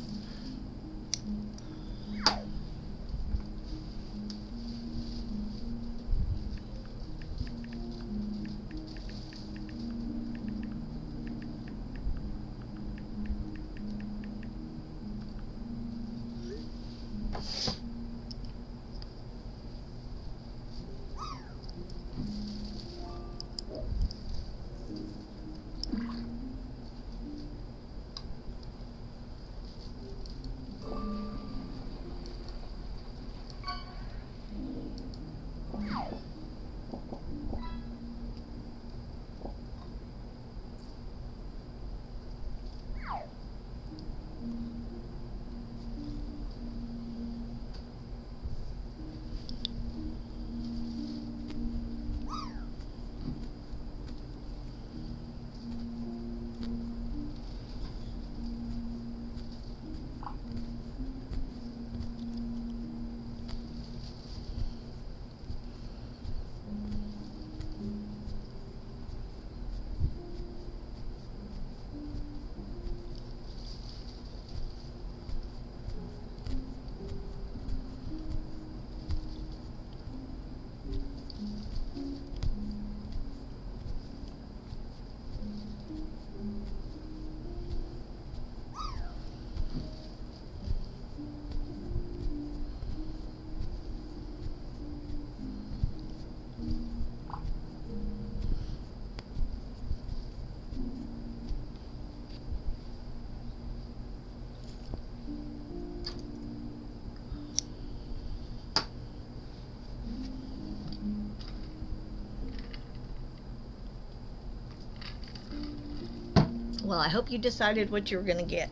Well, I hope you decided what you were going to get.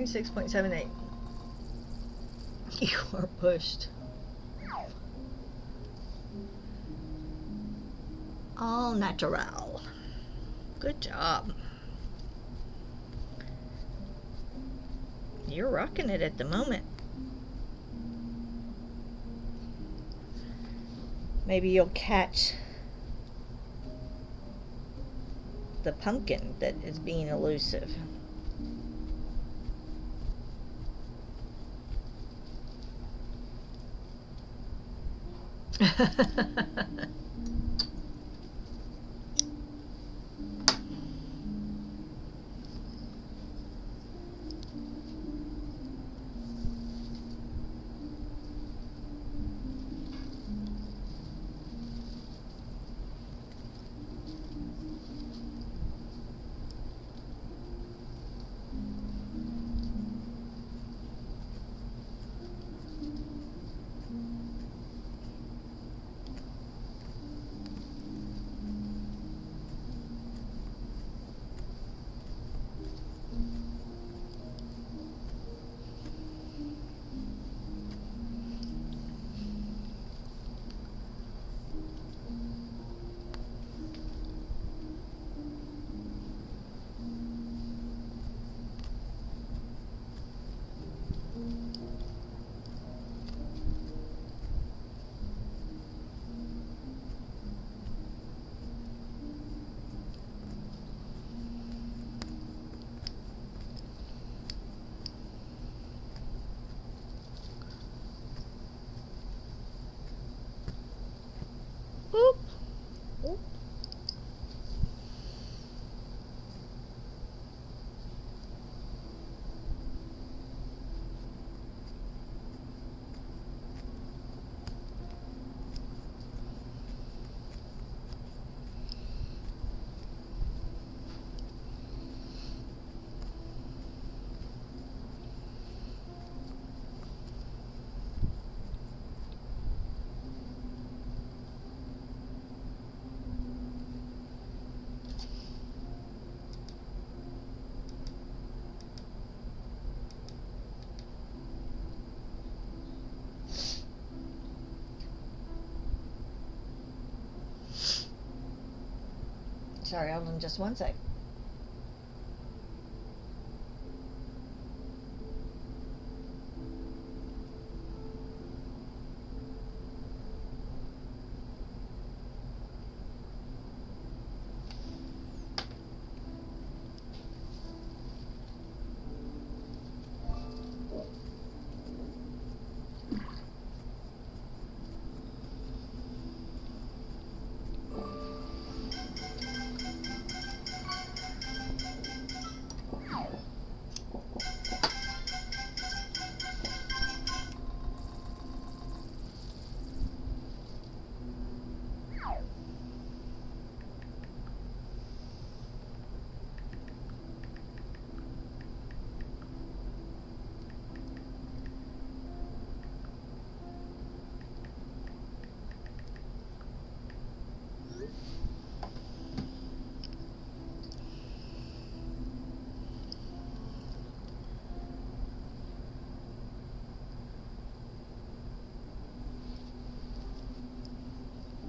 $96.78. You are pushed. All natural. Good job. You're rocking it at the moment. Maybe you'll catch the pumpkin that is being elusive. Sorry, hold on just one sec.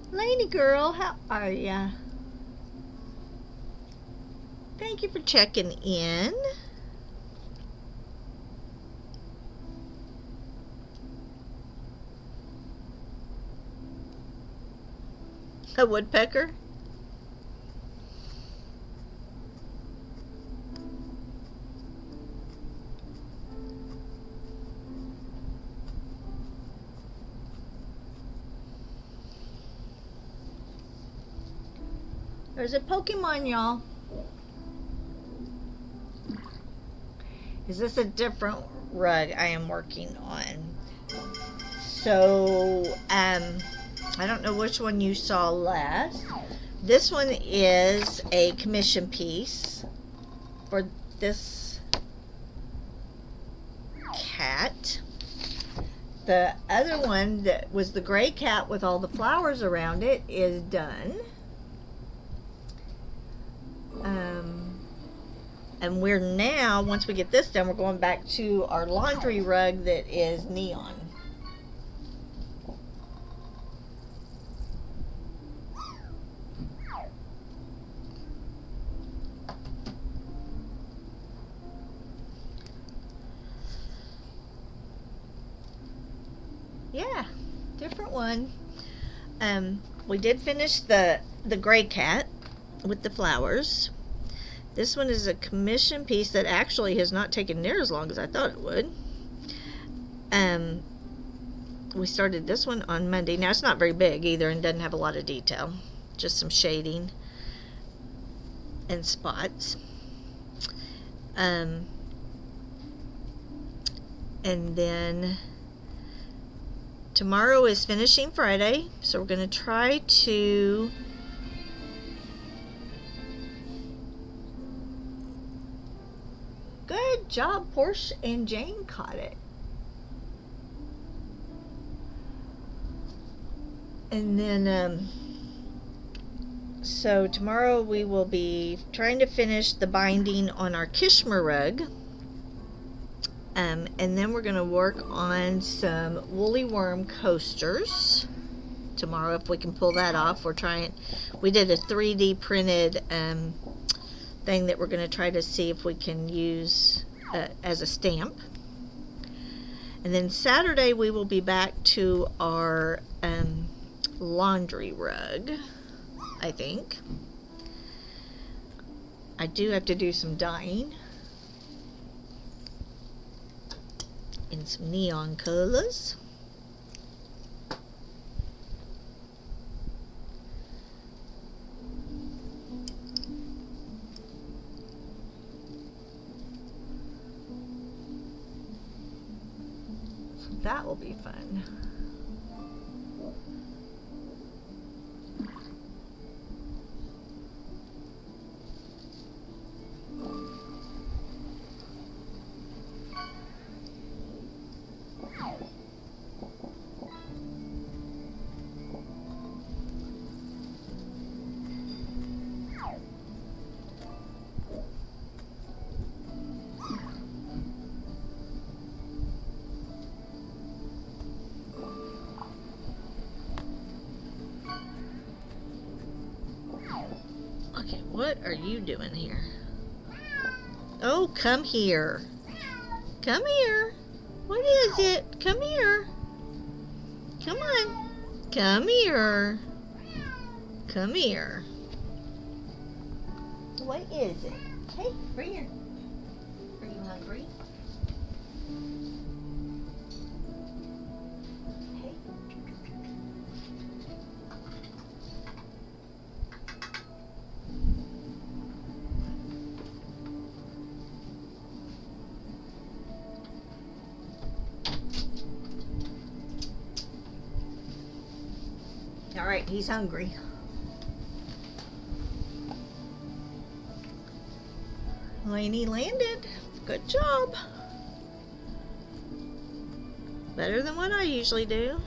Lady girl, how are ya? Thank you for checking in. A woodpecker? There's a Pokemon, y'all. Is this a different rug I am working on? So, I don't know which one you saw last. This one is a commission piece for this cat. The other one that was the gray cat with all the flowers around it is done. And we're now, once we get this done, we're going back to our laundry rug that is neon. Yeah, different one. We did finish the gray cat with the flowers. This one is a commission piece that actually has not taken near as long as I thought it would. We started this one on Monday. Now it's not very big either and doesn't have a lot of detail. Just some shading and spots. And then tomorrow is finishing Friday, so we're going to try to good job, Porsche and Jane caught it. And then so tomorrow we will be trying to finish the binding on our Kishmer rug. And then we're going to work on some woolly worm coasters tomorrow if we can pull that off. We did a 3D printed thing that we're going to try to see if we can use as a stamp. And then Saturday we will be back to our laundry rug, I think. I do have to do some dyeing in some neon colors. That will be fun. Okay, what are you doing here? Oh, come here. Come here. What is it? Come here. Come on. Come here. Come here. What is it? Hey, bring here. Are you hungry? Hey. All right, he's hungry. Lainey landed. Good job. Better than what I usually do.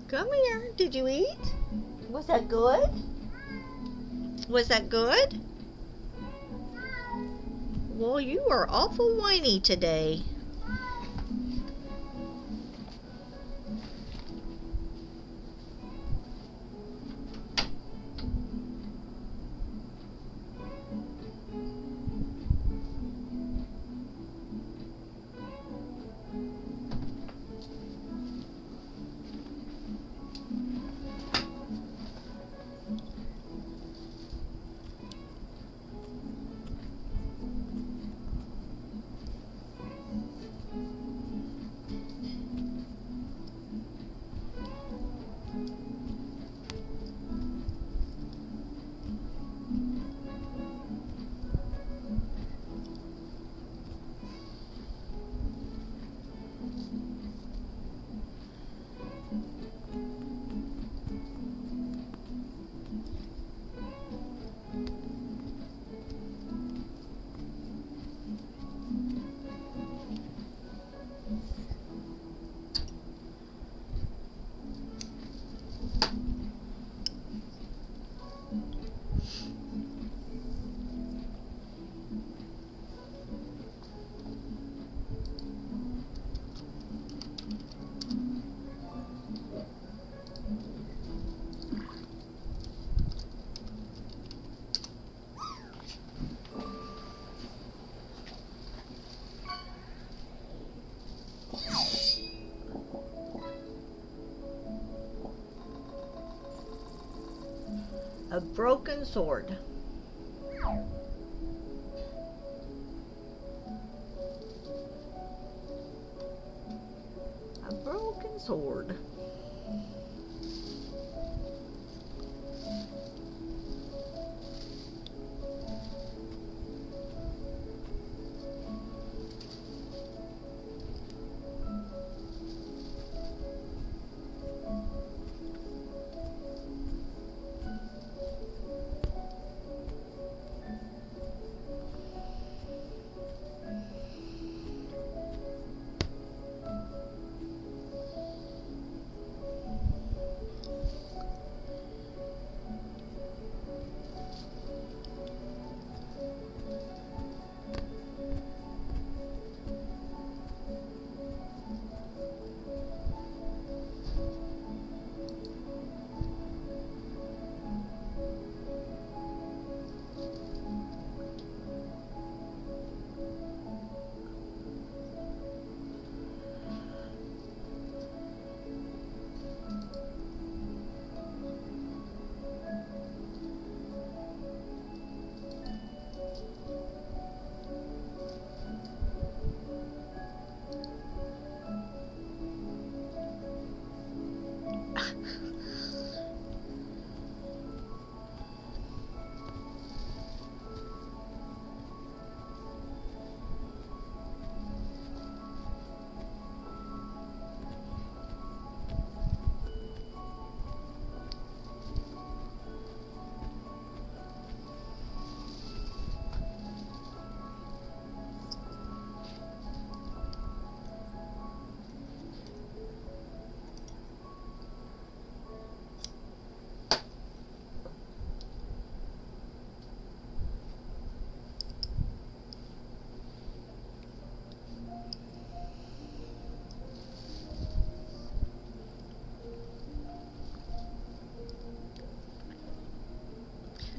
Come here. Did you eat? Was that good? Was that good? Well, you are awful whiny today. A broken sword. A broken sword.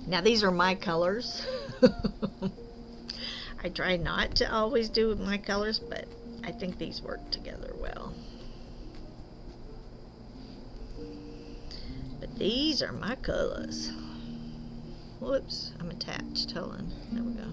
Now these are my colors. I try not to always do my colors, but I think these work together well. But these are my colors. Whoops, I'm attached. Hold on. There we go.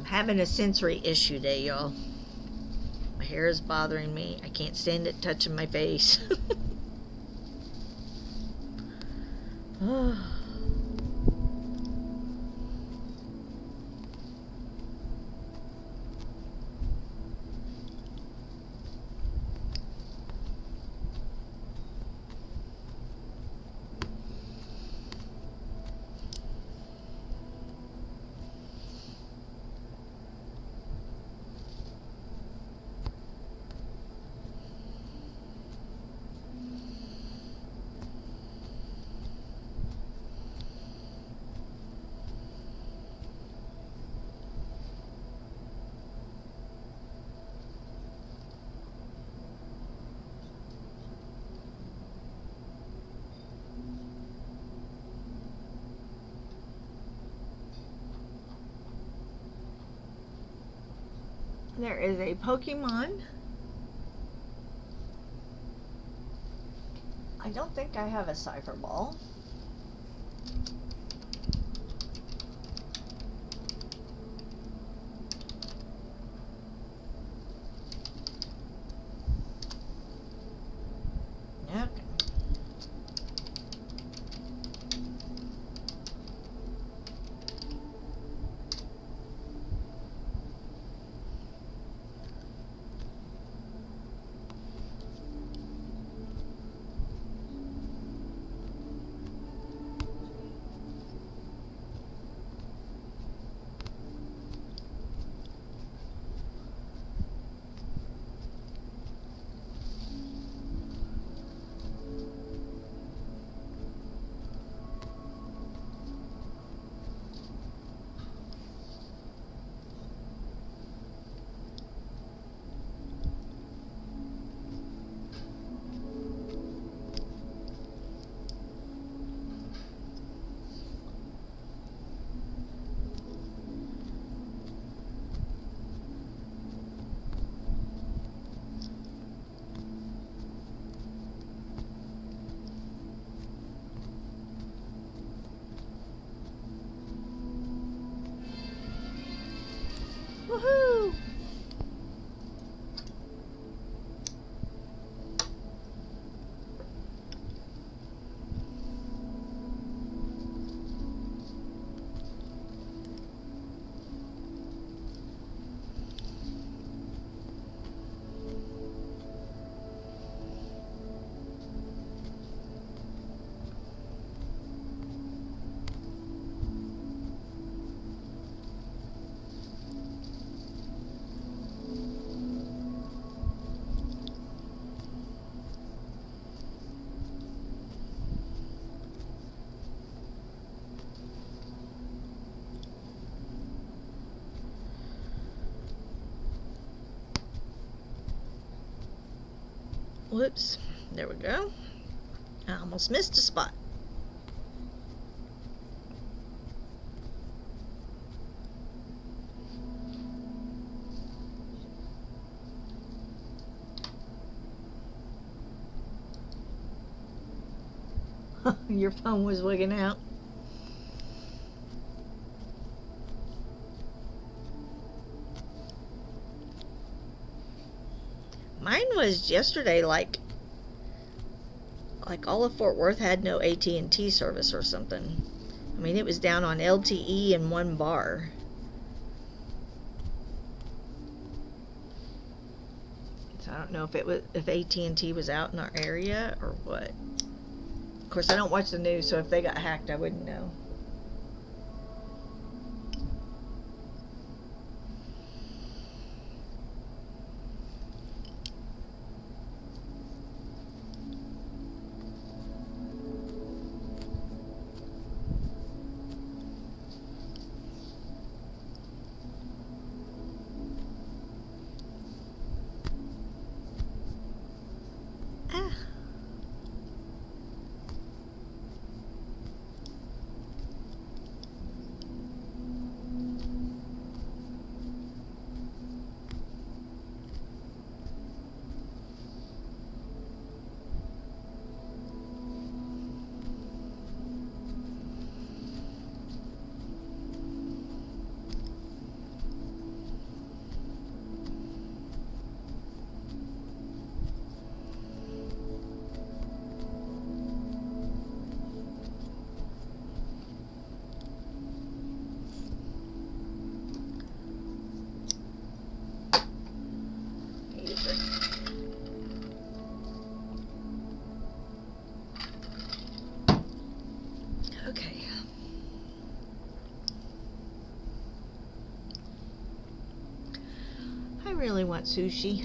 Having a sensory issue day, y'all. My hair is bothering me. I can't stand it touching my face. There is a Pokemon. I don't think I have a Cypher Ball. Yep. Woohoo! Whoops. There we go. I almost missed a spot. Your phone was wigging out. Mine was yesterday like all of Fort Worth had no AT&T service or something. I mean, it was down on LTE and one bar. So I don't know if AT&T was out in our area or what. Of course, I don't watch the news, so if they got hacked, I wouldn't know. Ah. Okay. I really want sushi.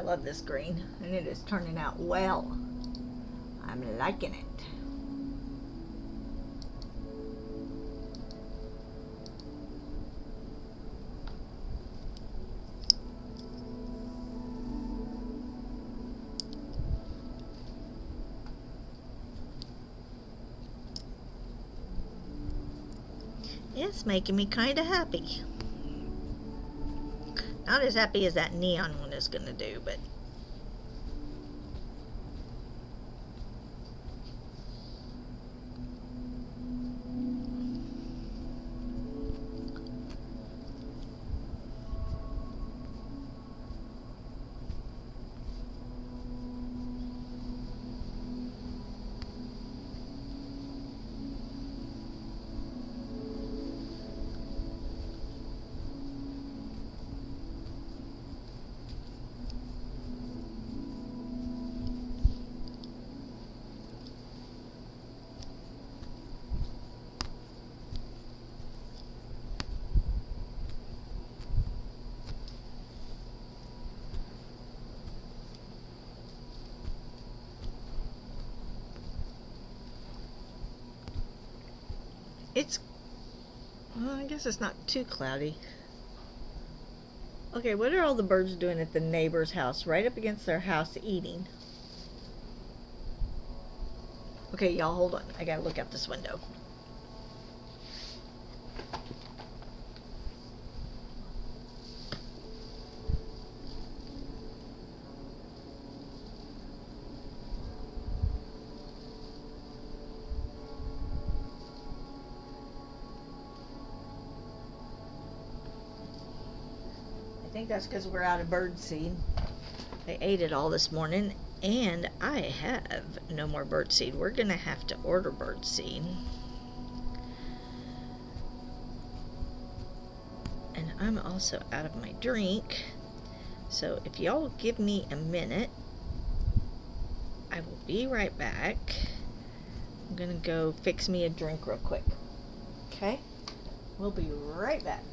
love this green, and it is turning out well. I'm liking it. It's making me kind of happy. Not as happy as that neon one is going to do, but it's, well, I guess it's not too cloudy. Okay, what are all the birds doing at the neighbor's house, right up against their house eating? Okay, y'all, hold on. I gotta look out this window. I think that's because we're out of bird seed. They ate it all this morning, and I have no more bird seed. We're gonna have to order bird seed. And I'm also out of my drink. So if y'all give me a minute, I will be right back. I'm gonna go fix me a drink real quick. Okay? We'll be right back.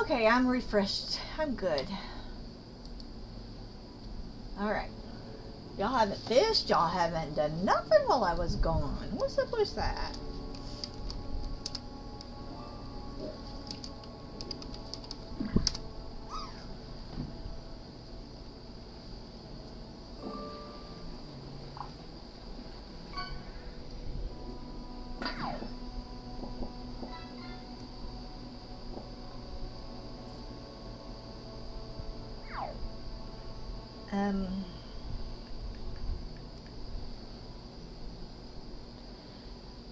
Okay, I'm refreshed. I'm good. Alright. Y'all haven't fished. Y'all haven't done nothing while I was gone. What's up with that?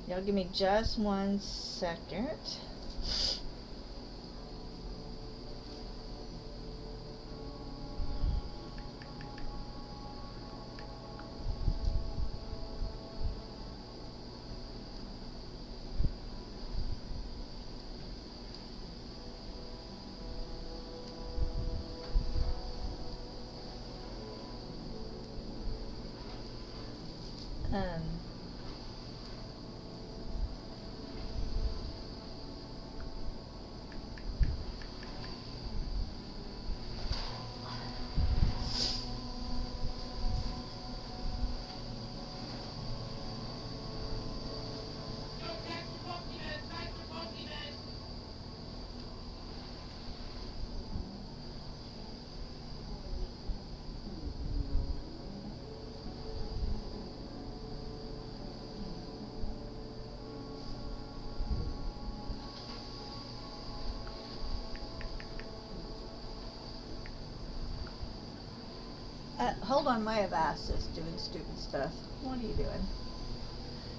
Y'all give me just 1 second. Hold on, my Avast is doing stupid stuff. What are you doing?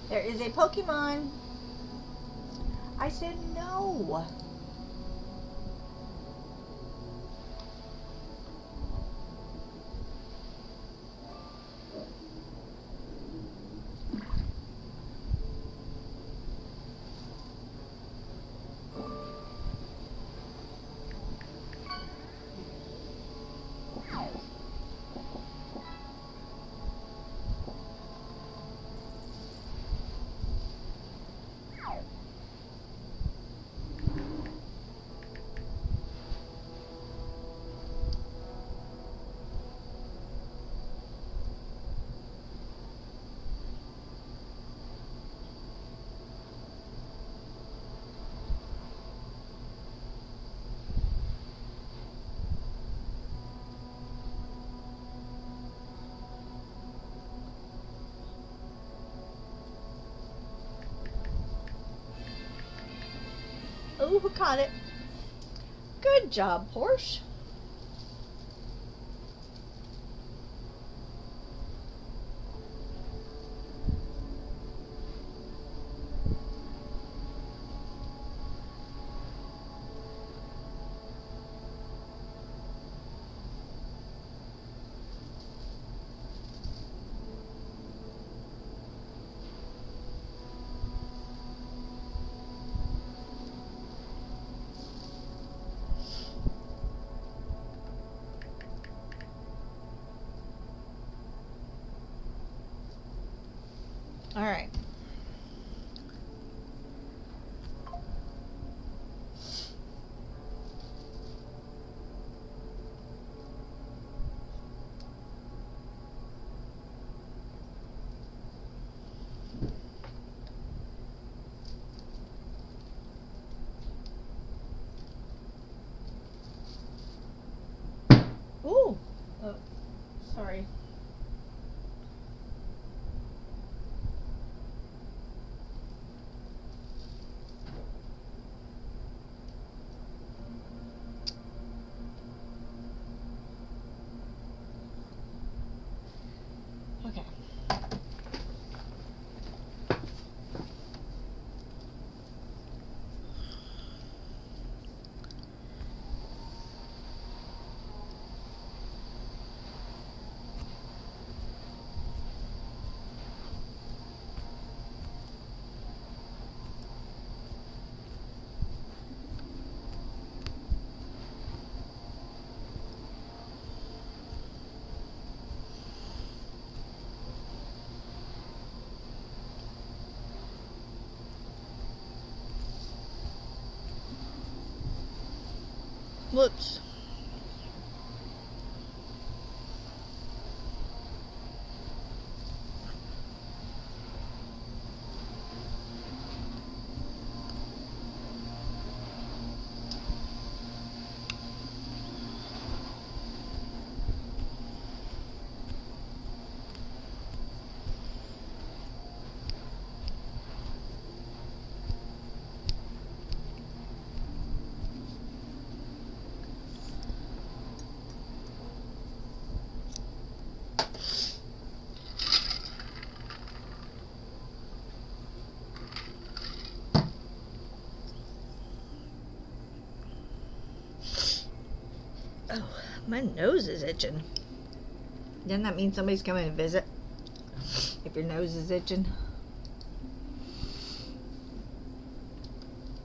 There is a Pokemon. I said no. Oh, who caught it? Good job, Porsche. All right. Ooh. Oh, sorry. Whoops. Oh, my nose is itching. Doesn't that mean somebody's coming to visit? If your nose is itching?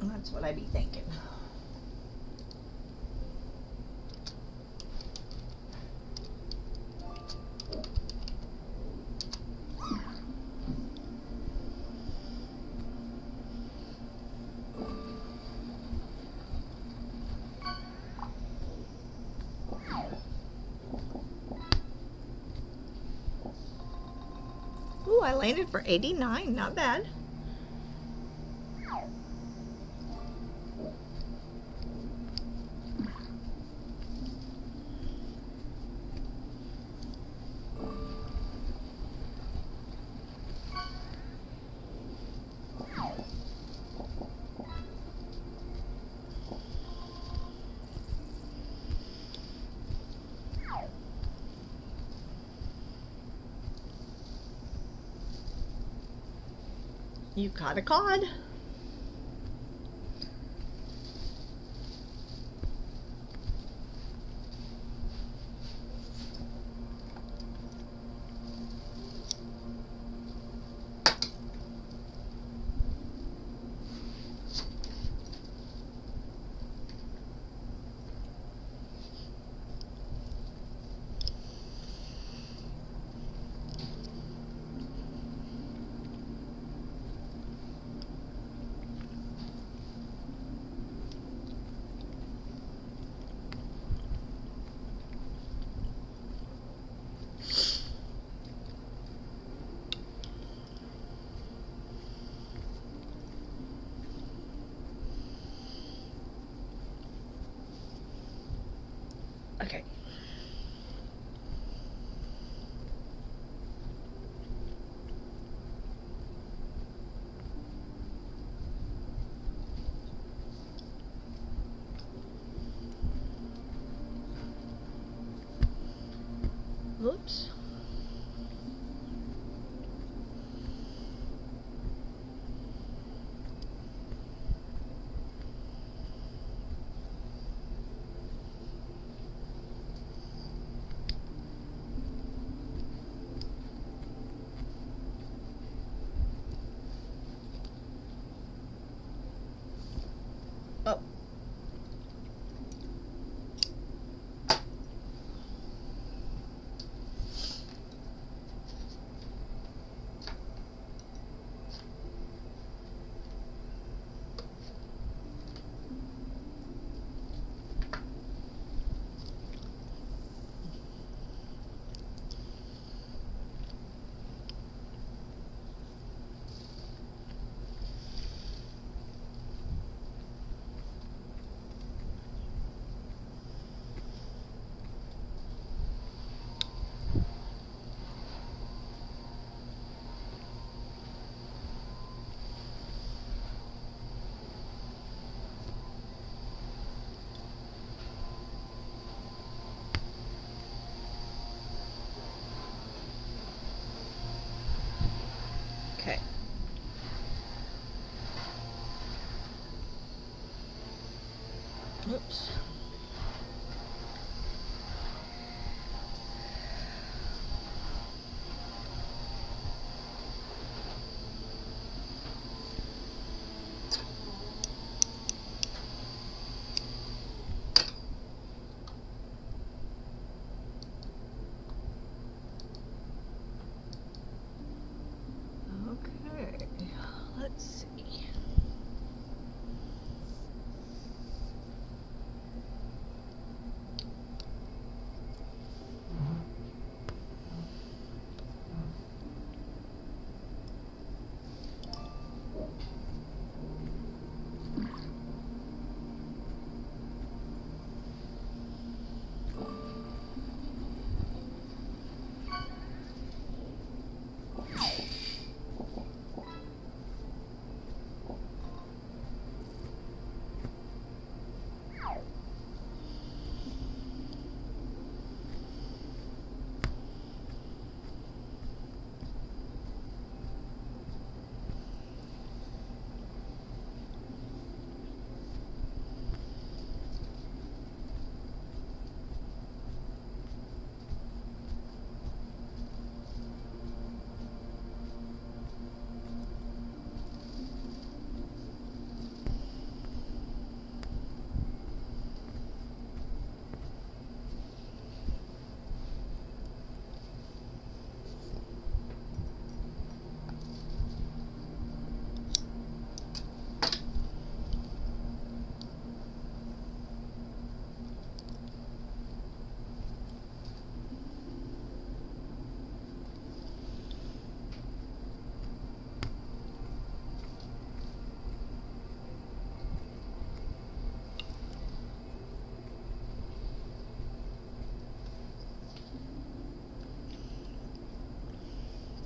That's what I be thinking. Ooh, I landed for 89. Not bad. You caught a cod. Okay. Oops. Oh. Okay. Oops. Okay. Let's see.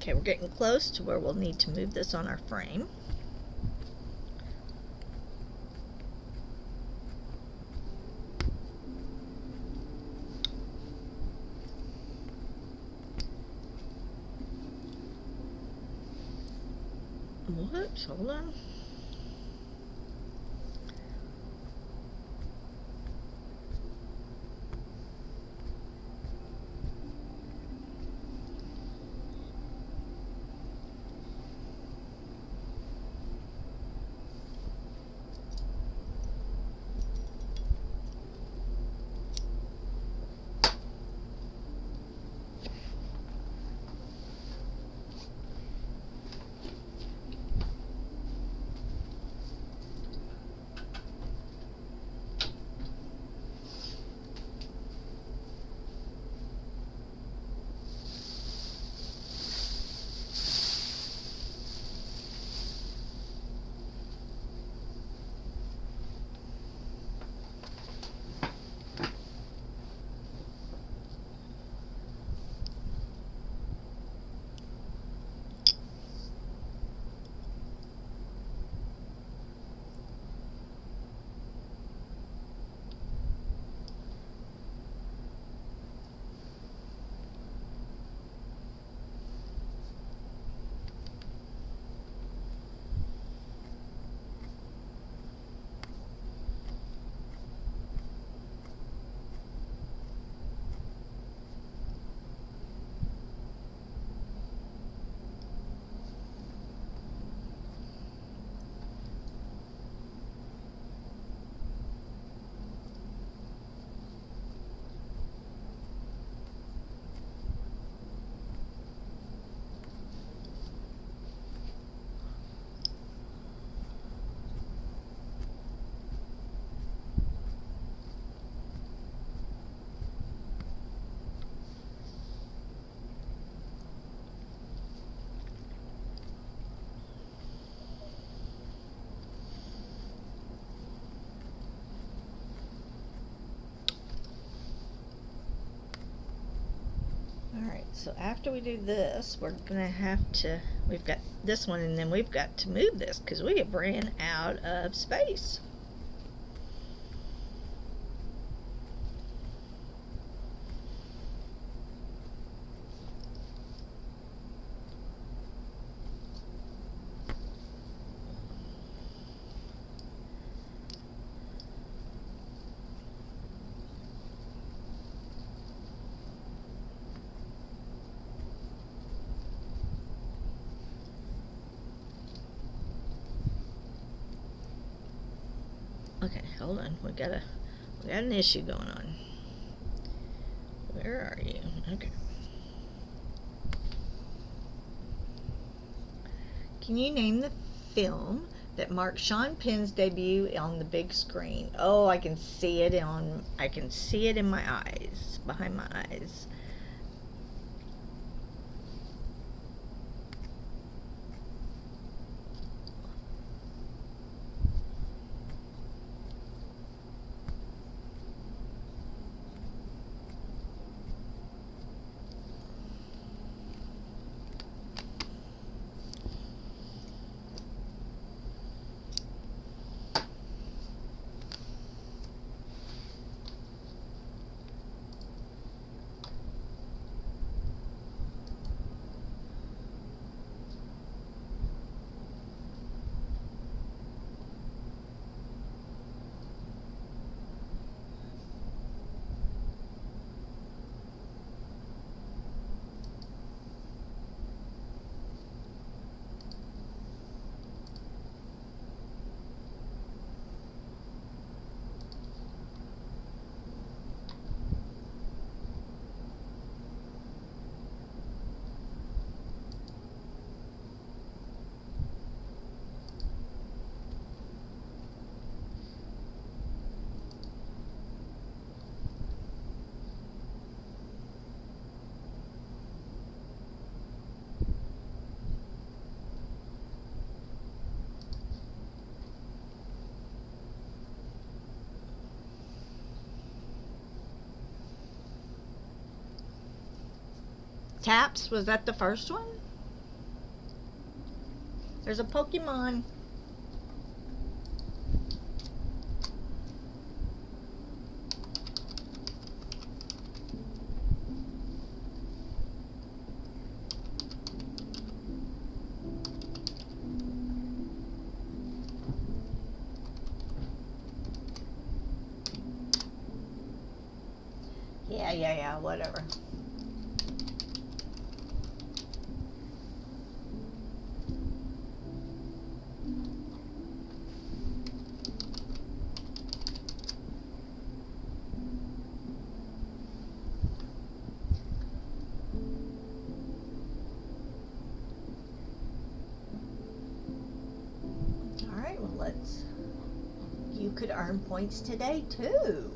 Okay, we're getting close to where we'll need to move this on our frame. Whoops, hold on. Alright, so after we do this, we're gonna have to, we've got this one and then we've got to move this because we have ran out of space. Okay, hold on. We got an issue going on. Where are you? Okay. Can you name the film that marked Sean Penn's debut on the big screen? Oh, I can see it in my eyes, behind my eyes. Taps, was that the first one? There's a Pokemon. Yeah, whatever. Alright, well let's... You could earn points today too.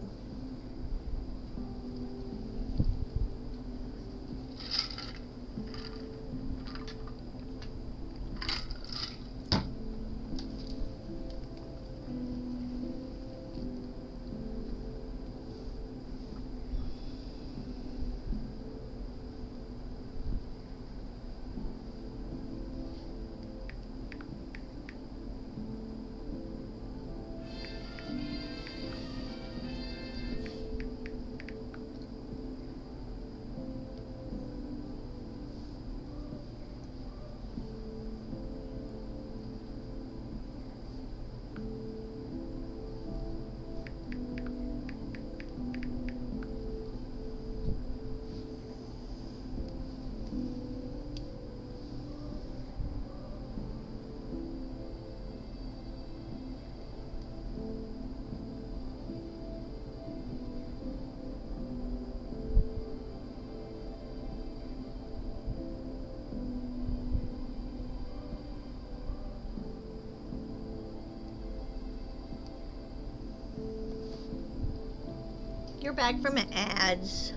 You're back from ads.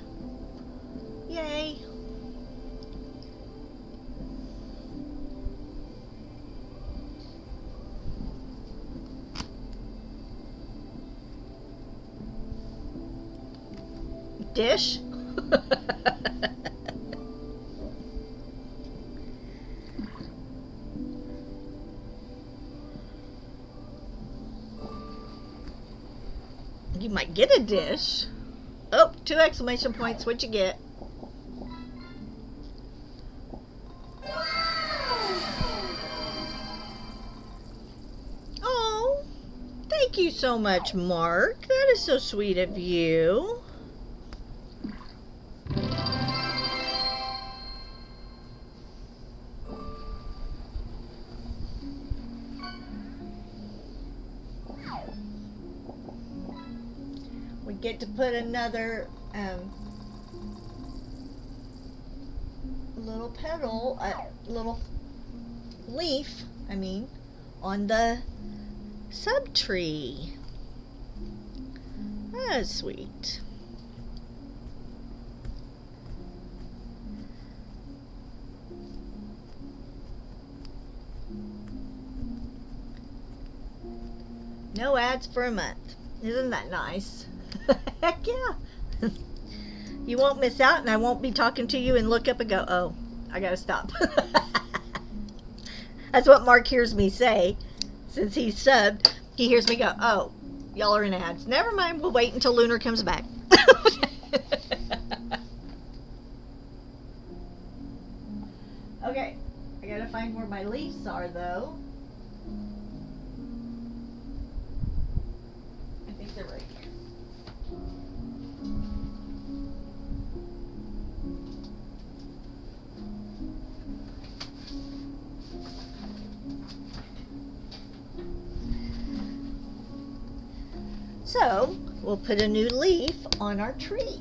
Yay. Dish? You might get a dish. Oh, 2 exclamation points. What'd you get? Oh, thank you so much, Mark. That is so sweet of you. We get to put another little petal, little leaf, on the sub tree. That's sweet. No ads for a month. Isn't that nice? Heck yeah. You won't miss out, and I won't be talking to you and look up and go, oh, I gotta stop. That's what Mark hears me say. Since he's subbed, he hears me go, oh, y'all are in ads. Never mind, we'll wait until Lunar comes back. Okay, I gotta find where my leaves are, though. I think they're right here. So, we'll put a new leaf on our tree.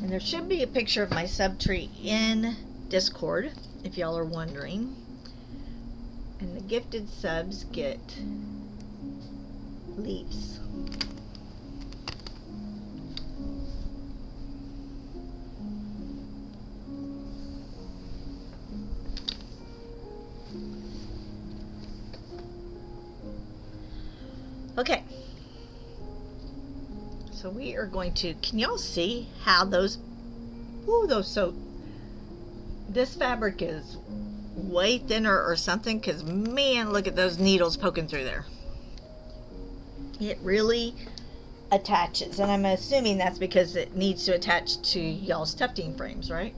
And there should be a picture of my subtree in Discord, if y'all are wondering. And the gifted subs get leaves. Okay. So we are going to, can y'all see how those, so this fabric is way thinner or something, because man, look at those needles poking through there. It really attaches, and I'm assuming that's because it needs to attach to y'all's tufting frames, right?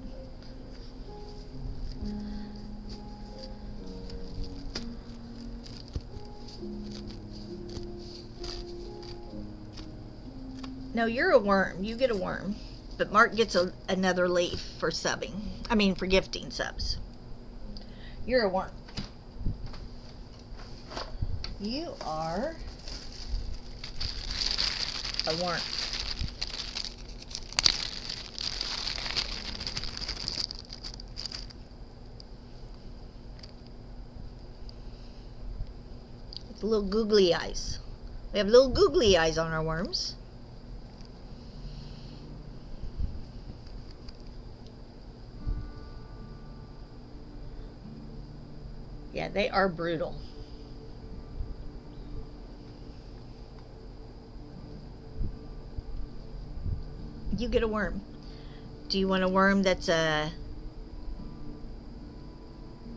No, you're a worm. You get a worm. But Mark gets another leaf for subbing. I mean, for gifting subs. You're a worm. You are a worm. It's little googly eyes. We have little googly eyes on our worms. Yeah, they are brutal. You get a worm. Do you want a worm that's a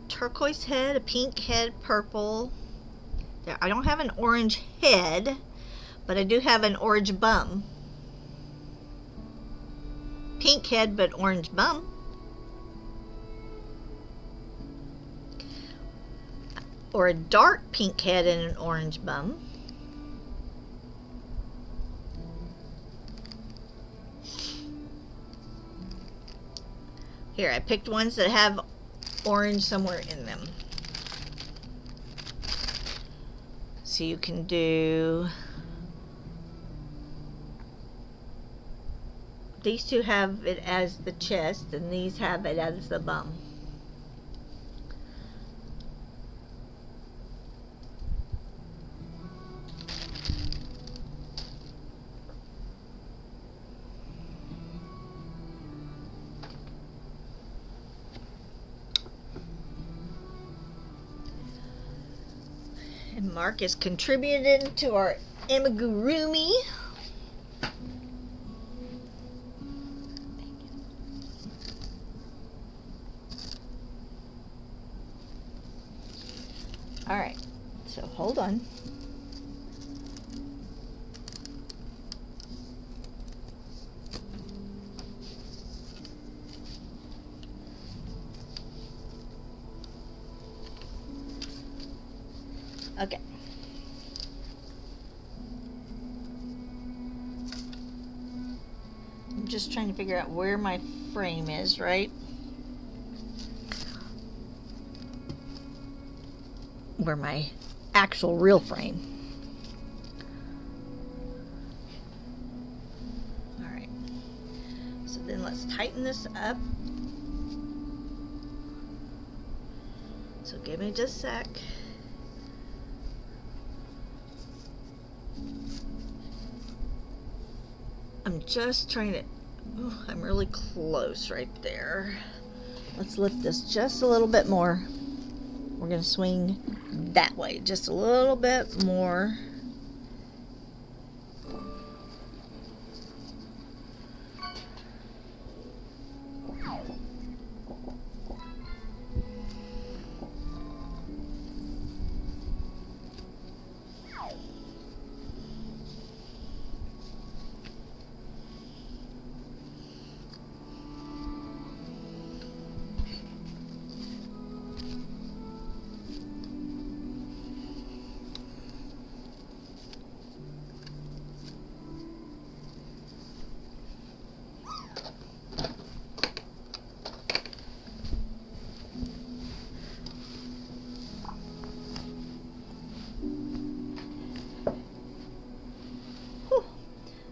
turquoise head, a pink head, purple? There, I don't have an orange head, but I do have an orange bum. Pink head, but orange bum. Or a dark pink head and an orange bum. Here, I picked ones that have orange somewhere in them. So you can do, these two have it as the chest and these have it as the bum. And Mark is contributing to our amigurumi. All right, so hold on. Okay. I'm just trying to figure out where my frame is, right? Where my actual real frame. All right. So then let's tighten this up. So give me just a sec. I'm just trying to, oh, I'm really close right there. Let's lift this just a little bit more. We're going to swing that way just a little bit more.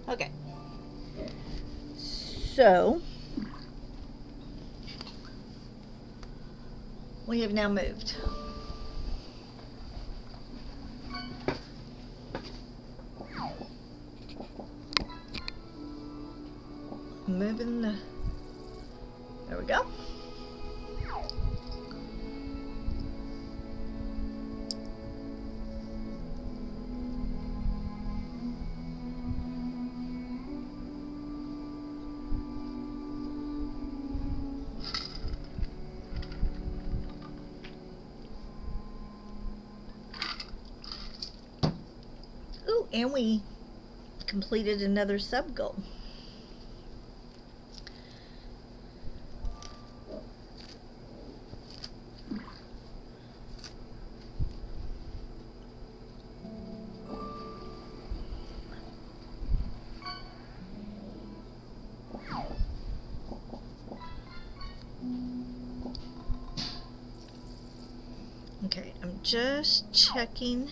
Okay, so we have now moved. Moving the, there we go. And we completed another sub goal. Okay, I'm just checking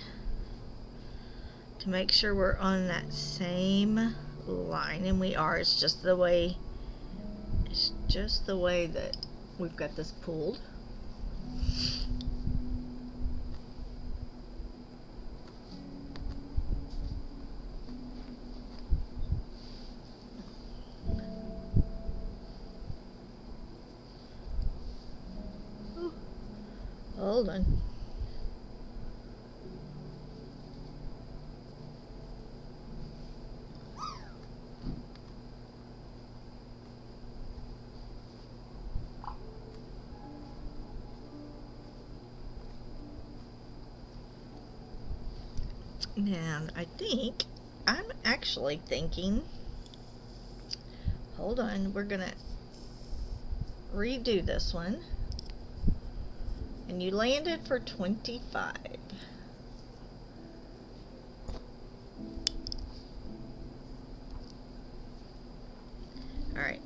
to make sure we're on that same line, and we are. It's just the way that we've got this pulled. Hold on. Now, I'm actually thinking, hold on, we're gonna redo this one. And you landed for 25. All right.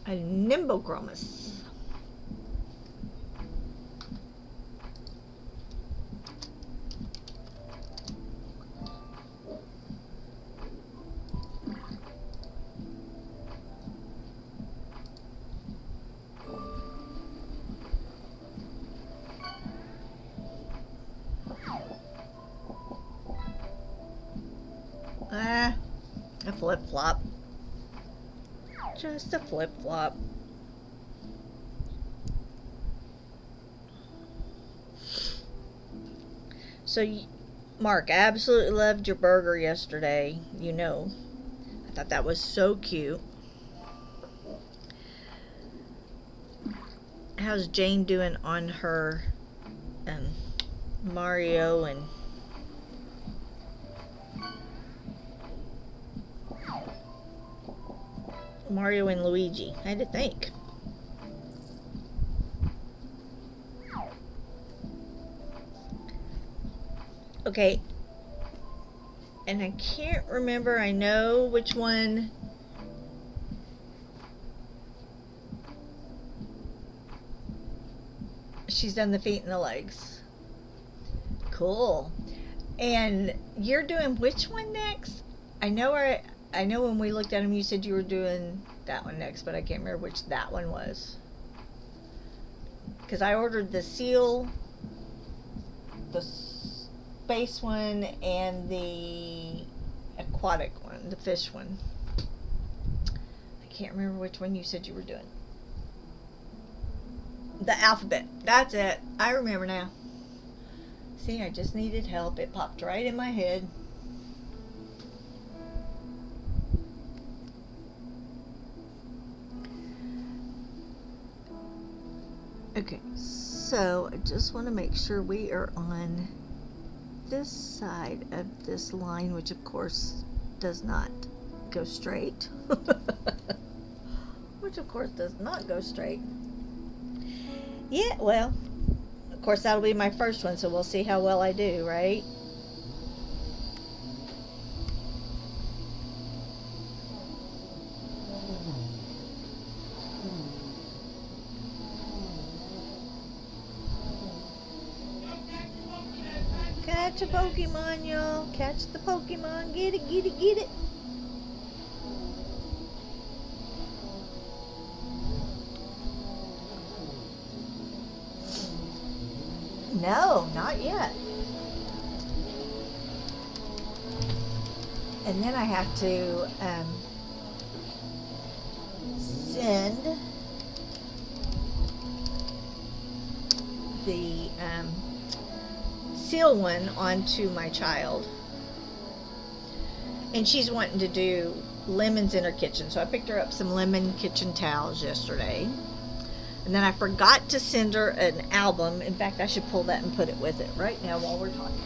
A Nimbochromis. A flip-flop. Just a flip-flop. So, Mark, I absolutely loved your burger yesterday. You know, I thought that was so cute. How's Jane doing on her Mario and Luigi? I had to think. Okay. And I can't remember. I know which one. She's done the feet and the legs. Cool. And you're doing which one next? I know when we looked at them, you said you were doing that one next, but I can't remember which that one was. Because I ordered the seal, the space one, and the aquatic one, the fish one. I can't remember which one you said you were doing. The alphabet. That's it. I remember now. See, I just needed help. It popped right in my head. Okay, so I just want to make sure we are on this side of this line, which of course does not go straight. Which of course does not go straight. Yeah, well, of course that'll be my first one, so we'll see how well I do, right? Catch a Pokemon, y'all. Catch the Pokemon. Get it, get it, get it. No, not yet. And then I have to send the seal one onto my child. And she's wanting to do lemons in her kitchen. So I picked her up some lemon kitchen towels yesterday. And then I forgot to send her an album. In fact, I should pull that and put it with it right now while we're talking.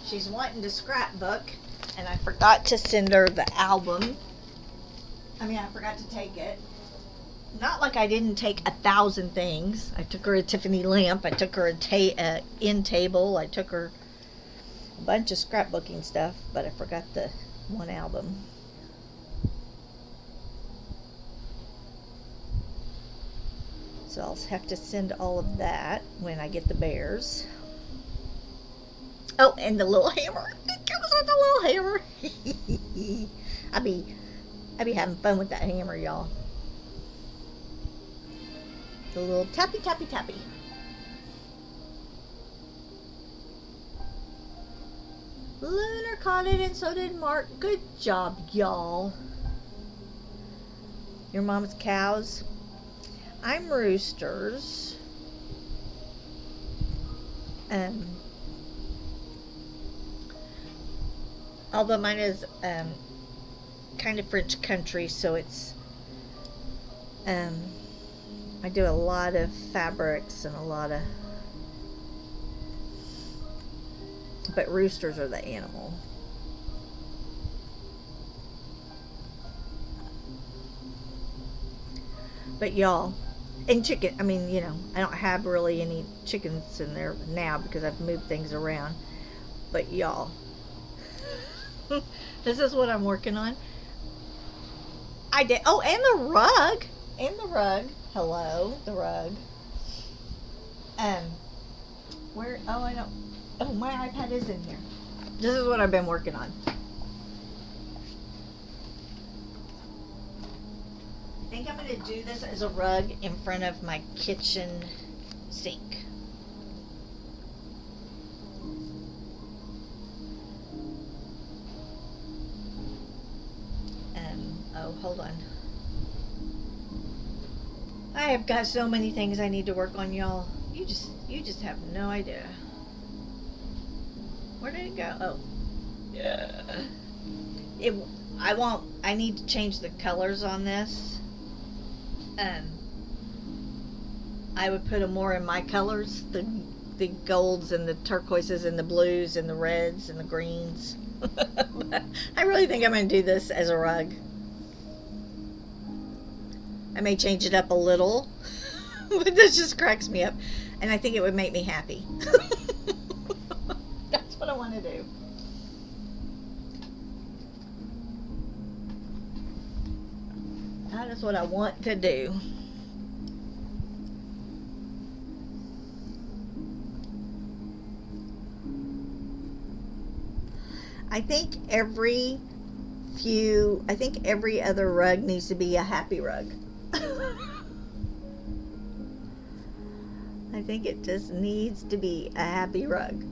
She's wanting to scrapbook, and I forgot to send her the album. I forgot to take it. Not like I didn't take 1,000 things. I took her a Tiffany lamp. I took her a end table. I took her a bunch of scrapbooking stuff, but I forgot the one album. So I'll have to send all of that when I get the bears. Oh, and the little hammer. It comes with a little hammer. I be having fun with that hammer, y'all. The little tappy, tappy, tappy. Lunar caught it, and so did Mark. Good job, y'all. Your mom's cows. I'm roosters. Although mine is kind of French country, so it's I do a lot of fabrics and a lot of, but roosters are the animal. But y'all, and chicken, I don't have really any chickens in there now because I've moved things around. But y'all, this is what I'm working on. I did, oh, and the rug. Hello, the rug. Where, my iPad is in here. This is what I've been working on. I think I'm going to do this as a rug in front of my kitchen sink. Hold on. I have got so many things I need to work on, y'all. You just have no idea. Where did it go? Oh. Yeah. I need to change the colors on this. I would put them more in my colors, the golds and the turquoises and the blues and the reds and the greens. I really think I'm going to do this as a rug. I may change it up a little, but this just cracks me up, and I think it would make me happy. That's what I want to do. That is what I want to do. I think every other rug needs to be a happy rug. I think it just needs to be a happy rug.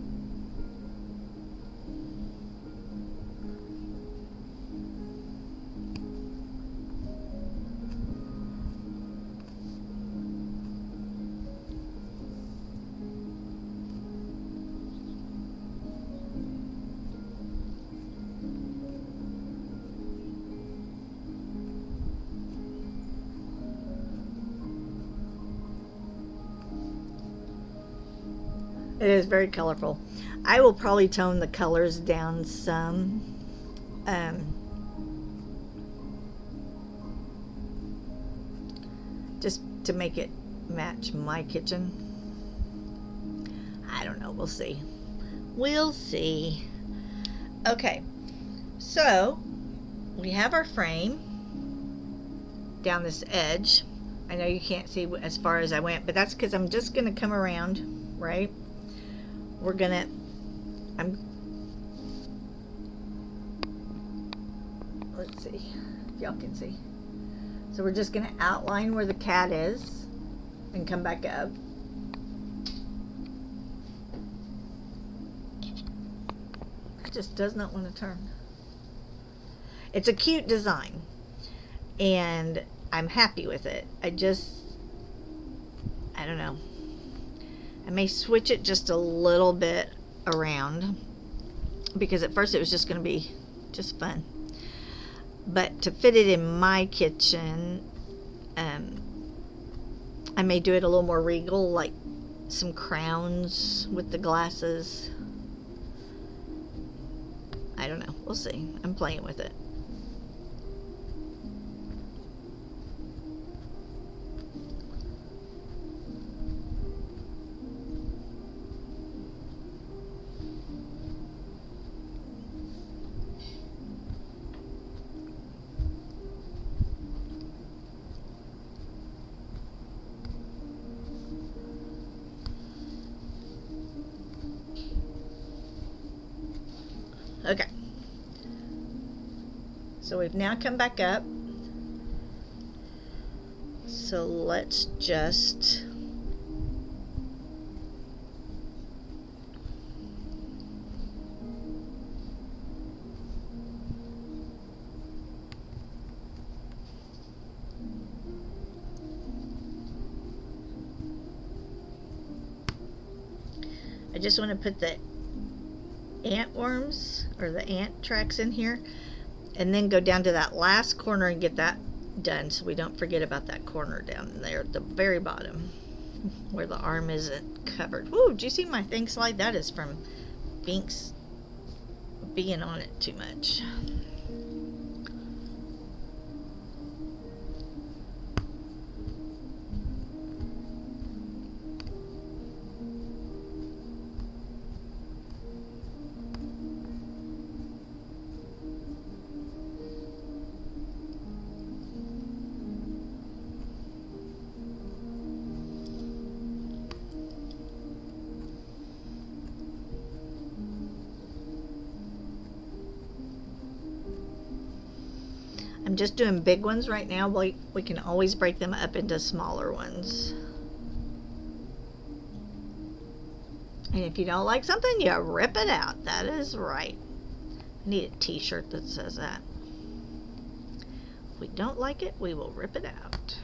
It is very colorful. I will probably tone the colors down some. Just to make it match my kitchen. I don't know. We'll see. We'll see. Okay. So, we have our frame down this edge. I know you can't see as far as I went, but that's because I'm just going to come around, right? Let's see if y'all can see. So we're just going to outline where the cat is and come back up. just does not want to turn. It's a cute design, and I'm happy with it. I don't know. I may switch it just a little bit around, because at first it was just going to be just fun. But to fit it in my kitchen, I may do it a little more regal, like some crowns with the glasses. I don't know. We'll see. I'm playing with it. Okay. So we've now come back up. So let's just I just want to put the ant worms or the ant tracks in here, and then go down to that last corner and get that done, so we don't forget about that corner down there at the very bottom where the arm isn't covered. Woo, did you see my thing slide? That is from Binks being on it too much. I'm just doing big ones right now. We can always break them up into smaller ones. And if you don't like something, you rip it out. That is right. I need a t-shirt that says that. If we don't like it, we will rip it out.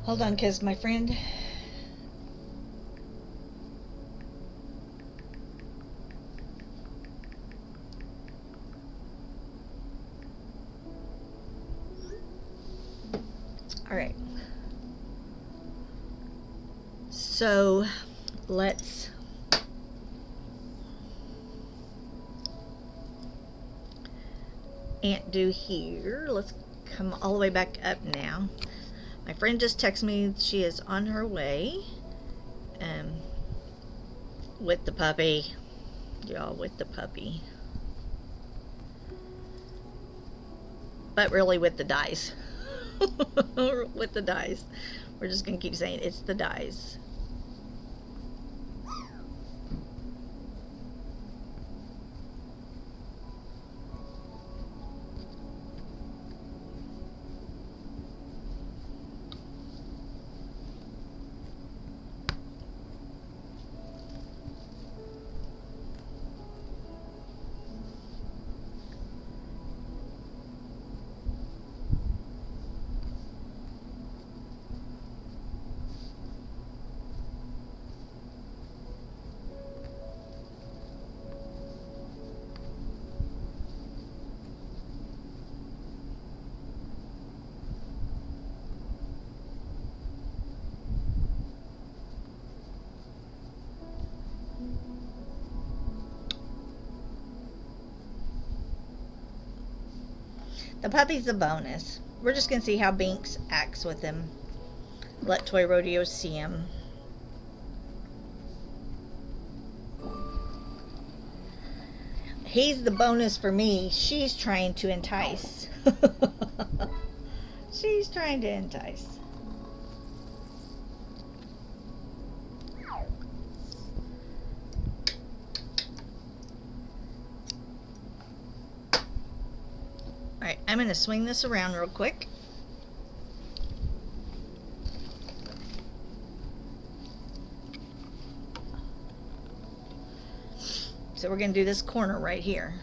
Hold on, because my friend... All right. So, let's... Ant do here. Let's come all the way back up now. My friend just texted me she is on her way with the puppy. Y'all, with the puppy. But really with the dice. With the dice. We're just going to keep saying it's the dice. The puppy's a bonus. We're just going to see how Binks acts with him. Let Toy Rodeo see him. He's the bonus for me. She's trying to entice. She's trying to entice. Alright, I'm going to swing this around real quick. So we're going to do this corner right here.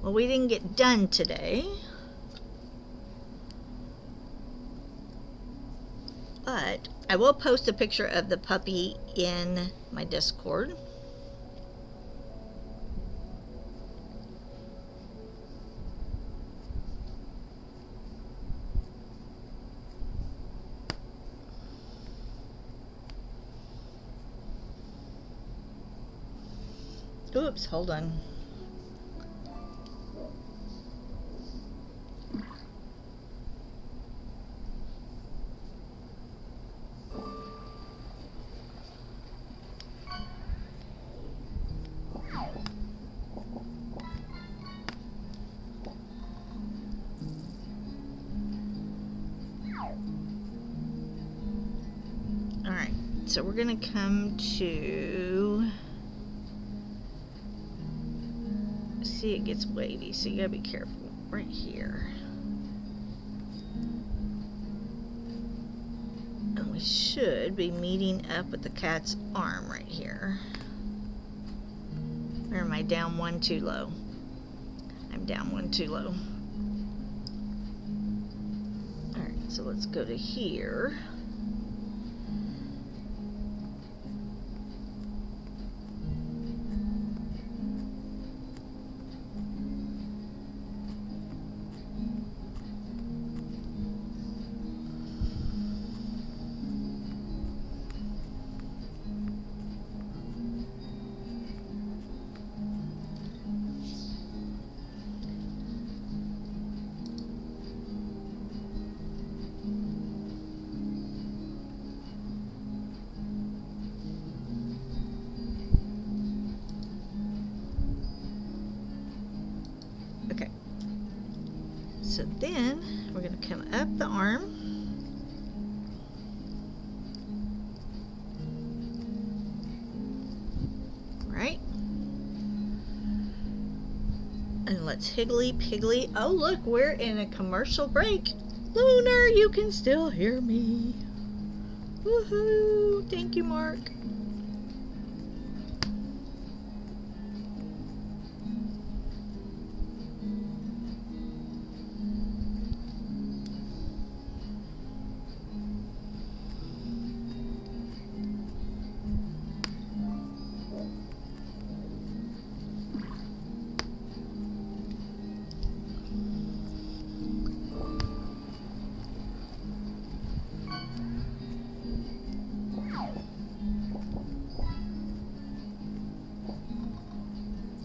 Well, we didn't get done today, but I will post a picture of the puppy in my Discord. Oops, hold on. Alright, so we're going to come to... See, it gets wavy, so you gotta be careful right here. And we should be meeting up with the cat's arm right here. Or am I down one too low? I'm down one too low. Alright, so let's go to here. So then we're going to come up the arm. Right. And let's higgly piggly. Oh, look, we're in a commercial break. Lunar, you can still hear me. Woohoo! Thank you, Mark.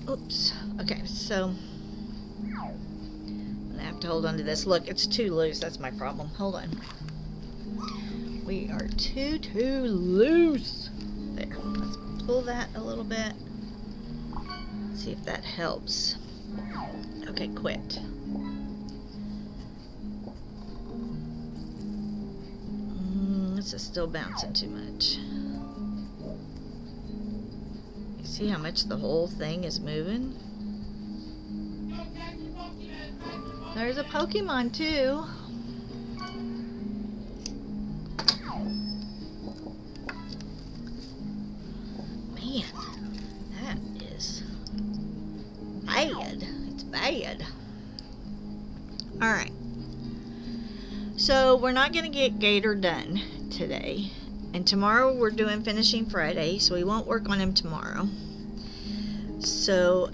Oops. Okay, so I'm gonna have to hold on to this. Look, it's too loose. That's my problem. Hold on. We are too loose. There. Let's pull that a little bit. See if that helps. Okay, quit. This is still bouncing too much. See how much the whole thing is moving? There's a Pokemon too. Man, that is bad. It's bad. Alright. So we're not going to get Gator done today. And tomorrow we're doing Finishing Friday, so we won't work on him tomorrow. So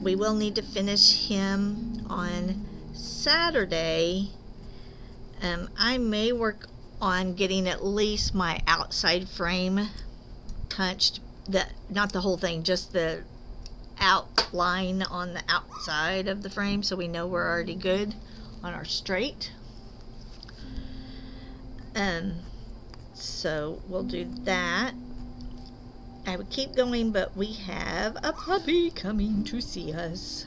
we will need to finish him on Saturday. I may work on getting at least my outside frame punched not the whole thing, just the outline on the outside of the frame, so we know we're already good on our straight. So we'll do that. I would keep going, but we have a puppy coming to see us.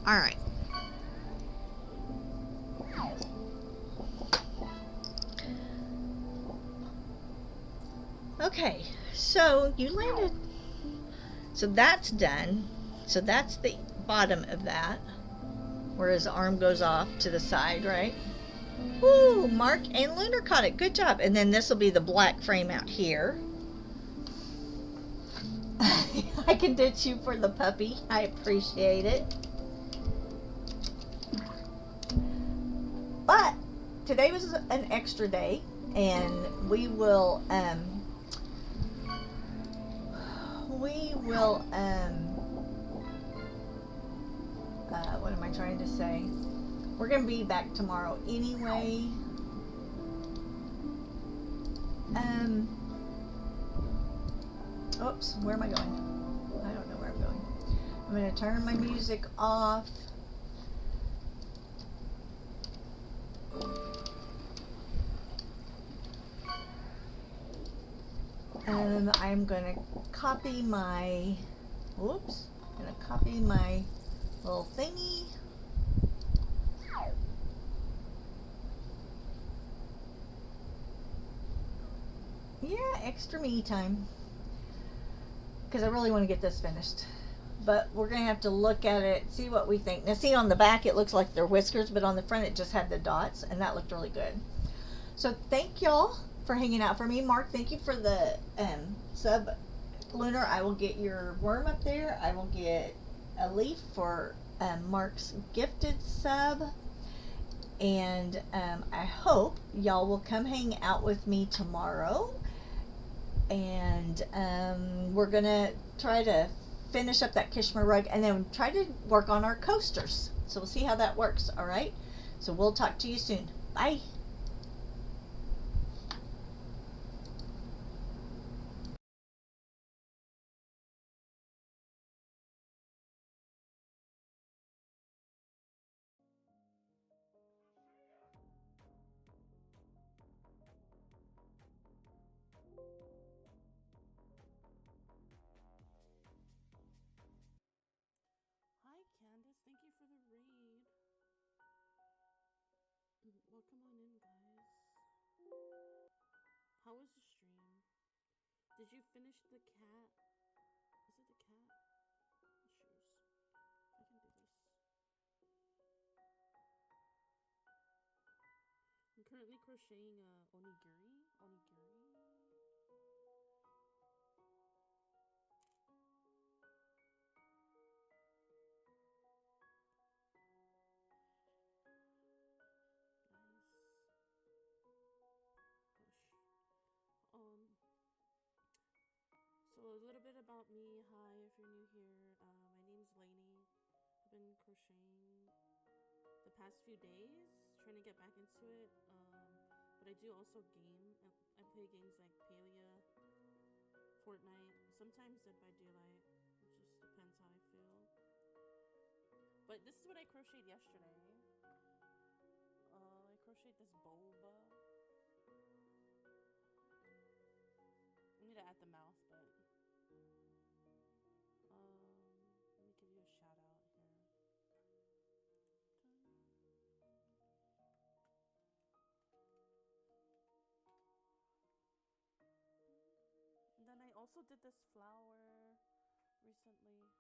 All right. Okay, so you landed. So that's done. So that's the bottom of that, where his arm goes off to the side, right? Woo! Mark and Lunar caught it. Good job. And then this will be the black frame out here. I can ditch you for the puppy. I appreciate it. But today was an extra day, and we will what am I trying to say? We're gonna be back tomorrow anyway. Oops, where am I going? I don't know where I'm going. I'm gonna turn my music off. I'm gonna copy my, whoops, I'm gonna copy my little thingy. Yeah, extra me time. Because I really want to get this finished. But we're going to have to look at it, see what we think. Now see, on the back it looks like they're whiskers, but on the front it just had the dots, and that looked really good. So thank y'all for hanging out for me. Mark, thank you for the sub. Lunar, I will get your worm up there. I will get a leaf for Mark's gifted sub. And I hope y'all will come hang out with me tomorrow. And we're going to try to finish up that Kishmer rug and then try to work on our coasters. So we'll see how that works, all right? So we'll talk to you soon. Bye. Hi, Candace. Thank you for the raid. Welcome on in, guys. How was the stream? Did you finish the cat? Is it the cat? The shoes. I can do this. I'm currently crocheting onigiri. Nice. Push. So a little bit about me. Hi, if you're new here. My name's Lainey. I've been crocheting the past few days, trying to get back into it. But I do also game. I play games like Palia, Fortnite, sometimes Dead by Daylight. It just depends how I feel. But this is what I crocheted yesterday. I crocheted this boba. I need to add the mouth, but let me give you a shout out here. And then I also did this flower recently.